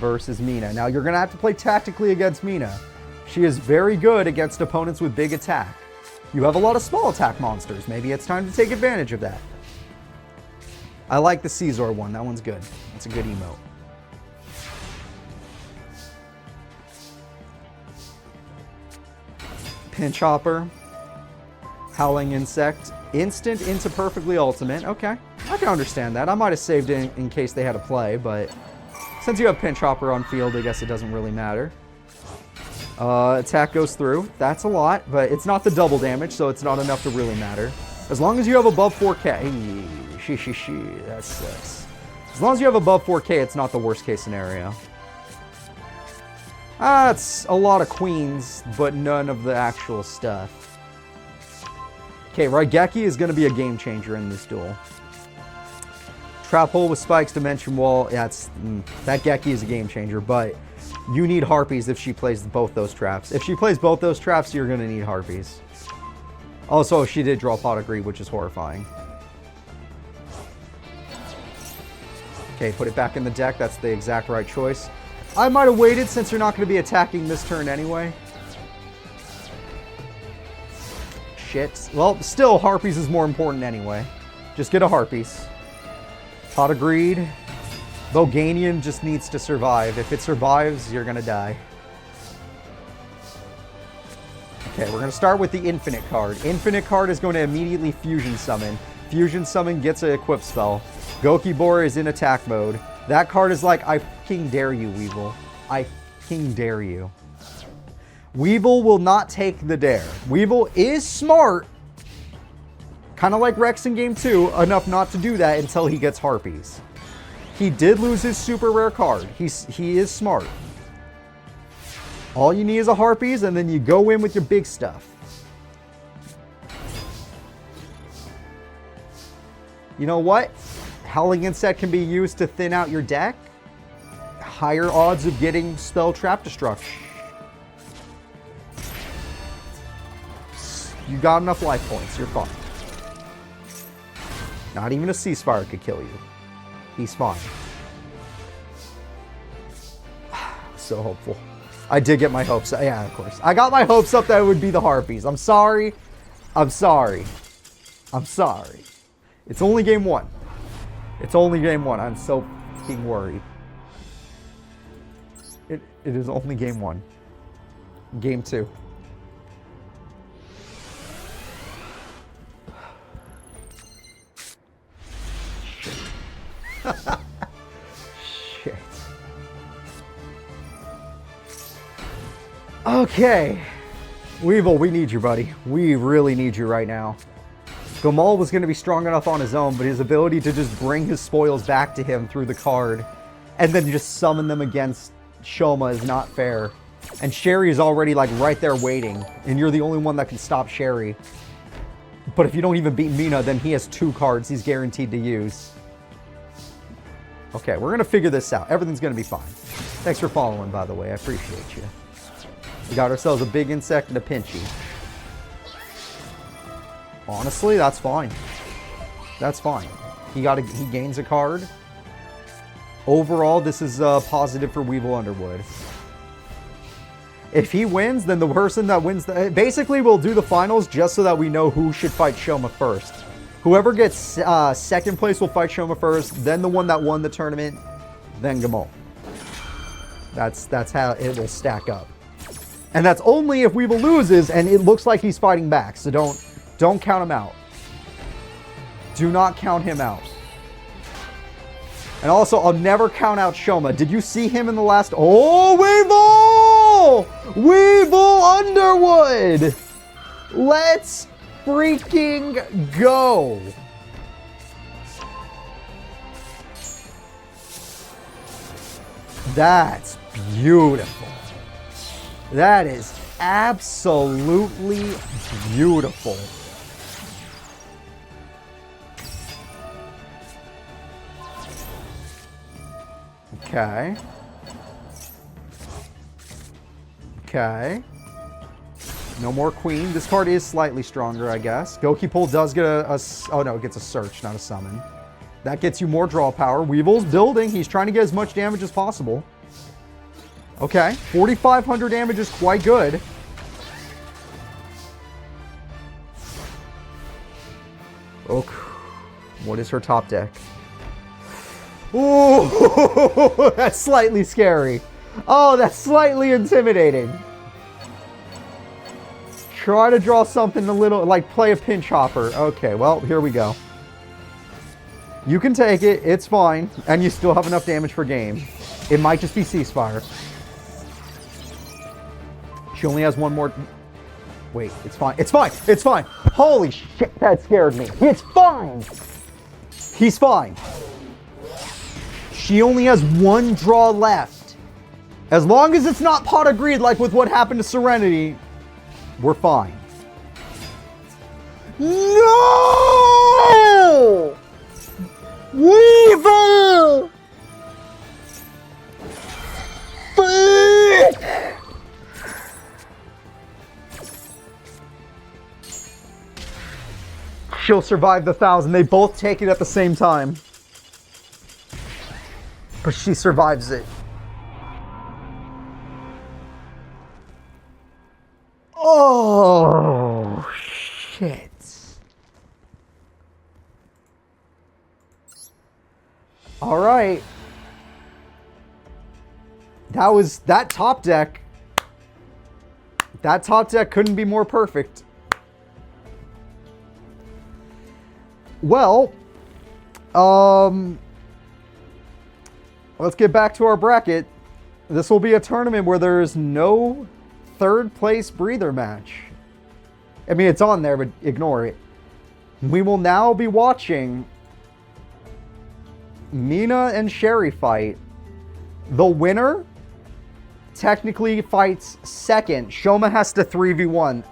S1: versus Mina. Now you're going to have to play tactically against Mina. She is very good against opponents with big attack. You have a lot of small attack monsters. Maybe it's time to take advantage of that. I like the Caesar one. That one's good. It's a good emote. Pinch Hopper. Howling Insect. Instant into perfectly ultimate. Okay. I can understand that. I might have saved it in case they had a play, but since you have Pinch Hopper on field, I guess it doesn't really matter. Attack goes through. That's a lot, but it's not the double damage, so it's not enough to really matter. As long as you have above 4K. That sucks. As long as you have above 4K, it's not the worst case scenario. That's a lot of queens, but none of the actual stuff. Okay, Raigeki is going to be a game changer in this duel. Trap Hole with Spikes, Dimension Wall. Yeah, that Geki is a game changer, but you need Harpies if she plays both those traps. If she plays both those traps, you're going to need Harpies. Also, she did draw Pot of Greed, which is horrifying. Okay, put it back in the deck. That's the exact right choice. I might have waited since you're not going to be attacking this turn anyway. Shit. Well, still, Harpies is more important anyway. Just get a Harpies. Pot of Greed. Boganian just needs to survive. If it survives, you're going to die. Okay, we're going to start with the Infinite card. Infinite card is going to immediately Fusion Summon. Fusion Summon gets an Equip spell. Gokibor is in attack mode. That card is like, I fucking dare you, Weevil. I fucking dare you. Weevil will not take the dare. Weevil is smart, kind of like Rex in Game 2, enough not to do that until he gets Harpies. He did lose his super rare card. He is smart. All you need is a Harpies, and then you go in with your big stuff. You know what? Howling Insect can be used to thin out your deck. Higher odds of getting Spell Trap Destruction. You got enough life points. You're fine. Not even a Ceasefire could kill you. He's fine. So hopeful. I did get my hopes up. Yeah, of course. I got my hopes up that it would be the Harpies. I'm sorry. I'm sorry. I'm sorry. It's only game 1. It's only game 1. I'm so fucking worried. It is only game 1. Game 2. Shit. Okay. Weevil, we need you, buddy. We really need you right now. Gamal was going to be strong enough on his own, but his ability to just bring his spoils back to him through the card and then just summon them against Shoma is not fair. And Sherry is already like right there waiting, and you're the only one that can stop Sherry. But if you don't even beat Mina, then he has 2 cards he's guaranteed to use. Okay, we're going to figure this out. Everything's going to be fine. Thanks for following, by the way. I appreciate you. We got ourselves a big insect and a pinchy. Honestly, that's fine. That's fine. He gains a card. Overall, this is positive for Weevil Underwood. If he wins, then the person that wins... basically, we'll do the finals just so that we know who should fight Shoma first. Whoever gets second place will fight Shoma first, then the one that won the tournament, then Gamal. That's how it will stack up. And that's only if Weevil loses and it looks like he's fighting back. So don't count him out. Do not count him out. And also, I'll never count out Shoma. Did you see him in the last... Oh, Weevil! Weevil Underwood! Let's freaking go! That's beautiful. That is absolutely beautiful. Okay. Okay. No more queen. This card is slightly stronger, I guess. Goki Pull does get oh no, it gets a search, not a summon. That gets you more draw power. Weevil's building. He's trying to get as much damage as possible. Okay. 4,500 damage is quite good. Okay. What is her top deck? Ooh, that's slightly scary. Oh, that's slightly intimidating. Try to draw something a little, like play a pinch hopper. Okay, well, here we go. You can take it, it's fine, and you still have enough damage for game. It might just be Ceasefire. She only has one more... Wait, it's fine, it's fine, it's fine. Holy shit, that scared me. It's fine. He's fine. She only has one draw left. As long as it's not Pot of Greed like with what happened to Serenity, we're fine. No! Weevil! Fuck! She'll survive the 1,000. They both take it at the same time. But she survives it. Oh, shit. All right. That top deck. That top deck couldn't be more perfect. Well, let's get back to our bracket. This will be a tournament where there is no third place breather match. I mean, it's on there, but ignore it. We will now be watching Mina and Sherry fight. The winner technically fights second. Shoma has to 3v1.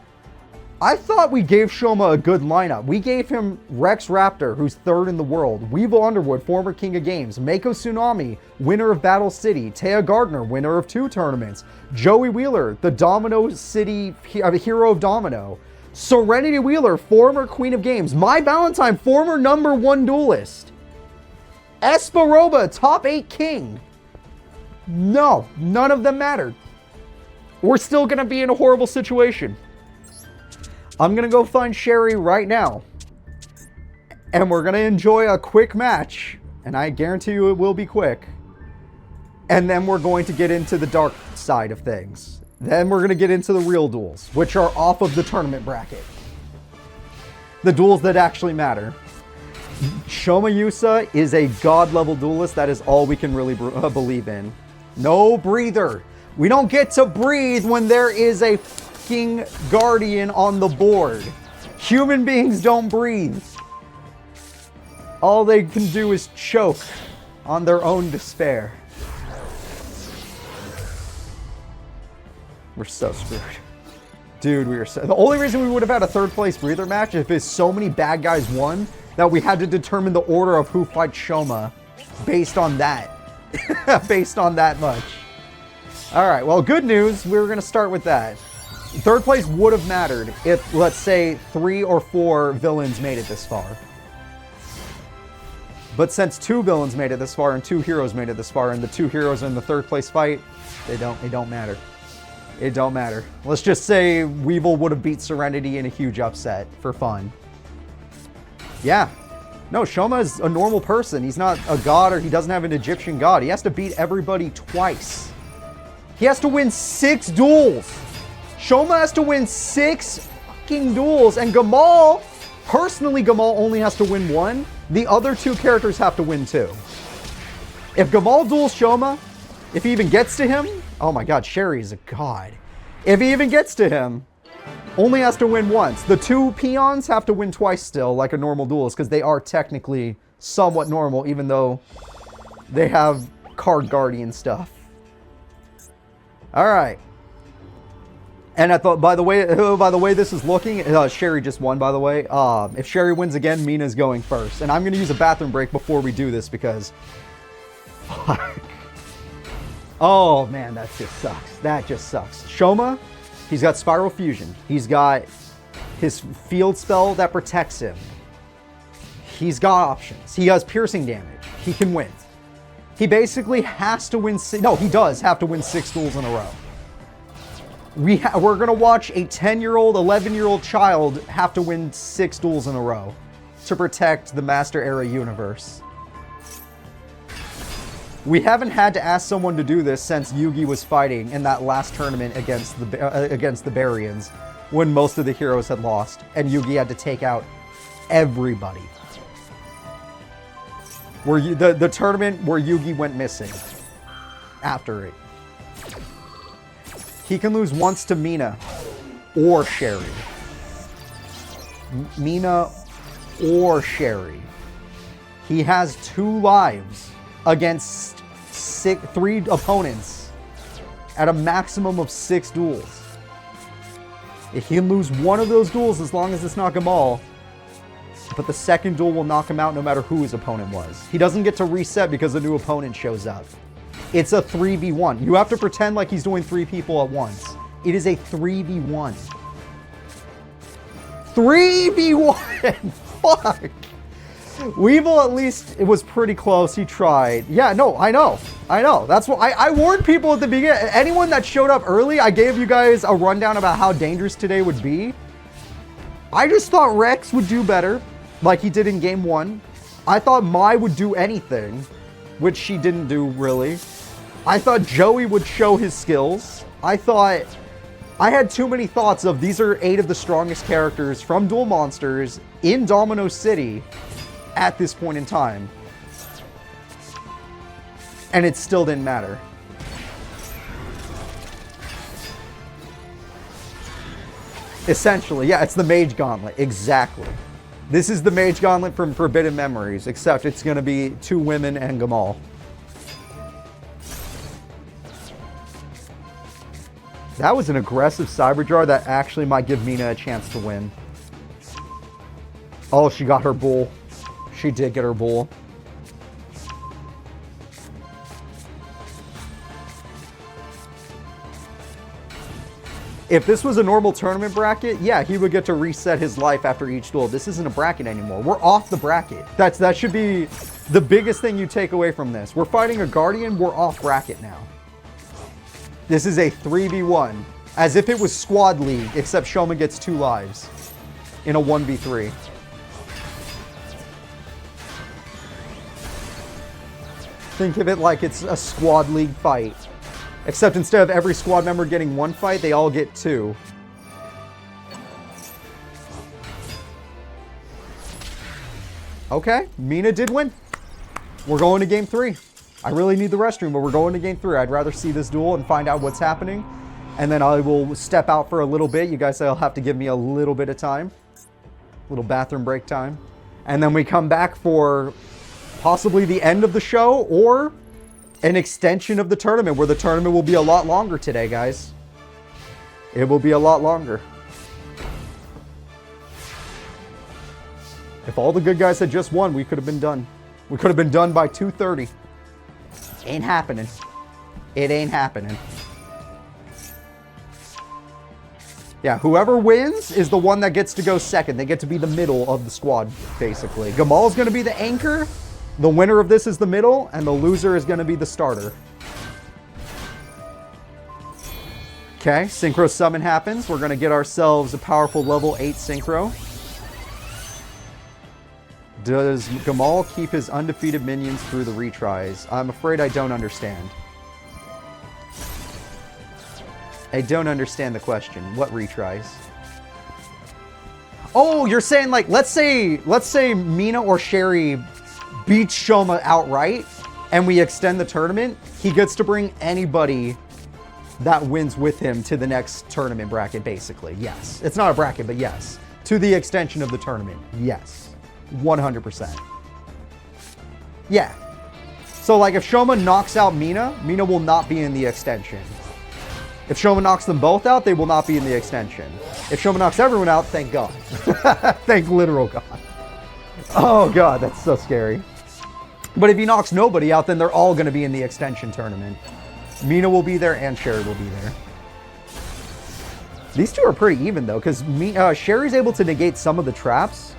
S1: I thought we gave Shoma a good lineup. We gave him Rex Raptor, who's third in the world. Weevil Underwood, former King of Games. Mako Tsunami, winner of Battle City. Taya Gardner, winner of 2 tournaments. Joey Wheeler, the Domino City hero of Domino. Serenity Wheeler, former Queen of Games. My Valentine, former #1 duelist. Espa Roba, top 8 king. No, none of them mattered. We're still going to be in a horrible situation. I'm going to go find Sherry right now. And we're going to enjoy a quick match. And I guarantee you it will be quick. And then we're going to get into the dark side of things. Then we're going to get into the real duels, which are off of the tournament bracket. The duels that actually matter. Shoma Yusa is a god-level duelist. That is all we can really believe in. No breather. We don't get to breathe when there is a fucking guardian on the board. Human beings don't breathe. All they can do is choke on their own despair. We're so screwed. Dude, we are so... The only reason we would have had a third place breather match is if so many bad guys won that we had to determine the order of who fights Shoma based on that. Based on that much. Alright, well, good news. We were going to start with that. Third place would have mattered if, let's say, 3 or 4 villains made it this far. But since 2 villains made it this far and 2 heroes made it this far, and the 2 heroes are in the 3rd place fight, it don't matter. It don't matter. Let's just say Weevil would have beat Serenity in a huge upset for fun. Yeah. No, Shoma is a normal person. He's not a god, or he doesn't have an Egyptian god. He has to beat everybody twice. He has to win 6 duels. Shoma has to win 6 fucking duels. And Gamal, personally, Gamal only has to win 1. The other 2 characters have to win 2. If Gamal duels Shoma, if he even gets to him, oh my god, Sherry is a god. If he even gets to him, only has to win once. The 2 peons have to win twice still, like a normal duelist, because they are technically somewhat normal, even though they have card guardian stuff. All right. And I thought, by the way this is looking, Sherry just won, by the way. If Sherry wins again, Mina's going first. And I'm going to use a bathroom break before we do this because... Oh, man, that just sucks. That just sucks. Shoma, he's got Spiral Fusion. He's got his field spell that protects him. He's got options. He has piercing damage. He can win. He basically has to win... No, he does have to win 6 duels in a row. We're going to watch a 10-year-old, 11-year-old child have to win 6 duels in a row to protect the Master Era universe. We haven't had to ask someone to do this since Yugi was fighting in that last tournament against the Barians, when most of the heroes had lost, and Yugi had to take out everybody. The tournament where Yugi went missing after it. He can lose once to Mina or Sherry. Mina or Sherry. He has 2 lives against 3 opponents at a maximum of 6 duels. If he can lose one of those duels, as long as it's not Gamal, but the second duel will knock him out no matter who his opponent was. He doesn't get to reset because a new opponent shows up. It's a 3v1. You have to pretend like he's doing 3 people at once. It is a 3v1. 3v1! Fuck! Weevil, at least, it was pretty close. He tried. Yeah, no, I know. That's what I warned people at the beginning. Anyone that showed up early, I gave you guys a rundown about how dangerous today would be. I just thought Rex would do better, like he did in game 1. I thought Mai would do anything, which she didn't do, really. I thought Joey would show his skills. I had too many thoughts of these are 8 of the strongest characters from Duel Monsters in Domino City at this point in time. And it still didn't matter. Essentially, yeah, it's the Mage Gauntlet. Exactly. This is the Mage Gauntlet from Forbidden Memories, except it's going to be 2 women and Gamal. That was an aggressive Cyberjar that actually might give Mina a chance to win. Oh, she got her bull. She did get her bull. If this was a normal tournament bracket, yeah, he would get to reset his life after each duel. This isn't a bracket anymore. We're off the bracket. That should be the biggest thing you take away from this. We're fighting a Guardian. We're off bracket now. This is a 3v1. As if it was Squad League, except Shoma gets 2 lives in a 1v3. Think of it like it's a Squad League fight. Except instead of every squad member getting 1 fight, they all get 2. Okay, Mina did win. We're going to game 3. I really need the restroom, but we're going to game 3. I'd rather see this duel and find out what's happening. And then I will step out for a little bit. You guys will have to give me a little bit of time. A little bathroom break time. And then we come back for possibly the end of the show or an extension of the tournament, where the tournament will be a lot longer today, guys. It will be a lot longer. If all the good guys had just won, we could have been done. We could have been done by 2:30. Ain't happening. It ain't happening. Yeah, whoever wins is the one that gets to go second. They get to be the middle of the squad, basically. Gamal's going to be the anchor, The winner of this is the middle, and the loser is going to be the starter. Okay, Synchro Summon happens. We're going to get ourselves a powerful level 8 Synchro. Does Gamal keep his undefeated minions through the retries? I'm afraid I don't understand. I don't understand the question. What retries? Oh, you're saying like, let's say Mina or Sherry beats Shoma outright and we extend the tournament, he gets to bring anybody that wins with him to the next tournament bracket, basically. Yes. It's not a bracket, but yes. To the extension of the tournament. Yes. 100%. Yeah. So like if Shoma knocks out Mina, Mina will not be in the extension. If Shoma knocks them both out, they will not be in the extension. If Shoma knocks everyone out, thank God. Thank literal God. Oh God, that's so scary. But if he knocks nobody out, then they're all going to be in the extension tournament. Mina will be there and Sherry will be there. These two are pretty even though, because Sherry's able to negate some of the traps,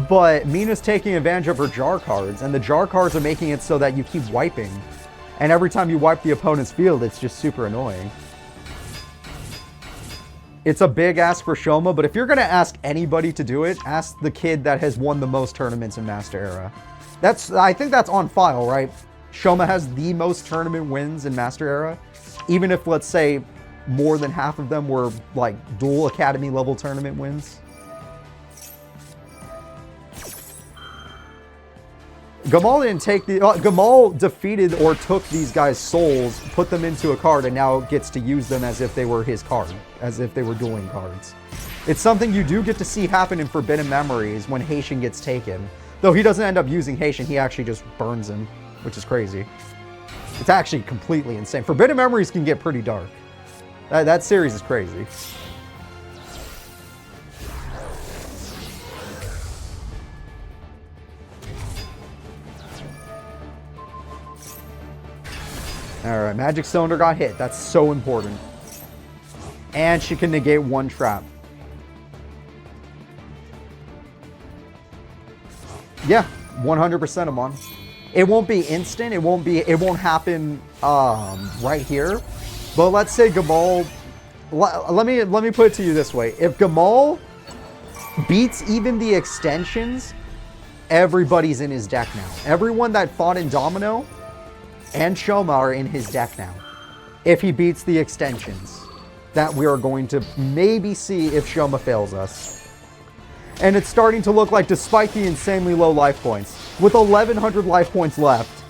S1: but Mina's taking advantage of her jar cards, and the jar cards are making it so that you keep wiping. And every time you wipe the opponent's field, it's just super annoying. It's a big ask for Shoma, but if you're going to ask anybody to do it, ask the kid that has won the most tournaments in Master Era. I think that's on file, right? Shoma has the most tournament wins in Master Era. Even if, let's say, more than half of them were like dual academy level tournament wins. Gamal didn't take the... Gamal defeated or took these guys' souls, put them into a card, and now gets to use them as if they were his card. As if they were dueling cards. It's something you do get to see happen in Forbidden Memories when Haitian gets taken. Though he doesn't end up using Haitian, he actually just burns him, which is crazy. It's actually completely insane. Forbidden Memories can get pretty dark. That series is crazy. Alright, Magic Cylinder got hit. That's so important. And she can negate one trap. Yeah, 100% Amon. It won't be instant. It won't happen right here. But let's say Gamal... Let me put it to you this way. If Gamal beats even the extensions, everybody's in his deck now. Everyone that fought in Domino and Shoma are in his deck now. If he beats the extensions that we are going to maybe see if Shoma fails us. And it's starting to look like, despite the insanely low life points, with 1,100 life points left,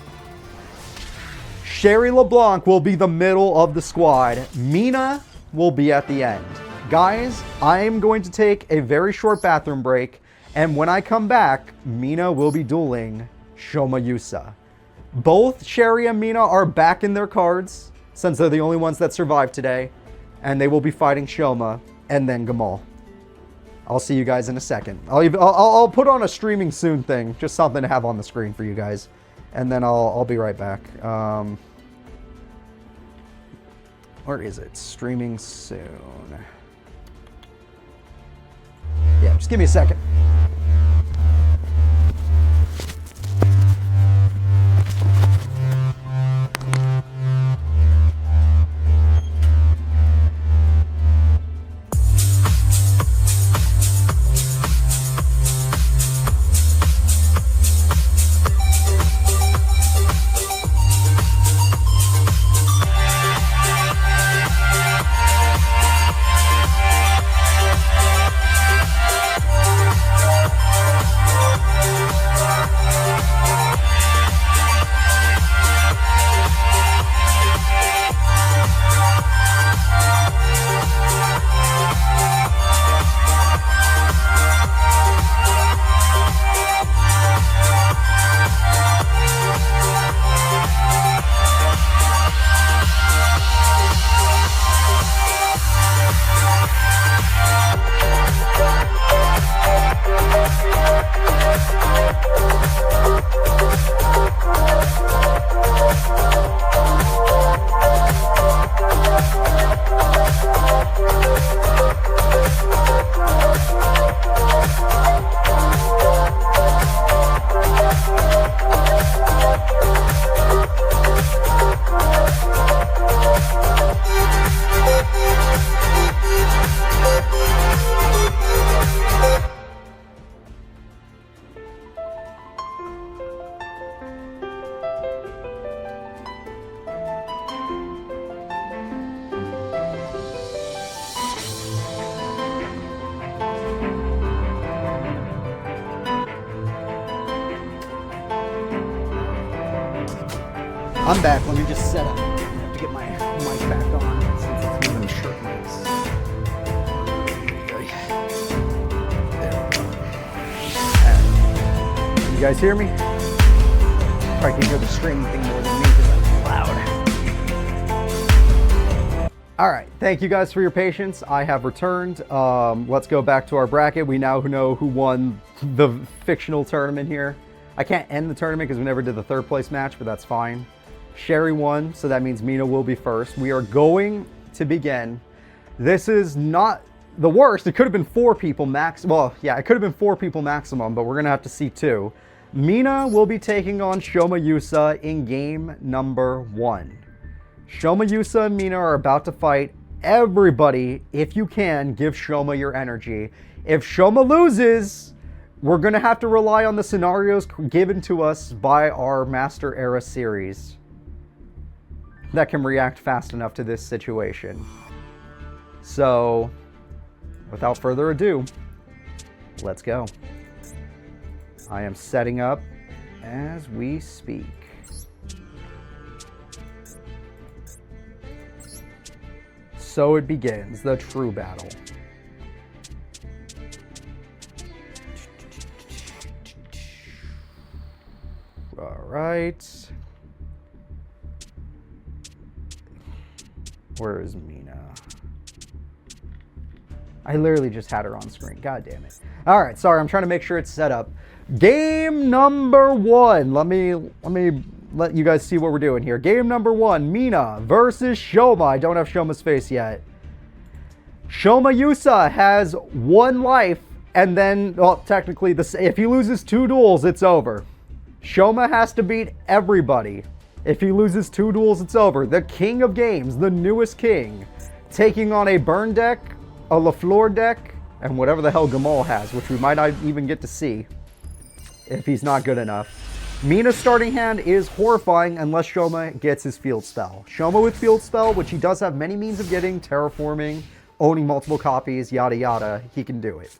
S1: Sherry LeBlanc will be the middle of the squad. Mina will be at the end. Guys, I am going to take a very short bathroom break, and when I come back, Mina will be dueling Shoma Yusa. Both Sherry and Mina are back in their cards, since they're the only ones that survived today, and they will be fighting Shoma and then Gamal. I'll see you guys in a second. I'll put on a streaming soon thing, just something to have on the screen for you guys, and then I'll be right back. Where is it? Streaming soon. Yeah, just give me a second. I'm back. Let me just set up. I have to get my mic back on since it's moving shirtless. There we go. Right. You guys hear me? Probably can hear the streaming thing more than me because I'm loud. All right. Thank you guys for your patience. I have returned. Let's go back to our bracket. We now know who won the fictional tournament here. I can't end the tournament because we never did the third place match, but that's fine. Sherry won, so that means Mina will be first. We are going to begin. This is not the worst. It could have been 4 people max. Well, yeah, it could have been 4 people maximum, but we're going to have to see 2. Mina will be taking on Shoma Yusa in game number 1. Shoma Yusa and Mina are about to fight. Everybody, if you can, give Shoma your energy. If Shoma loses, we're going to have to rely on the scenarios given to us by our Master Era series that can react fast enough to this situation. So, without further ado, let's go. I am setting up as we speak. So it begins, the true battle. All right. Where is Mina? I literally just had her on screen. God damn it. All right, sorry. I'm trying to make sure it's set up. Game number 1. Let me let you guys see what we're doing here. Game number 1, Mina versus Shoma. I don't have Shoma's face yet. Shoma Yusa has 1 life, and then, well, technically, if he loses 2 duels, it's over. Shoma has to beat everybody. If he loses 2 duels, it's over. The king of games, the newest king, taking on a burn deck, a LaFleur deck, and whatever the hell Gamal has, which we might not even get to see if he's not good enough. Mina's starting hand is horrifying unless Shoma gets his field spell. Shoma with field spell, which he does have many means of getting, terraforming, owning multiple copies, yada yada, he can do it.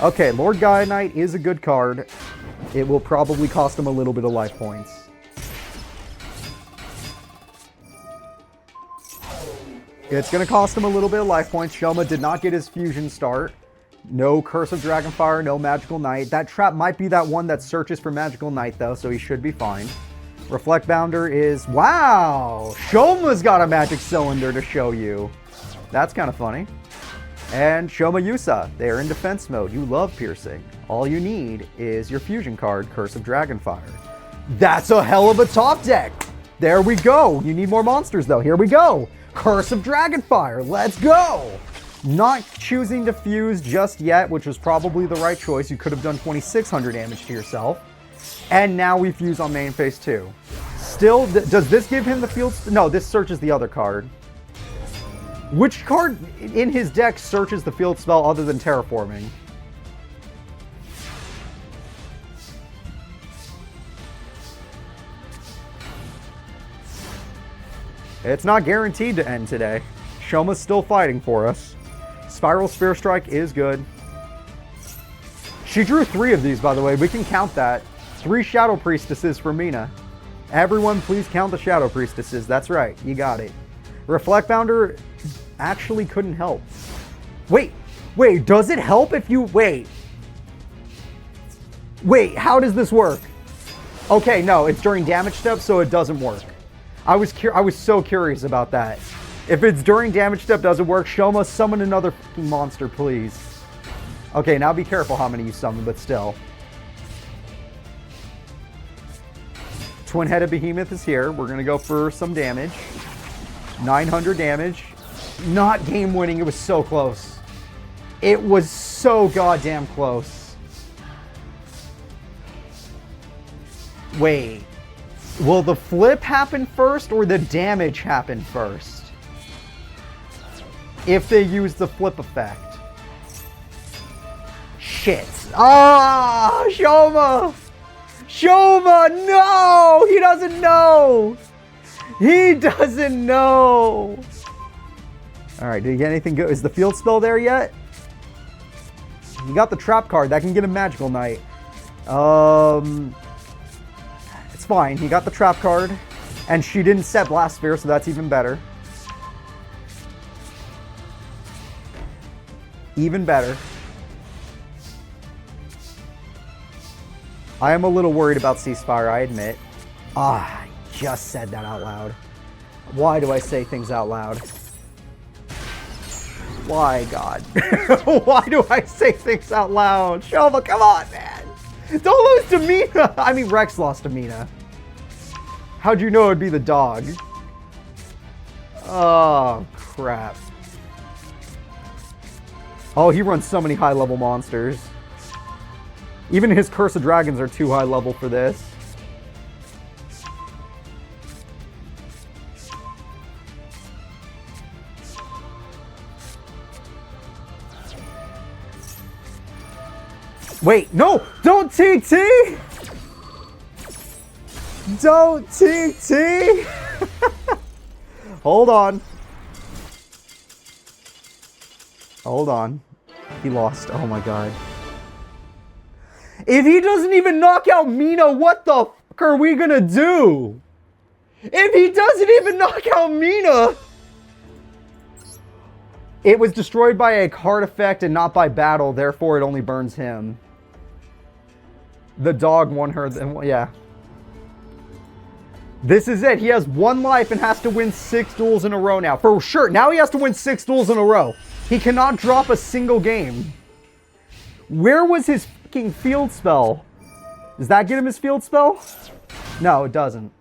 S1: Okay, Lord Gaia Knight is a good card. It will probably cost him a little bit of life points. It's going to cost him a little bit of life points. Shoma did not get his fusion start. No Curse of Dragonfire, no Magical Knight. That trap might be that one that searches for Magical Knight, though, so he should be fine. Reflect Bounder is... Wow! Shoma's got a magic cylinder to show you. That's kind of funny. And Shoma Yusa, they're in defense mode. You love piercing. All you need is your fusion card, Curse of Dragonfire. That's a hell of a top deck! There we go! You need more monsters, though. Here we go! Curse of Dragonfire, let's go! Not choosing to fuse just yet, which was probably the right choice. You could have done 2,600 damage to yourself. And now we fuse on main phase 2. Still, does this give him the field? No, this searches the other card. Which card in his deck searches the field spell other than terraforming? It's not guaranteed to end today. Shoma's still fighting for us. Spiral Sphere Strike is good. She drew 3 of these, by the way. We can count that. 3 Shadow Priestesses for Mina. Everyone, please count the Shadow Priestesses. That's right. You got it. Reflect Bounder actually couldn't help. Wait, does it help if you... Wait, how does this work? Okay, no, it's during damage step, so it doesn't work. I was so curious about that. If it's during damage step, does it work? Shoma, summon another fucking monster, please. Okay, now be careful how many you summon, but still. Twin-headed behemoth is here. We're going to go for some damage. 900 damage. Not game winning. It was so close. It was so goddamn close. Wait. Will the flip happen first or the damage happen first? If they use the flip effect. Shit. Ah, Shoma! Shoma, no! He doesn't know! He doesn't know! Alright, did he get anything good? Is the field spell there yet? He got the trap card. That can get a Magical Knight. It's fine. He got the trap card. And she didn't set Blast Sphere, so that's even better. Even better. I am a little worried about Ceasefire, I admit. Ah, I just said that out loud. Why do I say things out loud? Why, God? Why do I say things out loud? Shoma, come on, man! Don't lose to Mina! I mean, Rex lost to Mina. How'd you know it'd be the dog? Oh, crap. Oh, he runs so many high-level monsters. Even his Curse of Dragons are too high level for this. Wait, no! Don't TT! Don't TT! Hold on. Hold on. He lost. Oh my god. If he doesn't even knock out Mina, what the fuck are we gonna do? If he doesn't even knock out Mina! It was destroyed by a card effect and not by battle, therefore it only burns him. The dog won her, yeah. This is it. He has 1 life and has to win 6 duels in a row now. For sure. Now he has to win 6 duels in a row. He cannot drop a single game. Where was his fucking field spell? Does that get him his field spell? No, it doesn't.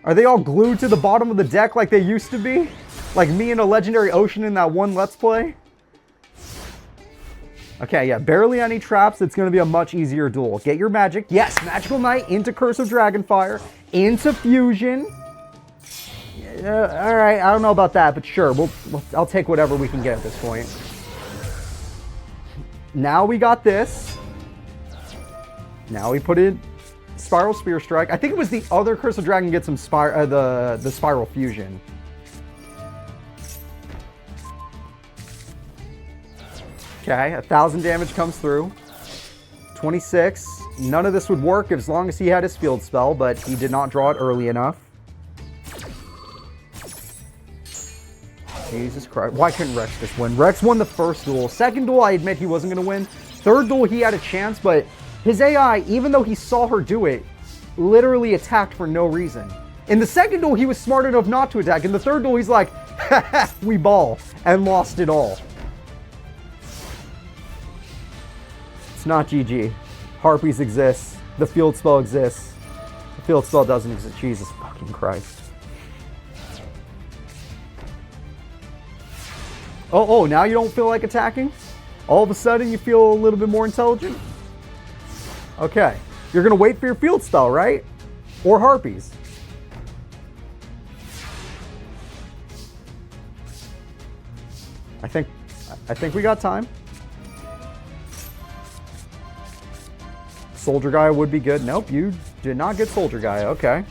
S1: Are they all glued to the bottom of the deck like they used to be? Like me and a Legendary Ocean in that one Let's Play? Okay, yeah, barely any traps. It's going to be a much easier duel. Get your magic. Yes, Magical Knight into Curse of Dragonfire, into Fusion. All right, I don't know about that, but sure. I'll take whatever we can get at this point. Now we got this. Now we put in Spiral Spear Strike. I think it was the other Curse of Dragon gets some the Spiral Fusion. Okay, 1,000 damage comes through. 26. None of this would work as long as he had his field spell, but he did not draw it early enough. Jesus Christ. Why couldn't Rex just win? Rex won the first duel. Second duel, I admit he wasn't going to win. Third duel, he had a chance, but his AI, even though he saw her do it, literally attacked for no reason. In the second duel, he was smart enough not to attack. In the third duel, he's like, haha, we ball, and lost it all. It's not GG. Harpies exist. The field spell exists. The field spell doesn't exist. Jesus fucking Christ. Oh, now you don't feel like attacking? All of a sudden you feel a little bit more intelligent? Okay. You're going to wait for your field spell, right? Or Harpies. I think we got time. Soldier Guy would be good. Nope, you did not get Soldier Guy. Okay.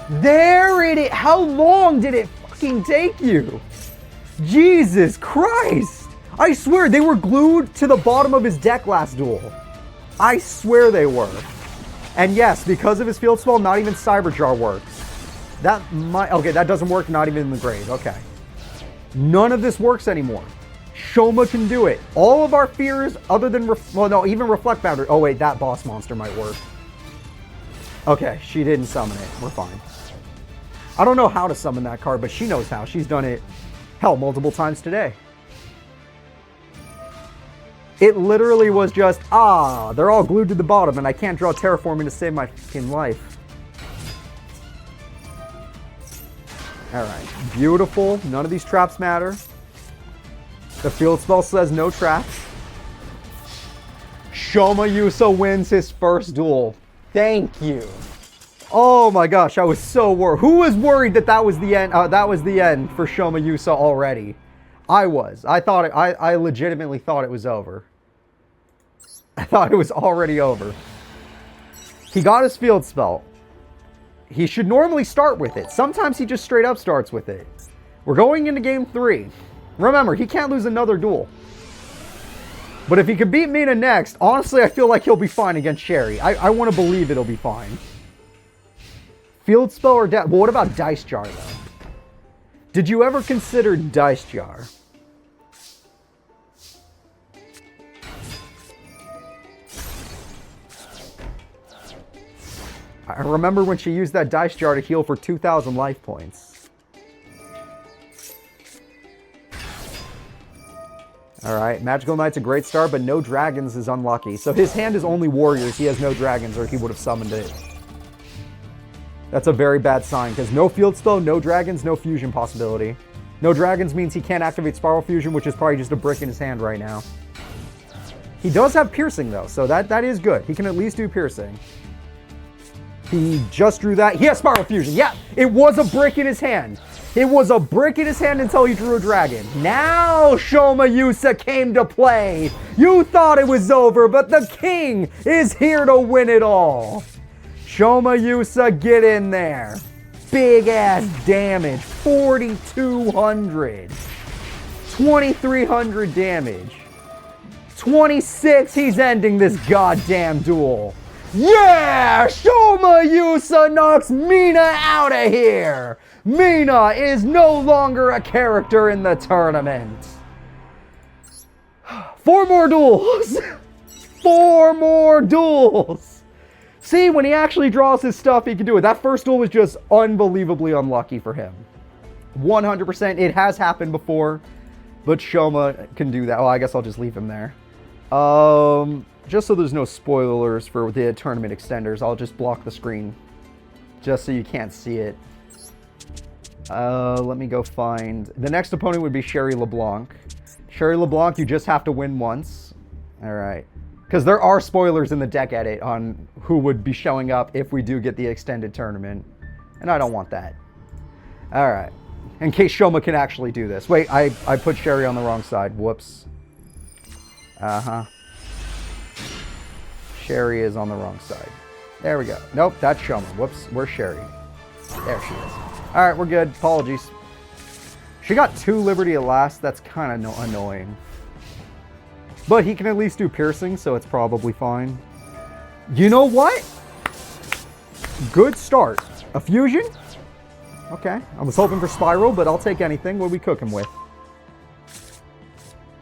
S1: There it is. How long did it fucking take you? Jesus Christ. I swear they were glued to the bottom of his deck last duel. I swear they were. And yes, because of his field spell, not even Cyberjar works. Okay, that doesn't work, not even in the grave. Okay. None of this works anymore. Shoma can do it. All of our fears, other than, even Reflect Boundary. Oh wait, that boss monster might work. Okay, she didn't summon it. We're fine. I don't know how to summon that card, but she knows how. She's done it, hell, multiple times today. It literally was just, they're all glued to the bottom and I can't draw Terraforming to save my fucking life. Alright, beautiful. None of these traps matter. The field spell says no traps. Shoma Yusa wins his first duel. Thank you. Oh my gosh, I was so worried. Who was worried that was the end? That was the end for Shoma Yusa already. I was. I legitimately thought it was over. I thought it was already over. He got his field spell. He should normally start with it. Sometimes he just straight up starts with it. We're going into game 3. Remember, he can't lose another duel. But if he can beat Mina next, honestly, I feel like he'll be fine against Sherry. I want to believe it'll be fine. Field spell or death? Well, what about Dice Jar, though? Did you ever consider Dice Jar? I remember when she used that Dice Jar to heal for 2,000 life points. Alright, Magical Knight's a great start, but no dragons is unlucky. So his hand is only warriors. He has no dragons, or he would have summoned it. That's a very bad sign, because no field spell, no dragons, no fusion possibility. No dragons means he can't activate Spiral Fusion, which is probably just a brick in his hand right now. He does have piercing, though, so that is good. He can at least do piercing. He just drew that. He has Spiral Fusion. Yeah, it was a brick in his hand. It was a brick in his hand until he drew a dragon. Now Shoma Yusa came to play. You thought it was over, but the king is here to win it all. Shoma Yusa, get in there. Big ass damage. 4,200. 2,300 damage. 26, he's ending this goddamn duel. Yeah! Shoma Yusa knocks Mina out of here! Mina is no longer a character in the tournament. 4 more duels! 4 more duels! See, when he actually draws his stuff, he can do it. That first duel was just unbelievably unlucky for him. 100%. It has happened before, but Shoma can do that. Well, I guess I'll just leave him there. Just so there's no spoilers for the tournament extenders, I'll just block the screen. Just so you can't see it. Let me go find... The next opponent would be Sherry LeBlanc. Sherry LeBlanc, you just have to win once. Alright. Because there are spoilers in the deck edit on who would be showing up if we do get the extended tournament. And I don't want that. Alright. In case Shoma can actually do this. Wait, I put Sherry on the wrong side. Whoops. Uh-huh. Sherry is on the wrong side. There we go. Nope, that's Shoma. Whoops, where's Sherry? There she is. Alright, we're good. Apologies. She got 2 Liberty at last. That's kind of annoying. But he can at least do piercing, so it's probably fine. You know what? Good start. A fusion? Okay. I was hoping for Spiral, but I'll take anything. What do we cook him with?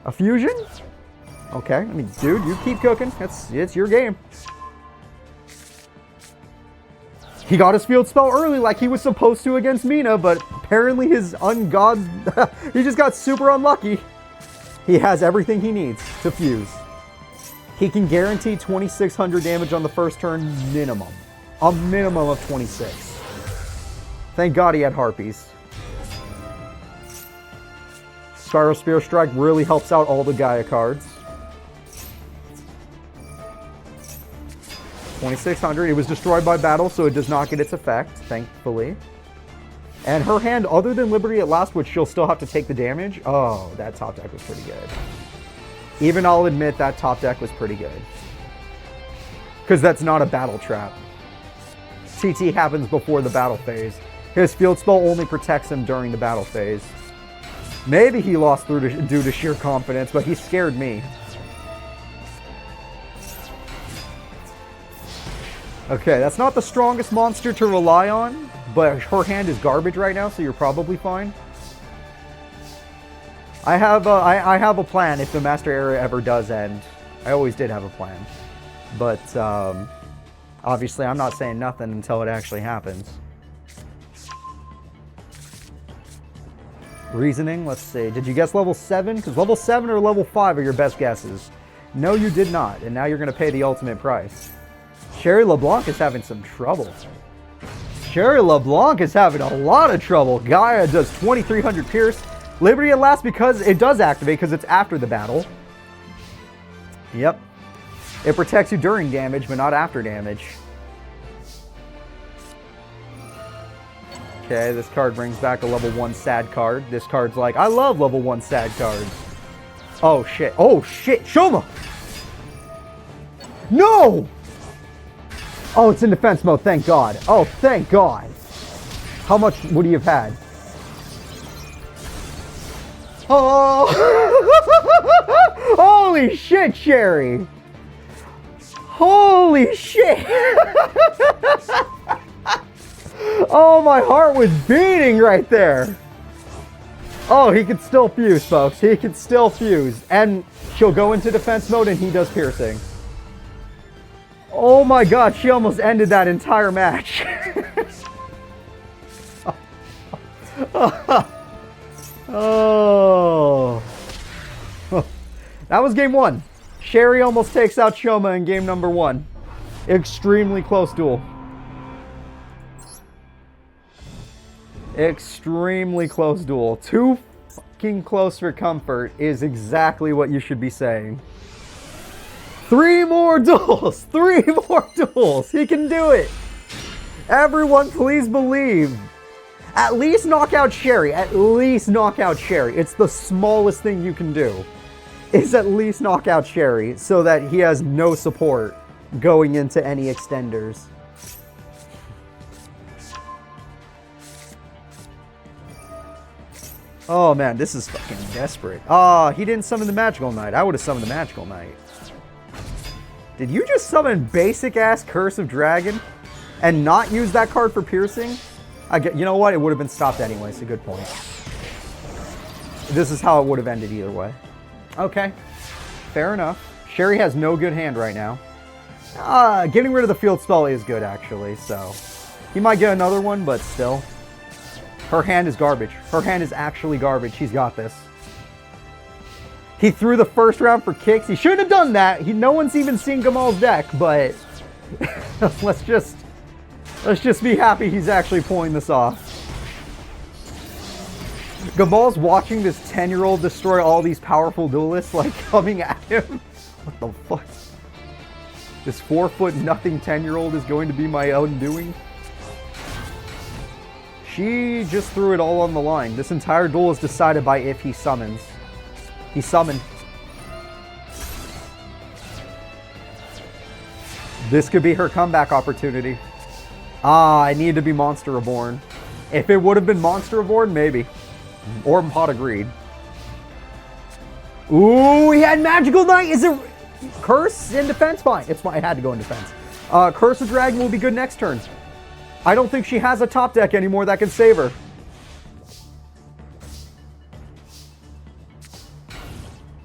S1: A fusion? Okay. I mean, dude, you keep cooking. It's your game. He got his field spell early like he was supposed to against Mina, but apparently his ungod... he just got super unlucky. He has everything he needs to fuse. He can guarantee 2,600 damage on the first turn minimum. A minimum of 26. Thank God he had Harpies. Spiral Spear Strike really helps out all the Gaia cards. 2,600. It was destroyed by battle, so it does not get its effect, thankfully. And her hand, other than Liberty at last, which she'll still have to take the damage. Oh, that top deck was pretty good. Even I'll admit that top deck was pretty good. Because that's not a battle trap. TT happens before the battle phase. His field spell only protects him during the battle phase. Maybe he lost due to sheer confidence, but he scared me. Okay, that's not the strongest monster to rely on, but her hand is garbage right now, so you're probably fine. I have a plan if the Master Era ever does end. I always did have a plan. But, obviously I'm not saying nothing until it actually happens. Reasoning, let's see. Did you guess level 7? Because level 7 or level 5 are your best guesses. No, you did not, and now you're going to pay the ultimate price. Sherry LeBlanc is having some trouble. Sherry LeBlanc is having a lot of trouble. Gaia does 2,300 pierce. Liberty at last because it does activate because it's after the battle. Yep. It protects you during damage, but not after damage. Okay, this card brings back a level 1 sad card. This card's like, I love level 1 sad cards. Oh shit. Oh shit. Shoma! No! Oh, it's in defense mode, thank God. Oh, thank God. How much would he have had? Oh! Holy shit, Sherry! Holy shit! Oh, my heart was beating right there. Oh, he can still fuse, folks. He can still fuse. And she'll go into defense mode and he does piercing. Oh my god, she almost ended that entire match. Oh. That was game 1. Sherry almost takes out Shoma in game number 1. Extremely close duel. Extremely close duel. Too fucking close for comfort is exactly what you should be saying. 3 more duels! 3 more duels! He can do it! Everyone, please believe. At least knock out Sherry. At least knock out Sherry. It's the smallest thing you can do. Is at least knock out Sherry so that he has no support going into any extenders. Oh man, this is fucking desperate. Ah, he didn't summon the Magical Knight. I would have summoned the Magical Knight. Did you just summon basic ass Curse of Dragon and not use that card for piercing? You know what? It would have been stopped anyway. It's a good point. This is how it would have ended either way. Okay, fair enough. Sherry has no good hand right now. Getting rid of the field spell is good actually, so he might get another one, but still. Her hand is garbage. Her hand is actually garbage. He's got this. He threw the first round for kicks. He shouldn't have done that. No one's even seen Gamal's deck, but let's just be happy he's actually pulling this off. Gamal's watching this 10-year-old destroy all these powerful duelists, like, coming at him. What the fuck? This 4'0" 10-year-old is going to be my own doing? She just threw it all on the line. This entire duel is decided by if he summons. He summoned. This could be her comeback opportunity. I need to be Monster Reborn. If it would have been Monster Reborn, maybe. Or Mahad agreed. Ooh, he had Magical Knight. Is it Curse in defense? Fine. It's fine. I had to go in defense. Curse of Dragon will be good next turn. I don't think she has a top deck anymore that can save her.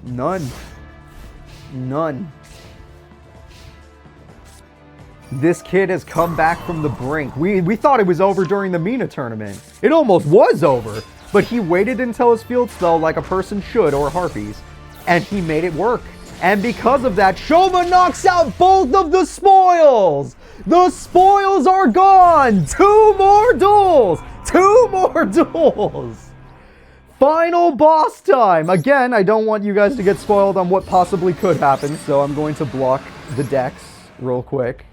S1: None. None. This kid has come back from the brink. We thought it was over during the Mina tournament. It almost was over. But he waited until his field spell like a person should, or harpies. And he made it work. And because of that, Shoma knocks out both of the spoils! The spoils are gone! 2 more duels! 2 more duels! Final boss time! Again, I don't want you guys to get spoiled on what possibly could happen, so I'm going to block the decks real quick.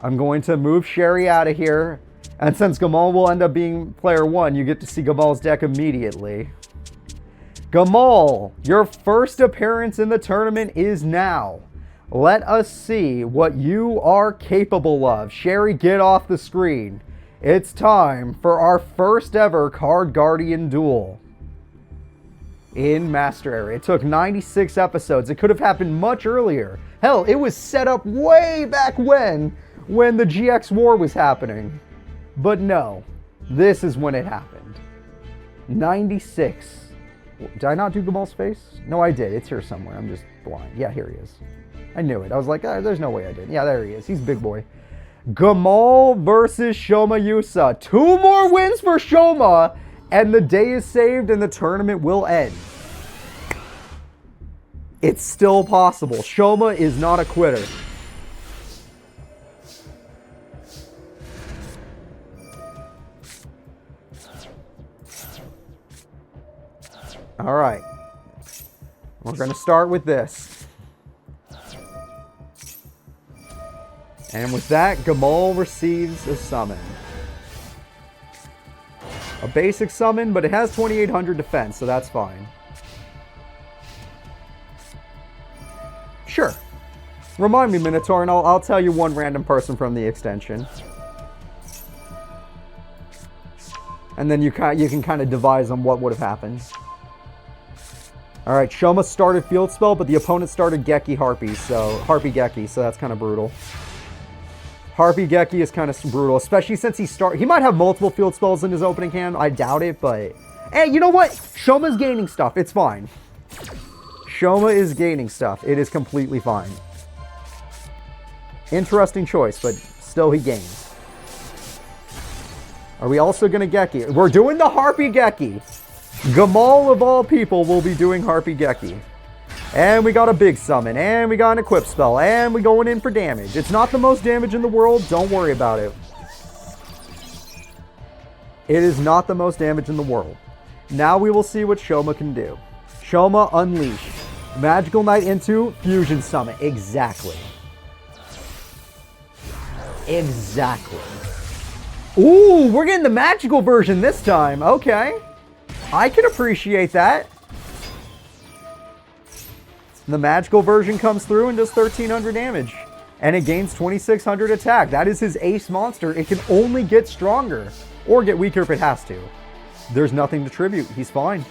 S1: I'm going to move Sherry out of here. And since Gamal will end up being player 1, you get to see Gamal's deck immediately. Gamal, your first appearance in the tournament is now. Let us see what you are capable of. Sherry, get off the screen. It's time for our first ever Card Guardian duel in Master Area. It took 96 episodes. It could have happened much earlier. Hell, it was set up way back when the GX War was happening. But no, this is when it happened. 96. Did I not do Gamal's face? No, I did. It's here somewhere. I'm just blind. Yeah, here he is. I knew it. I was like, there's no way I didn't. Yeah, there he is. He's big boy. Gamal versus Shoma Yusa. 2 more wins for Shoma, and the day is saved and the tournament will end. It's still possible. Shoma is not a quitter. All right. We're going to start with this. And with that, Gamal receives a summon. A basic summon, but it has 2800 defense, so that's fine. Sure. Remind me, Minotaur, and I'll tell you one random person from the extension. And then you can kind of devise on what would have happened. All right, Shoma started field spell, but the opponent started Harpy Geki, so that's kind of brutal. Harpy Geki is kind of brutal, especially since he might have multiple field spells in his opening hand. I doubt it, but hey, you know what? Shoma's gaining stuff. It's fine. Shoma is gaining stuff. It is completely fine. Interesting choice, but still he gains. Are we also going to Geki? We're doing the Harpy Geki. Gamal of all people will be doing Harpy Geki. And we got a big summon, and we got an equip spell, and we going in for damage. It's not the most damage in the world, don't worry about it. It is not the most damage in the world. Now we will see what Shoma can do. Shoma Unleash. Magical Knight into Fusion Summon. Exactly. Exactly. Ooh, we're getting the magical version this time. Okay. I can appreciate that. The magical version comes through and does 1300 damage. And it gains 2600 attack. That is his ace monster. It can only get stronger. Or get weaker if it has to. There's nothing to tribute. He's fine.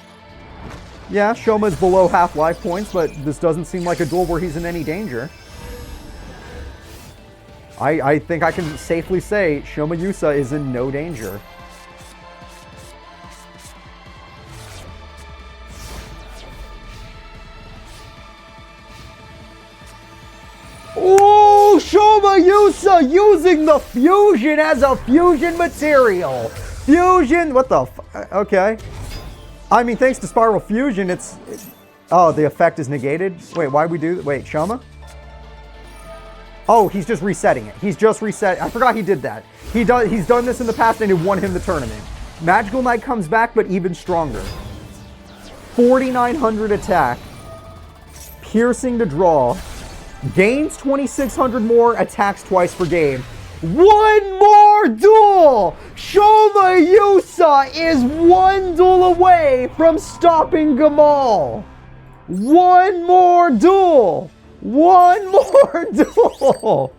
S1: Yeah, Shoma is below half life points, but this doesn't seem like a duel where he's in any danger. I think I can safely say Shoma Yusa is in no danger. Oh, Shoma Yusa using the fusion as a fusion material. Fusion, what the okay. I mean, thanks to Spiral Fusion, oh, the effect is negated? Wait, why we do, wait, Shoma? Oh, he's just resetting it. He's just reset. I forgot he did that. He's done this in the past and it won him the tournament. Magical Knight comes back, but even stronger. 4,900 attack. Piercing to draw. Gains 2,600 more, attacks twice per game. One more duel! Shoma Yusa is one duel away from stopping Gamal. One more duel! One more duel!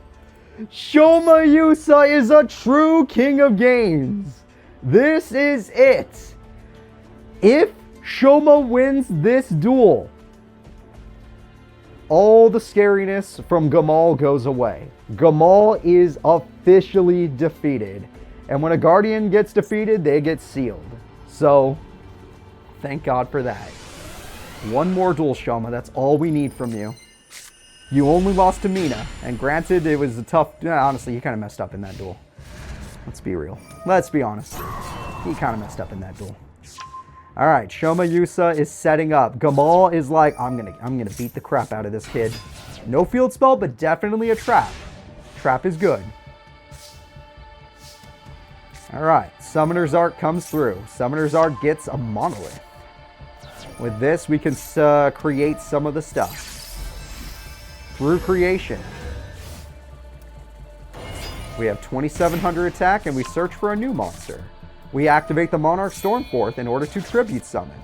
S1: Shoma Yusa is a true king of games. This is it. If Shoma wins this duel, all the scariness from Gamal goes away. Gamal is officially defeated. And when a Guardian gets defeated, they get sealed. So, thank God for that. One more duel, Shoma. That's all we need from you. You only lost to Mina. And granted, it was a tough... honestly, he kind of messed up in that duel. Let's be real. Let's be honest. He kind of messed up in that duel. All right, Shoma Yusa is setting up. Gamal is like, I'm gonna beat the crap out of this kid. No field spell, but definitely a trap. Trap is good. All right, Summoner's Art comes through. Summoner's Art gets a monolith. With this, we can create some of the stuff. Through creation. We have 2,700 attack, and we search for a new monster. We activate the Monarch Stormforth in order to tribute summon.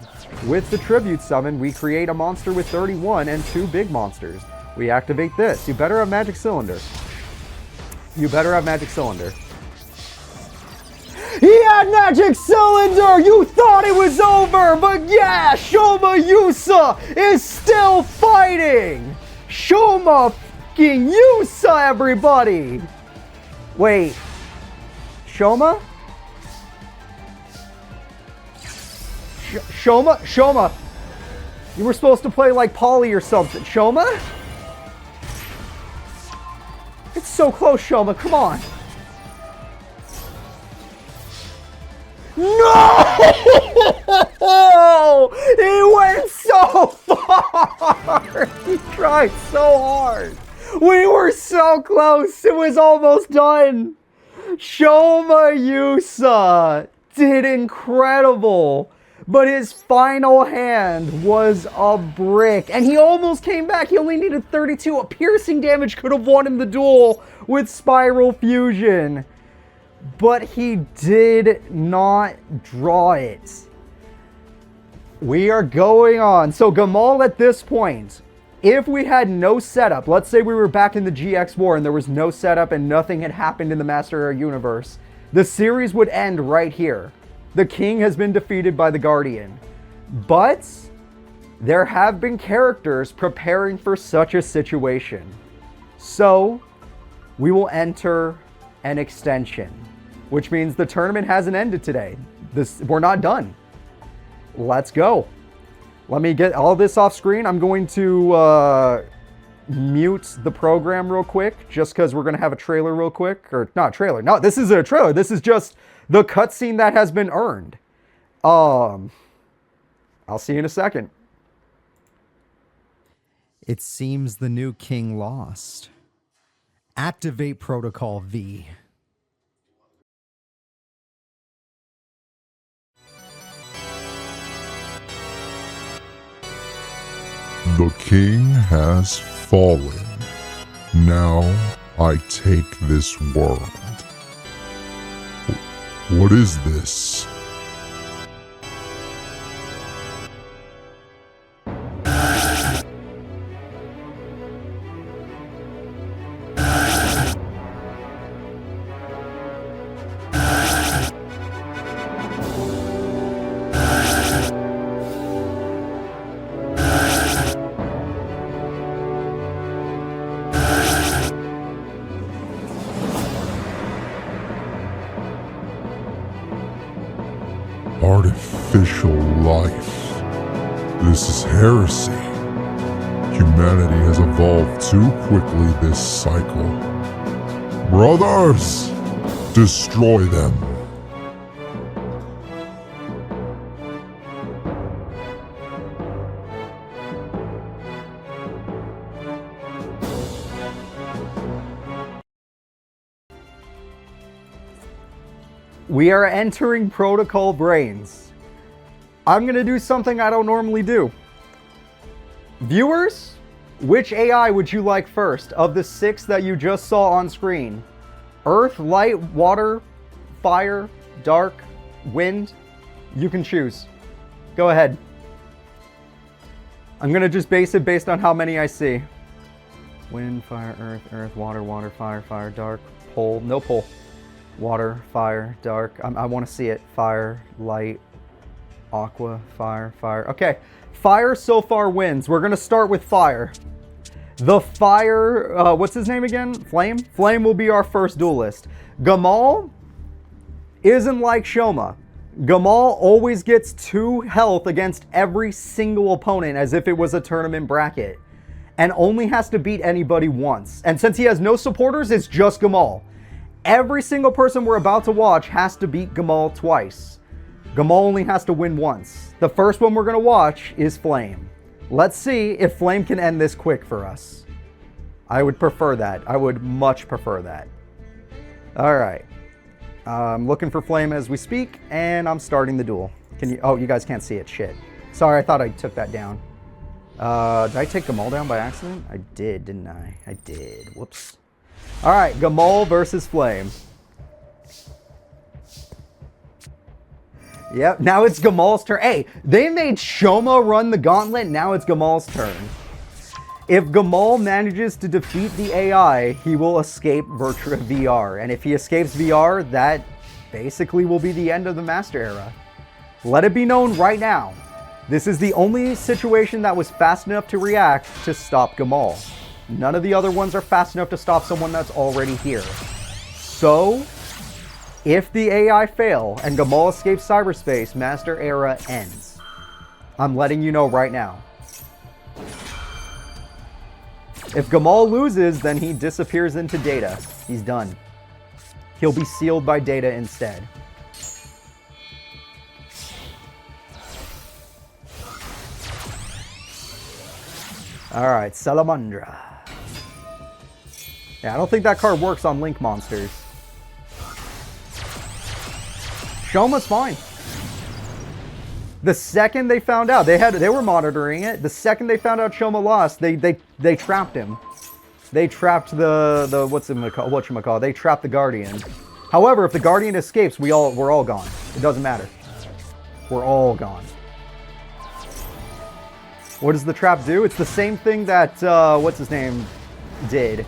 S1: With the tribute summon, we create a monster with 31 and 2 big monsters. We activate this. You better have Magic Cylinder. You better have Magic Cylinder. He had Magic Cylinder! You thought it was over, but yeah, Shoma Yusa is still fighting! Shoma fucking Yusa, everybody! Wait. Shoma? Shoma! You were supposed to play like Polly or something. Shoma? It's so close, Shoma. Come on. No! He went so far! He tried so hard. We were so close. It was almost done. Shoma Yusa did incredible. But his final hand was a brick. And he almost came back. He only needed 32. A piercing damage could have won him the duel with Spiral Fusion. But he did not draw it. We are going on. So Gamal at this point, if we had no setup, let's say we were back in the GX War and there was no setup and nothing had happened in the Master Era universe, the series would end right here. The king has been defeated by the Guardian. But There have been characters preparing for such a situation. So, we will enter an extension, which means the tournament hasn't ended today. We're not done. Let's go. Let me get all this off screen. I'm going to mute the program real quick, just because we're going to have a trailer real quick. Or not trailer. No, this isn't a trailer. This is just the cutscene that has been earned. I'll see you in a second. It seems the new king lost. Activate Protocol V.
S2: The king has fallen. Now I take this world. What is this? Artificial life. This is heresy. Humanity has evolved too quickly this cycle. Brothers, destroy them.
S1: We are entering Protocol Brains. I'm going to do something I don't normally do. Viewers, which AI would you like first of the 6 that you just saw on screen? Earth, light, water, fire, dark, wind? You can choose. Go ahead. I'm going to just base it based on how many I see. Wind, fire, earth, earth, water, water, fire, fire, dark, pole, no pole. Water, fire, dark. I want to see it. Fire, light, aqua, fire, fire. Okay, fire so far wins. We're going to start with fire. The fire, what's his name again? Flame? Flame will be our first duelist. Gamal isn't like Shoma. Gamal always gets 2 health against every single opponent as if it was a tournament bracket. And only has to beat anybody once. And since he has no supporters, it's just Gamal. Every single person we're about to watch has to beat Gamal twice. Gamal only has to win once. The first one we're going to watch is Flame. Let's see if Flame can end this quick for us. I would prefer that. I would much prefer that. Alright. I'm looking for Flame as we speak, and I'm starting the duel. Can you... Oh, you guys can't see it. Shit. Sorry, I thought I took that down. Did I take Gamal down by accident? I did, didn't I? I did. Whoops. Alright, Gamal versus Flame. Yep, now it's Gamal's turn. Hey, they made Shoma run the gauntlet, now it's Gamal's turn. If Gamal manages to defeat the AI, he will escape Virtua VR. And if he escapes VR, that basically will be the end of the Master Era. Let it be known right now, this is the only situation that was fast enough to react to stop Gamal. None of the other ones are fast enough to stop someone that's already here. So, if the AI fail and Gamal escapes cyberspace, Master Era ends. I'm letting you know right now. If Gamal loses, then he disappears into data. He's done. He'll be sealed by data instead. Alright, Salamandra. Yeah, I don't think that card works on Link monsters. Shoma's fine. The second they found out, they were monitoring it. The second they found out Shoma lost, they trapped him. They trapped the whatchamacallit, they trapped the Guardian. However, if the Guardian escapes, we're all gone. It doesn't matter. We're all gone. What does the trap do? It's the same thing that what's his name did.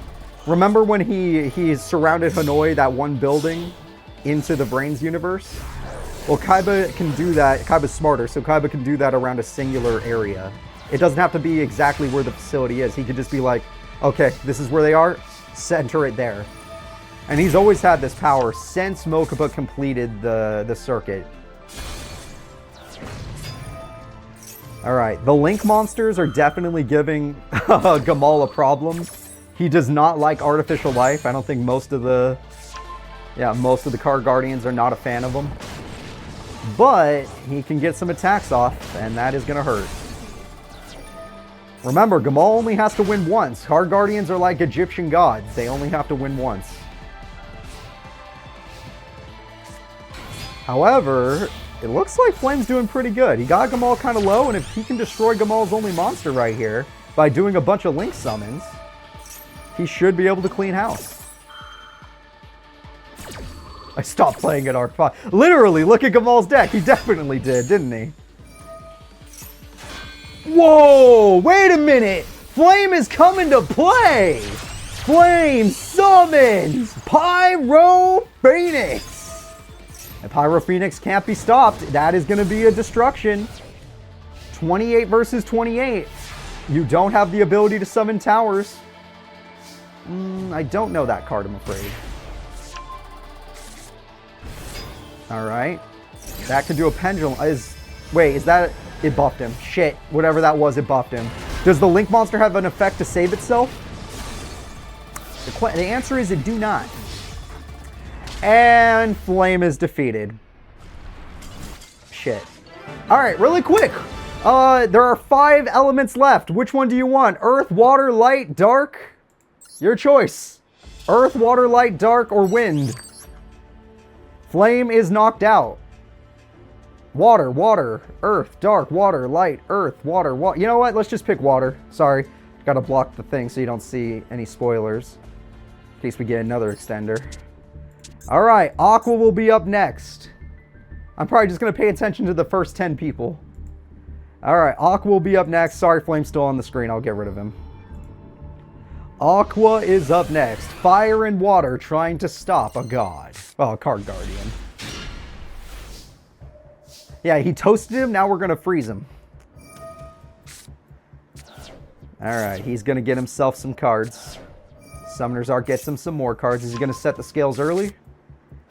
S1: Remember when he surrounded Hanoi, that one building, into the Brains universe? Well, Kaiba can do that. Kaiba's smarter, so Kaiba can do that around a singular area. It doesn't have to be exactly where the facility is. He could just be like, okay, this is where they are, center it there. And he's always had this power since Mokuba completed the circuit. Alright, the Link monsters are definitely giving Gamal a problem. He does not like artificial life. I don't think most of the card guardians are not a fan of him. But he can get some attacks off, and that is going to hurt. Remember, Gamal only has to win once. Card guardians are like Egyptian gods. They only have to win once. However, it looks like Flame's doing pretty good. He got Gamal kind of low, and if he can destroy Gamal's only monster right here by doing a bunch of Link summons, he should be able to clean house. I stopped playing at Arc 5. Literally, look at Gamal's deck. He definitely did, didn't he? Whoa! Wait a minute! Flame is coming to play! Flame summons Pyro Phoenix! And Pyro Phoenix can't be stopped. That is going to be a destruction. 28 versus 28. You don't have the ability to summon towers. I don't know that card, I'm afraid. Alright. That could do a pendulum. Wait, is that... It buffed him. Shit. Whatever that was, it buffed him. Does the Link monster have an effect to save itself? The answer is it do not. And Flame is defeated. Shit. Alright, really quick. There are 5 elements left. Which one do you want? Earth, water, light, dark? Your choice. Earth, water, light, dark, or wind? Flame is knocked out. Water, water, earth, dark, water, light, earth, water, water. You know what? Let's just pick water. Sorry. Gotta block the thing so you don't see any spoilers. In case we get another extender. Alright, Aqua will be up next. I'm probably just gonna pay attention to the first 10 people. Alright, Aqua will be up next. Sorry, Flame's still on the screen. I'll get rid of him. Aqua is up next. Fire and water trying to stop a god. Well, a card guardian. Yeah, he toasted him. Now we're going to freeze him. Alright, he's going to get himself some cards. Summoner's Art gets him some more cards. Is he going to set the scales early?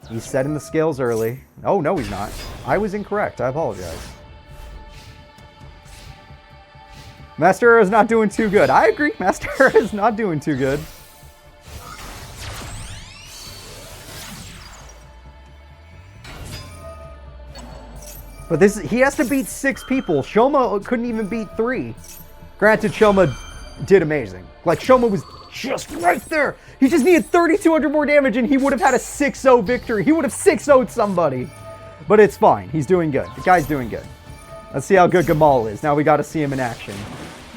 S1: He's setting the scales early. Oh, no, he's not. I was incorrect. I apologize. Master Era is not doing too good. I agree. Master Era is not doing too good. But he has to beat 6 people. Shoma couldn't even beat 3. Granted, Shoma did amazing. Like, Shoma was just right there. He just needed 3,200 more damage and he would have had a 6-0 victory. He would have 6-0'd somebody. But it's fine. He's doing good. The guy's doing good. Let's see how good Gamal is. Now we got to see him in action.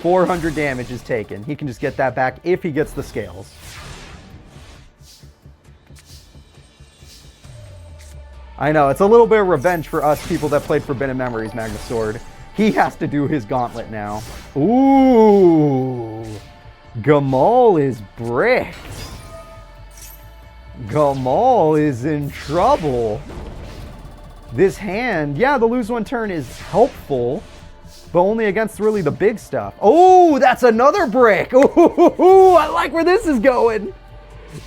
S1: 400 damage is taken. He can just get that back if he gets the scales. I know, it's a little bit of revenge for us people that played Forbidden Memories, Magnus Sword. He has to do his gauntlet now. Ooh! Gamal is bricked. Gamal is in trouble. This hand, yeah, the lose one turn is helpful, but only against really the big stuff. Oh, that's another brick. Ooh, I like where this is going.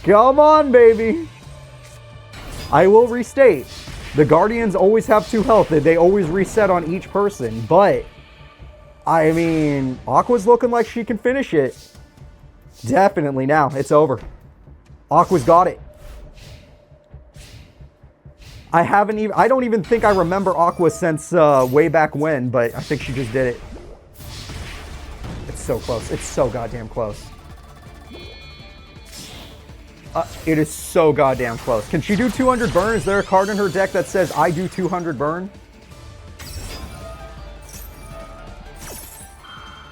S1: Come on, baby. I will restate, the Guardians always have 2 health. They always reset on each person, but, I mean, Aqua's looking like she can finish it. Definitely now. It's over. Aqua's got it. I don't even think I remember Aqua since way back when, but I think she just did it. It's so close. It's so goddamn close. It is so goddamn close. Can she do 200 burn? Is there a card in her deck that says, I do 200 burn?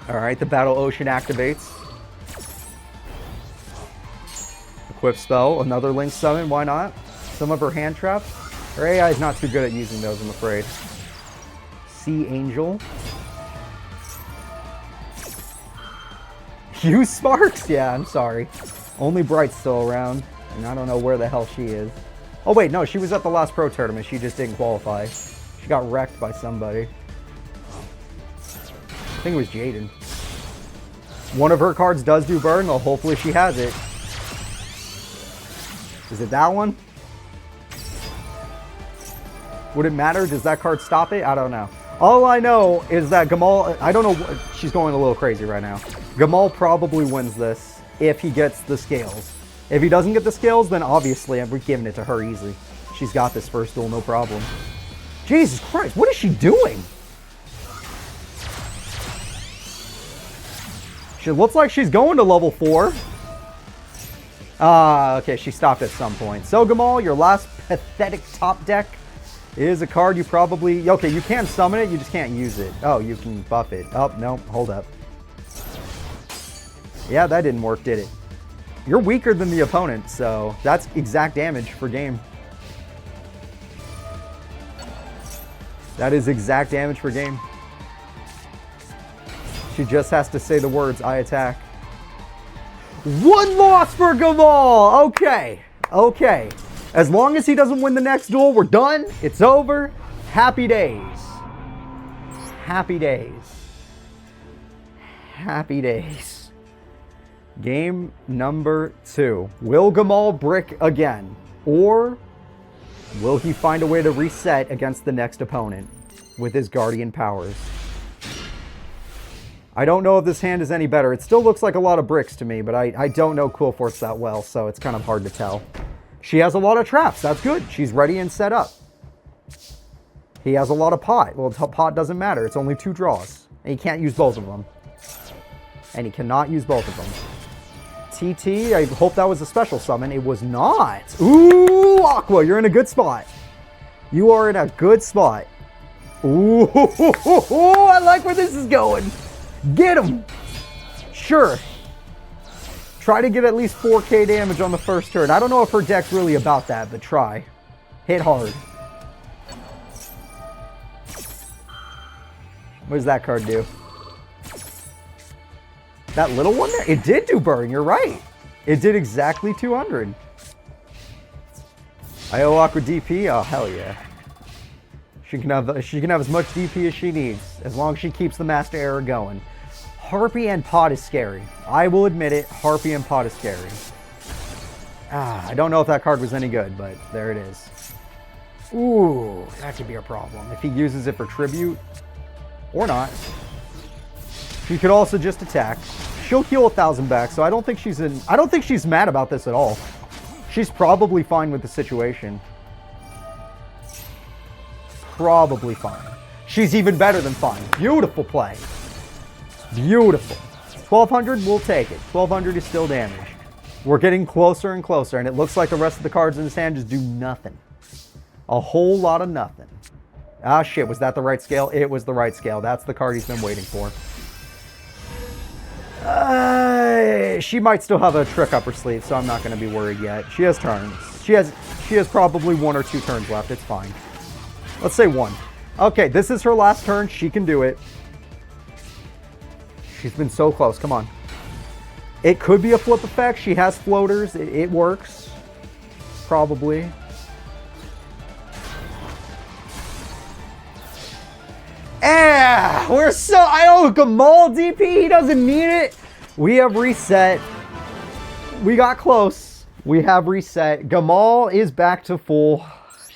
S1: Alright, the Battle Ocean activates. Equip spell, another Link summon, why not? Some of her hand traps. Her AI is not too good at using those, I'm afraid. Sea Angel. Use Sparks? Yeah, I'm sorry. Only Bright's still around, and I don't know where the hell she is. Oh wait, no, she was at the last pro tournament. She just didn't qualify. She got wrecked by somebody. I think it was Jaden. One of her cards does do burn, though hopefully she has it. Is it that one? Would it matter? Does that card stop it? I don't know. All I know is that Gamal, I don't know, she's going a little crazy right now. Gamal probably wins this if he gets the scales. If he doesn't get the scales, then obviously I'm giving it to her easily. She's got this first duel, no problem. Jesus Christ, what is she doing? She looks like she's going to level 4. Okay, she stopped at some point. So Gamal, your last pathetic top deck is a card you probably... Okay, you can summon it, you just can't use it. Oh, you can buff it. Oh, no, hold up. Yeah, that didn't work, did it? You're weaker than the opponent, so that's exact damage for game. That is exact damage for game. She just has to say the words, I attack. One loss for Gamal! Okay, okay. As long as he doesn't win the next duel, we're done. It's over. Happy days. Happy days. Happy days. Game number 2. Will Gamal brick again? Or will he find a way to reset against the next opponent with his guardian powers? I don't know if this hand is any better. It still looks like a lot of bricks to me, but I don't know Cool Force that well, so it's kind of hard to tell. She has a lot of traps. That's good. She's ready and set up. He has a lot of pot. Well, pot doesn't matter. It's only 2 draws. And he can't use both of them. And he cannot use both of them. TT, I hope that was a special summon. It was not. Ooh, Aqua, you're in a good spot. You are in a good spot. Ooh, I like where this is going. Get him. Sure. Try to get at least 4k damage on the first turn. I don't know if her deck's really about that, but try. Hit hard. What does that card do? That little one there? It did do burn, you're right. It did exactly 200. I owe Aqua DP? Oh, hell yeah. She can have as much DP as she needs, as long as she keeps the Master Error going. Harpy and Pot is scary. I will admit it, Harpy and Pot is scary. I don't know if that card was any good, but there it is. Ooh, that could be a problem. If he uses it for tribute, or not. He could also just attack. She'll heal 1,000 back, so I don't think she's mad about this at all. She's probably fine with the situation. Probably fine. She's even better than fine. Beautiful play. Beautiful. 1,200, we'll take it. 1,200 is still damage. We're getting closer and closer, and it looks like the rest of the cards in his hand just do nothing. A whole lot of nothing. Ah, shit, was that the right scale? It was the right scale. That's the card he's been waiting for. She might still have a trick up her sleeve, so I'm not going to be worried yet. She has turns. She has probably 1 or 2 turns left. It's fine. Let's say 1. Okay, this is her last turn. She can do it. She's been so close. Come on. It could be a flip effect. She has floaters. It works. Probably. I owe Gamal DP. He doesn't need it. We have reset. We got close. We have reset. Gamal is back to full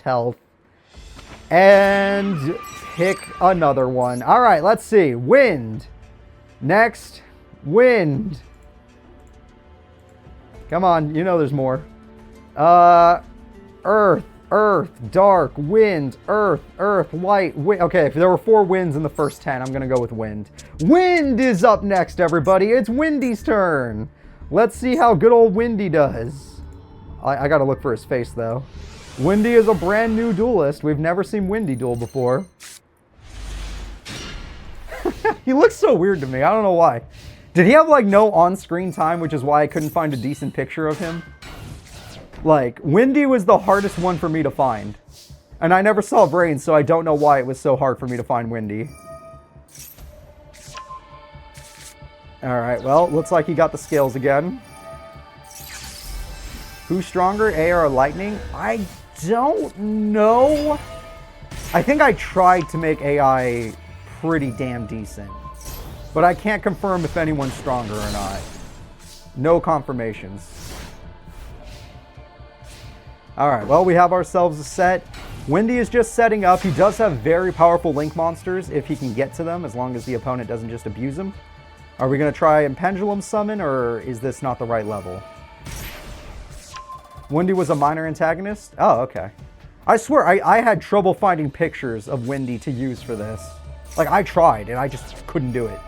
S1: health. And pick another one. All right, let's see. Wind. Next. Wind. Come on. You know there's more. Earth. Earth, dark, wind, earth, light, wind. Okay, if there were 4 winds in the first 10, I'm going to go with wind. Wind is up next, everybody. It's Windy's turn. Let's see how good old Windy does. I got to look for his face, though. Windy is a brand new duelist. We've never seen Windy duel before. He looks so weird to me. I don't know why. Did he have, like, no on-screen time, which is why I couldn't find a decent picture of him? Like, Windy was the hardest one for me to find. And I never saw Brain, so I don't know why it was so hard for me to find Windy. Alright, well, looks like he got the scales again. Who's stronger, AR or Lightning? I don't know. I think I tried to make AI pretty damn decent. But I can't confirm if anyone's stronger or not. No confirmations. Alright, well, we have ourselves a set. Windy is just setting up. He does have very powerful link monsters if he can get to them, as long as the opponent doesn't just abuse them. Are we going to try and pendulum summon, or is this not the right level? Windy was a minor antagonist? Oh, okay. I swear, I had trouble finding pictures of Windy to use for this. Like, I tried, and I just couldn't do it.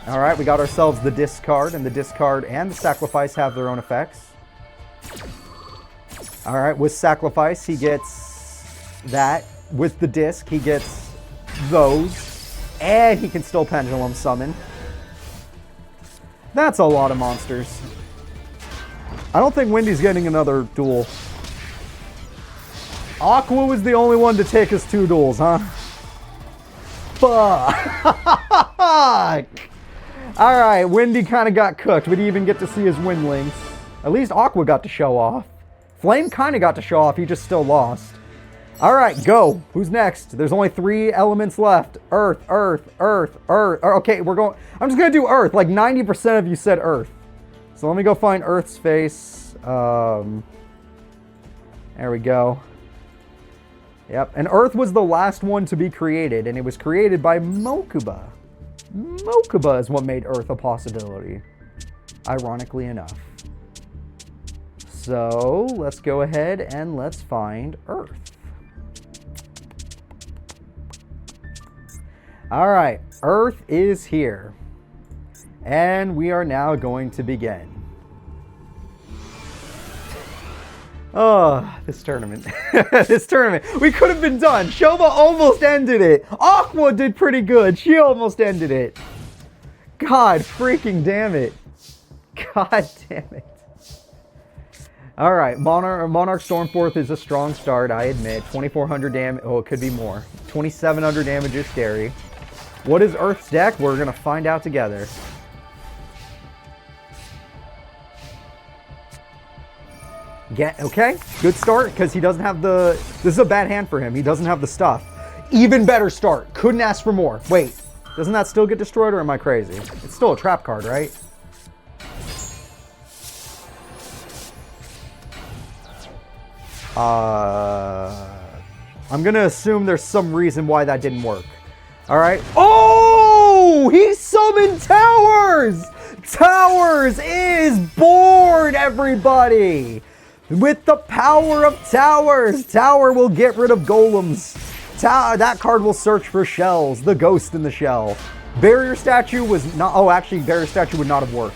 S1: Alright, we got ourselves the discard, and the discard and the sacrifice have their own effects. Alright, with sacrifice, he gets that. With the disc, he gets those. And he can still pendulum summon. That's a lot of monsters. I don't think Windy's getting another duel. Aqua was the only one to take us 2 duels, huh? Fuck! Alright, Windy kind of got cooked. We didn't even get to see his windlings. At least Aqua got to show off. Flame kind of got to show off, he just still lost. Alright, go. Who's next? There's only 3 elements left. Earth, earth, earth, earth. Okay, we're going... I'm just going to do earth. Like 90% of you said earth. So let me go find Earth's face. There we go. Yep, and Earth was the last one to be created, and it was created by Mokuba. Mokuba is what made Earth a possibility, ironically enough. So, let's go ahead and let's find Earth. Alright, Earth is here. And we are now going to begin. Oh, this tournament. This tournament. We could have been done. Shoma almost ended it. Aqua did pretty good. She almost ended it. God freaking damn it. God damn it. Alright, Monarch Stormforth is a strong start, I admit. 2,400 damage. Oh, it could be more. 2,700 damage is scary. What is Earth's deck? We're going to find out together. Okay, good start, because he doesn't have the... This is a bad hand for him. He doesn't have the stuff. Even better start. Couldn't ask for more. Wait, doesn't that still get destroyed, or am I crazy? It's still a trap card, right? I'm going to assume there's some reason why that didn't work. All right. Oh, he summoned Towers! Towers is born, everybody! With the power of Towers, Tower will get rid of golems. That card will search for shells, the ghost in the shell. Barrier Statue was not... Oh, actually, Barrier Statue would not have worked.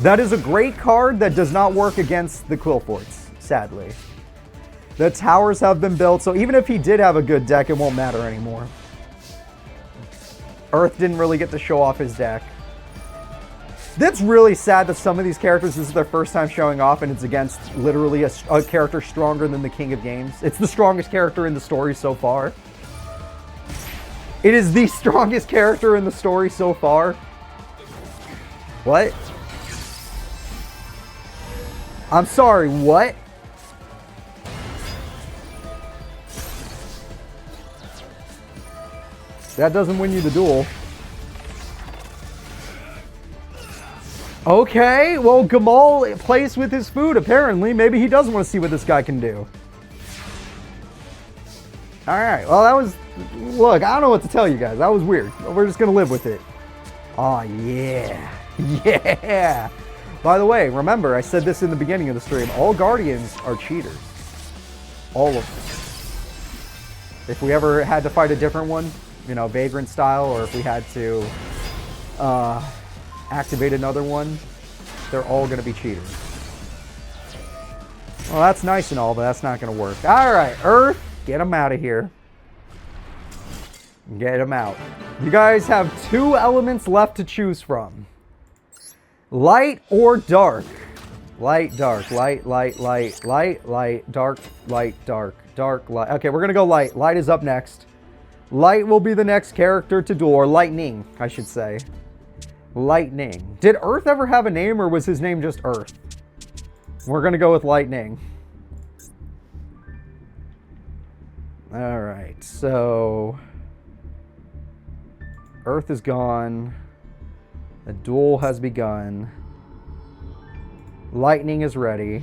S1: That is a great card that does not work against the Quillforts, sadly. The Towers have been built, so even if he did have a good deck, it won't matter anymore. Earth didn't really get to show off his deck. That's really sad that some of these characters, this is their first time showing off, and it's against literally a character stronger than the King of Games. It's the strongest character in the story so far. It is the strongest character in the story so far. What? I'm sorry, what? That doesn't win you the duel. Okay, well, Gamal plays with his food, apparently. Maybe he does want to see what this guy can do. Alright, well, that was... Look, I don't know what to tell you guys. That was weird. We're just going to live with it. Oh, yeah. Yeah! By the way, remember, I said this in the beginning of the stream. All Guardians are cheaters. All of them. If we ever had to fight a different one, you know, Vagrant style, or if we had to activate another one, they're all going to be cheaters. Well, that's nice and all, but that's not going to work. Alright, Earth, get them out of here. Get them out. You guys have 2 elements left to choose from. Light or dark? Light, dark, light, light, light, light, light, dark, light, dark, dark, light. Okay, we're going to go light. Light is up next. Light will be the next character to duel, or lightning, I should say. Lightning. Did Earth ever have a name, or was his name just Earth? We're going to go with Lightning. Alright, so... Earth is gone. The duel has begun. Lightning is ready.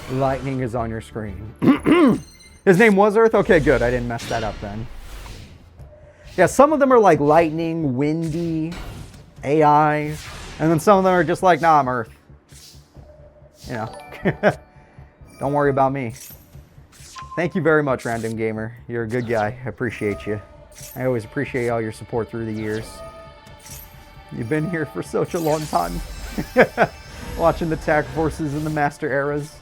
S1: Lightning is on your screen. His name was Earth? Okay, good. I didn't mess that up then. Yeah, some of them are like lightning, windy, AI, and then some of them are just like, nah, I'm Earth. You know, don't worry about me. Thank you very much, Random Gamer. You're a good guy. I appreciate you. I always appreciate all your support through the years. You've been here for such a long time. Watching the Tag Forces and the Master Eras.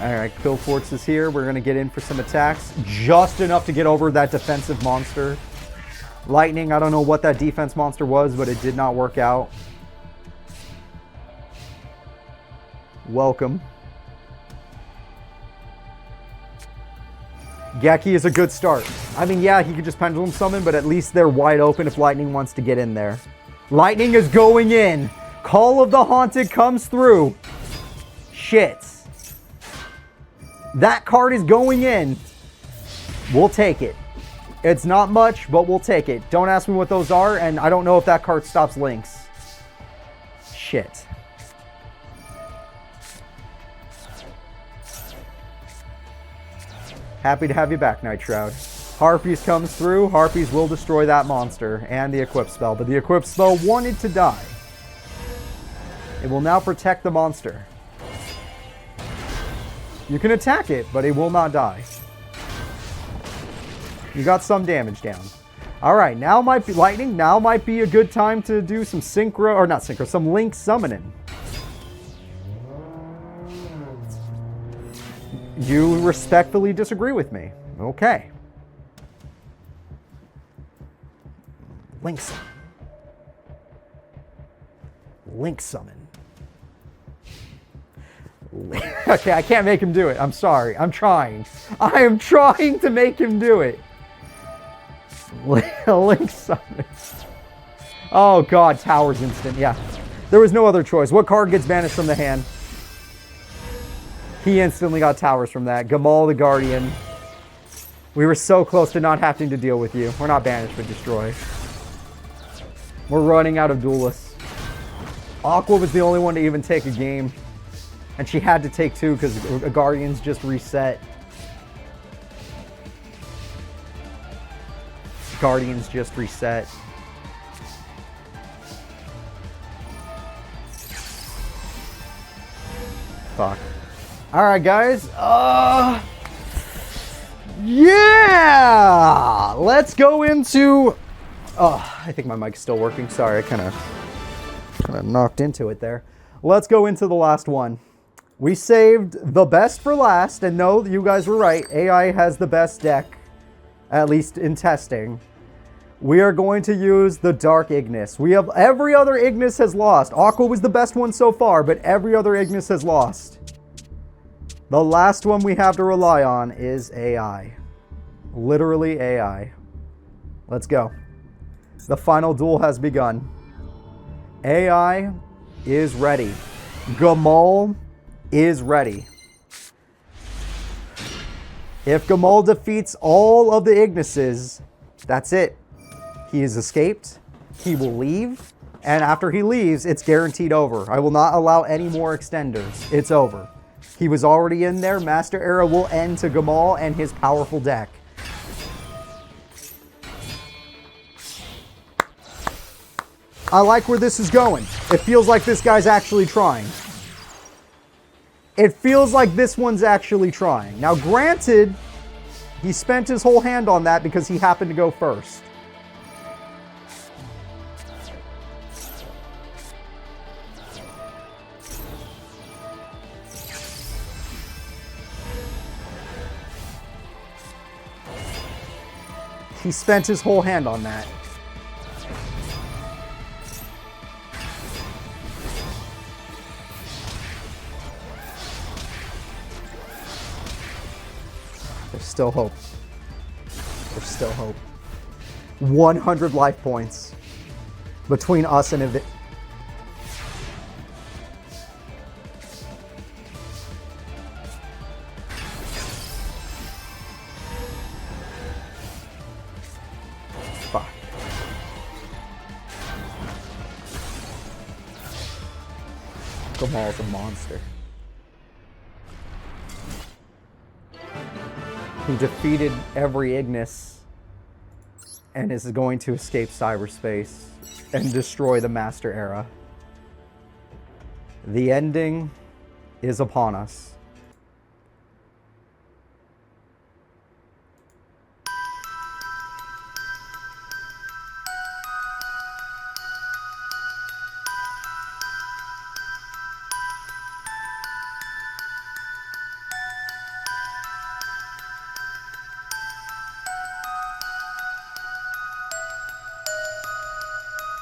S1: Alright, Pillforts is here. We're going to get in for some attacks. Just enough to get over that defensive monster. Lightning, I don't know what that defense monster was, but it did not work out. Welcome. Geki is a good start. I mean, yeah, he could just Pendulum Summon, but at least they're wide open if Lightning wants to get in there. Lightning is going in. Call of the Haunted comes through. Shit. That card is going in. We'll take it. It's not much, but we'll take it. Don't ask me what those are, and I don't know if that card stops links. Shit. Happy to have you back, Night Shroud. Harpies comes through. Harpies will destroy that monster and the equip spell, but the equip spell wanted to die. It will now protect the monster. You can attack it, but it will not die. You got some damage down. Alright, now might be Lightning. Now might be a good time to do some synchro, or not synchro, some link summoning. You respectfully disagree with me. Okay. Link summon. Link summon. Okay, I can't make him do it. I'm sorry. I'm trying. I am trying to make him do it. Link summon. Oh god, Towers instant. Yeah. There was no other choice. What card gets banished from the hand? He instantly got Towers from that. Gamal the Guardian. We were so close to not having to deal with you. We're not banished, but destroy. We're running out of duelists. Aqua was the only one to even take a game. And she had to take two because Guardians just reset. Guardians just reset. Fuck. Alright, guys. Yeah! Let's go into... Oh, I think my mic's still working. Sorry, I kind of knocked into it there. Let's go into the last one. We saved the best for last, and no, you guys were right. AI has the best deck, at least in testing. We are going to use the Dark Ignis. We have every other Ignis has lost. Aqua was the best one so far, but every other Ignis has lost. The last one we have to rely on is AI. Literally AI. Let's go. The final duel has begun. AI is ready. Gamal is ready. If Gamal defeats all of the Ignises, that's it. He has escaped. He will leave. And after he leaves, it's guaranteed over. I will not allow any more extenders. It's over. He was already in there. Master Era will end to Gamal and his powerful deck. I like where this is going. It feels like this guy's actually trying. It feels like this one's actually trying. Now, granted, he spent his whole hand on that because he happened to go first. He spent his whole hand on that. There's still hope. There's still hope. 100 life points between us and Visette. Fuck. Gamal's a monster. He defeated every Ignis and is going to escape cyberspace and destroy the Master Era. The ending is upon us.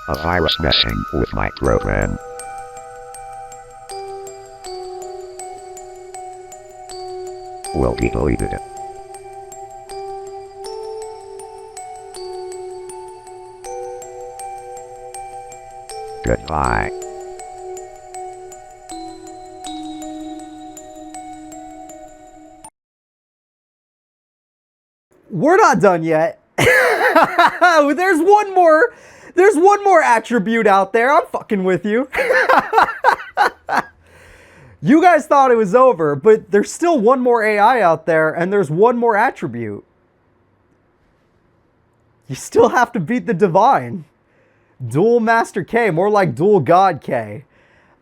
S4: A virus messing with my program. Will be deleted. Goodbye.
S1: We're not done yet. There's one more attribute out there. I'm fucking with you. You guys thought it was over, but there's still one more AI out there, and there's one more attribute. You still have to beat the Divine. Dual Master K, more like Dual God K.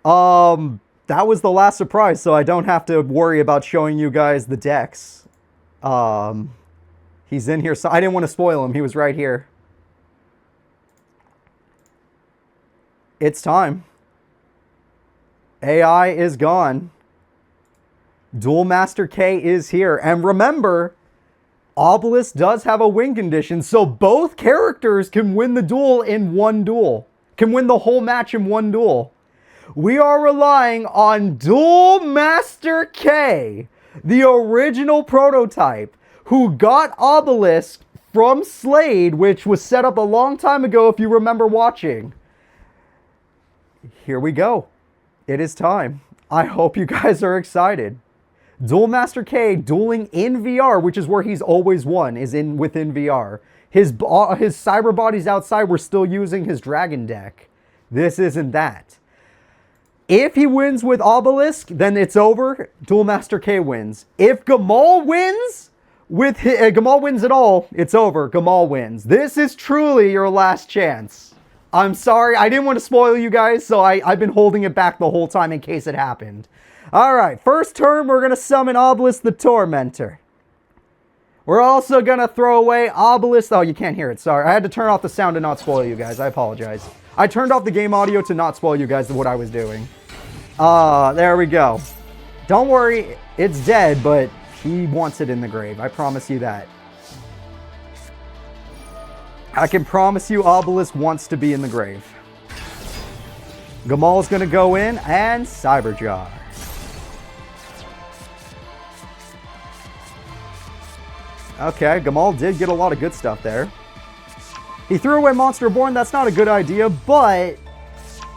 S1: That was the last surprise, so I don't have to worry about showing you guys the decks. He's in here, so I didn't want to spoil him. He was right here. It's time. AI is gone. Dual Master K is here. And remember, Obelisk does have a win condition, so both characters can win the duel in one duel. Can win the whole match in one duel. We are relying on Dual Master K, the original prototype, who got Obelisk from Slade, which was set up a long time ago if you remember watching. Here we go. It is time. I hope you guys are excited. Dual Master K dueling in VR, which is where he's always won, is within VR. His cyber bodies outside, we're still using his dragon deck. This isn't that. If he wins with Obelisk, then it's over. Dual Master K wins. If Gamal wins, Gamal wins at all, it's over. Gamal wins. This is truly your last chance. I'm sorry, I didn't want to spoil you guys, so I've been holding it back the whole time in case it happened. Alright, first turn, we're going to summon Obelisk the Tormentor. We're also going to throw away Obelisk... Oh, you can't hear it, sorry. I had to turn off the sound to not spoil you guys, I apologize. I turned off the game audio to not spoil you guys what I was doing. There we go. Don't worry, it's dead, but he wants it in the grave, I promise you that. I can promise you Obelisk wants to be in the grave. Gamal's going to go in and Cyberjar. Okay, Gamal did get a lot of good stuff there. He threw away Monster Born. That's not a good idea, but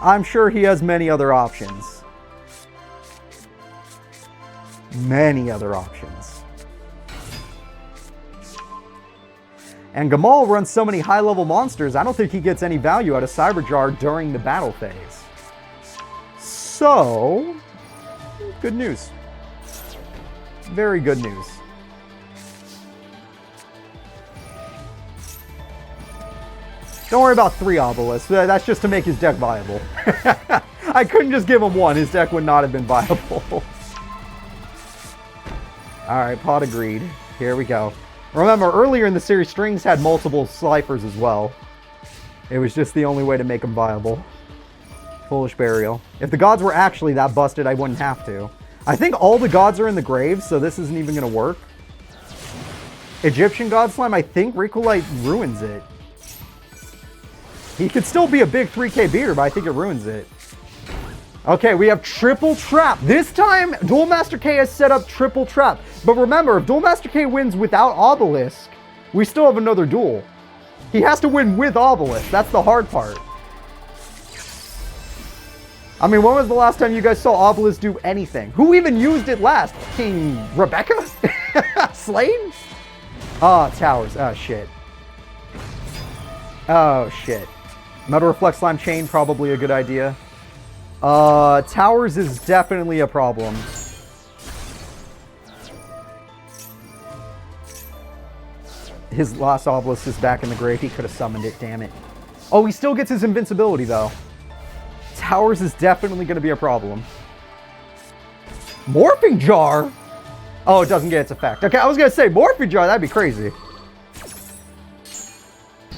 S1: I'm sure he has many other options. Many other options. And Gamal runs so many high-level monsters, I don't think he gets any value out of Cyberjar during the battle phase. So, good news. Very good news. Don't worry about 3 obelisks. That's just to make his deck viable. I couldn't just give him 1. His deck would not have been viable. Alright, Pot of Greed. Here we go. Remember, earlier in the series, Strings had multiple ciphers as well. It was just the only way to make them viable. Foolish Burial. If the gods were actually that busted, I wouldn't have to. I think all the gods are in the grave, so this isn't even going to work. Egyptian God Slime, I think Ricolite ruins it. He could still be a big 3k beater, but I think it ruins it. Okay, we have Triple Trap. This time, Dual Master K has set up Triple Trap. But remember, if Dual Master K wins without Obelisk, we still have another duel. He has to win with Obelisk. That's the hard part. I mean, when was the last time you guys saw Obelisk do anything? Who even used it last? King Rebecca? Slane? Ah, Towers. Oh, shit. Oh, shit. Metal Reflect Slime Chain, probably a good idea. Towers is definitely a problem. His last obelisk is back in the grave. He could have summoned it, damn it. Oh, he still gets his invincibility, though. Towers is definitely going to be a problem. Morphing Jar? Oh, it doesn't get its effect. Okay, I was going to say, Morphing Jar, that'd be crazy.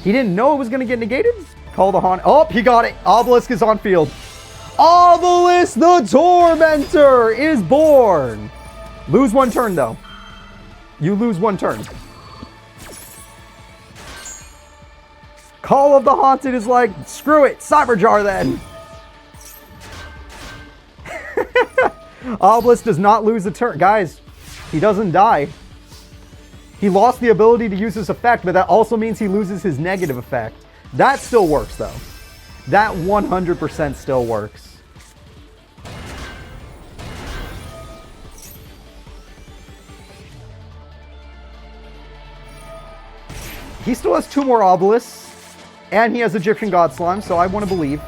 S1: He didn't know it was going to get negated? Call the Haunt. Oh, he got it. Obelisk is on field. Obelisk the Tormentor is born. Lose one turn, though. You lose one turn. Call of the Haunted is like, screw it, Cyber Jar then. Obelisk does not lose a turn. Guys, he doesn't die. He lost the ability to use his effect, but that also means he loses his negative effect. That still works, though. That 100% still works. He still has 2 more obelisks, and he has Egyptian God Slime, so I want to believe.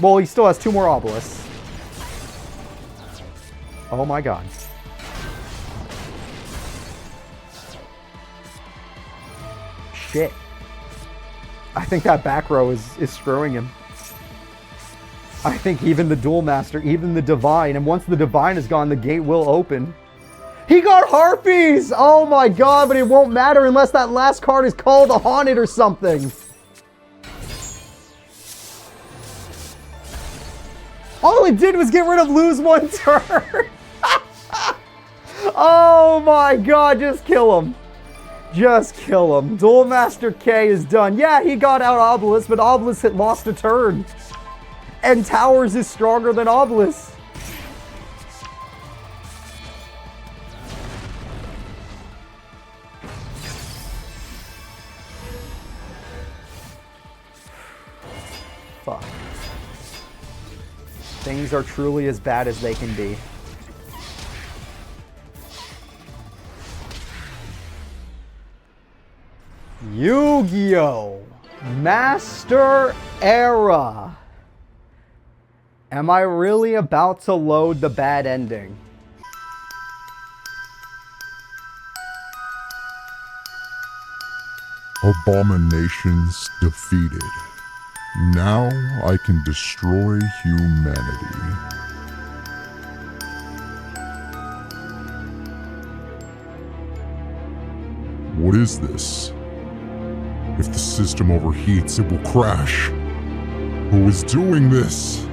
S1: Well, he still has 2 more obelisks. Oh my god. Shit. I think that back row is screwing him. I think even the Duel Master, even the Divine, and once the Divine is gone, the gate will open. He got Harpies! Oh my god, but it won't matter unless that last card is called a Haunted or something. All it did was get rid of lose one turn. Oh my god, just kill him. Just kill him. Duel Master K is done. Yeah, he got out Obelisk, but Obelisk had lost a turn. And Towers is stronger than Obelisk. Fuck. Things are truly as bad as they can be. Yu-Gi-Oh! Master Era. Am I really about to load the bad ending?
S2: Abominations defeated. Now I can destroy humanity. What is this? If the system overheats, it will crash. Who is doing this?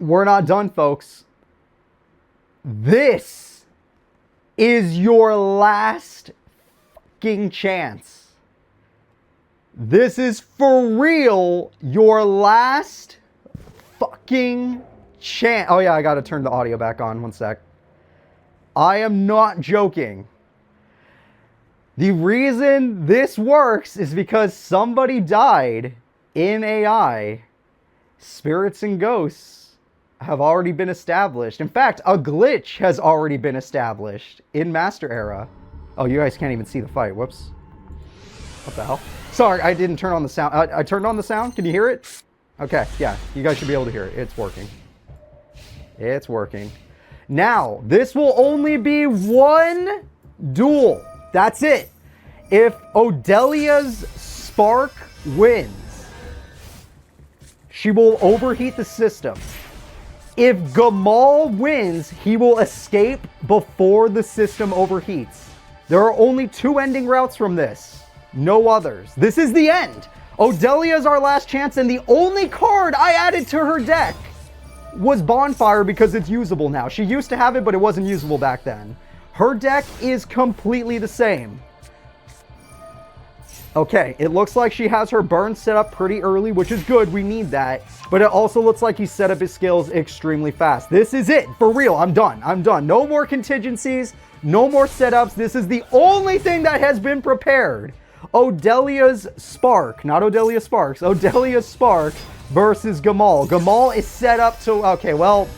S1: We're not done, folks. This is your last fucking chance. This is for real your last fucking chance. Oh yeah, I gotta turn the audio back on. One sec. I am not joking. The reason this works is because somebody died in AI. Spirits and ghosts have already been established. In fact, a glitch has already been established in Master Era. Oh, you guys can't even see the fight. Whoops. What the hell? Sorry, I didn't turn on the sound. I turned on the sound. Can you hear it? Okay, yeah. You guys should be able to hear it. It's working. It's working. Now, this will only be one duel. That's it. If Odelia's Spark wins, she will overheat the system. If Gamal wins, he will escape before the system overheats. There are only 2 ending routes from this. No others. This is the end. Odelia is our last chance, and the only card I added to her deck was Bonfire because it's usable now. She used to have it, but it wasn't usable back then. Her deck is completely the same. Okay, it looks like she has her burn set up pretty early, which is good. We need that. But it also looks like he set up his skills extremely fast. This is it. For real. I'm done. I'm done. No more contingencies. No more setups. This is the only thing that has been prepared. Odelia's Spark. Not Odelia Sparks. Odelia's Spark versus Gamal. Gamal is set up to... Okay, well...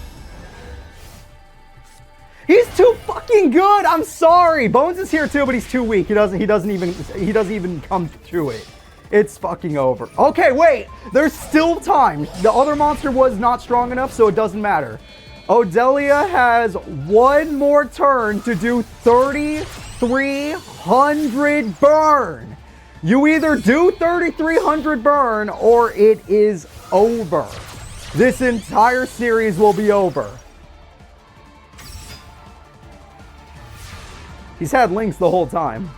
S1: He's too fucking good. I'm sorry. Bones is here too, but he's too weak. He doesn't even come to it. It's fucking over. Okay, wait. There's still time. The other monster was not strong enough, so it doesn't matter. Odelia has one more turn to do 3,300 burn. You either do 3,300 burn or it is over. This entire series will be over. He's had links the whole time.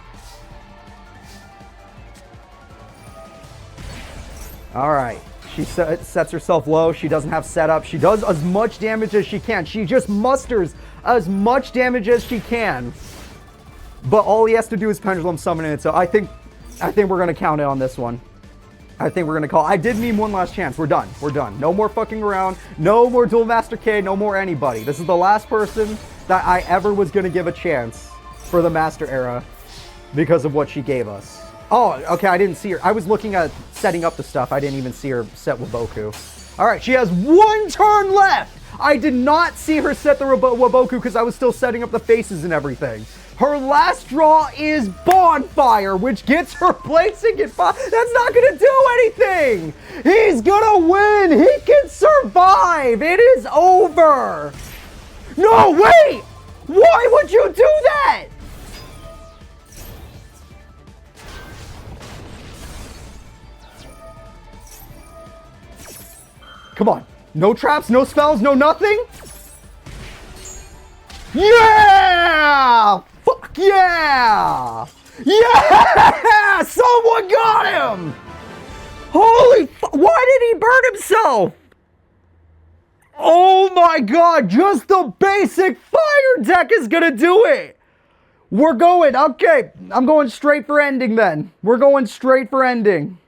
S1: Alright. She sets herself low. She doesn't have setup. She does as much damage as she can. She just musters as much damage as she can. But all he has to do is pendulum summon it. So I think we're going to count it on this one. I think we're going to call. I did need one last chance. We're done. We're done. No more fucking around. No more Duel Master K. No more anybody. This is the last person that I ever was going to give a chance for the Master Era because of what she gave us. Oh, okay, I didn't see her. I was looking at setting up the stuff. I didn't even see her set Waboku. All right, she has one turn left. I did not see her set the Waboku because I was still setting up the faces and everything. Her last draw is Bonfire, which gets her placing at 5. That's not going to do anything. He's going to win. He can survive. It is over. No, wait. Why would you do that? Come on. No traps, no spells, no nothing? Yeah! Fuck yeah! Yeah! Someone got him! Holy why did he burn himself? Oh my god, just the basic fire deck is gonna do it! We're going, okay, I'm going straight for ending then. We're going straight for ending.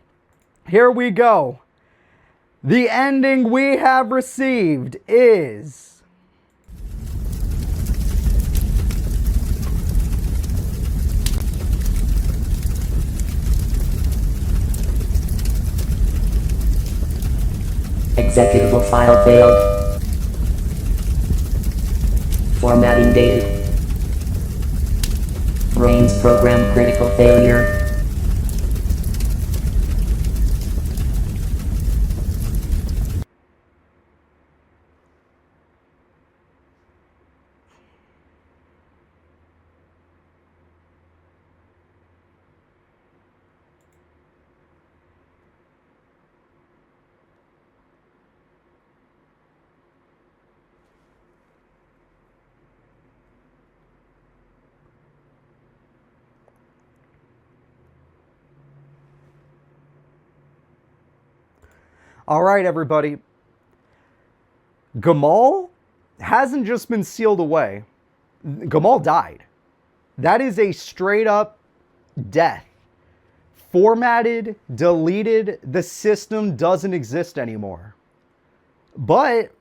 S1: Here we go. The ending we have received is...
S5: Executable file failed. Formatting dated. Brains program critical failure.
S1: All right, everybody. Gamal hasn't just been sealed away. Gamal died. That is a straight up death. Formatted, deleted, the system doesn't exist anymore. But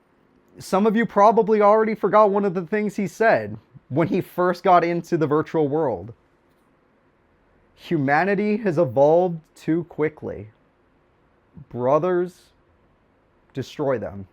S1: some of you probably already forgot one of the things he said when he first got into the virtual world. Humanity has evolved too quickly. Brothers, destroy them.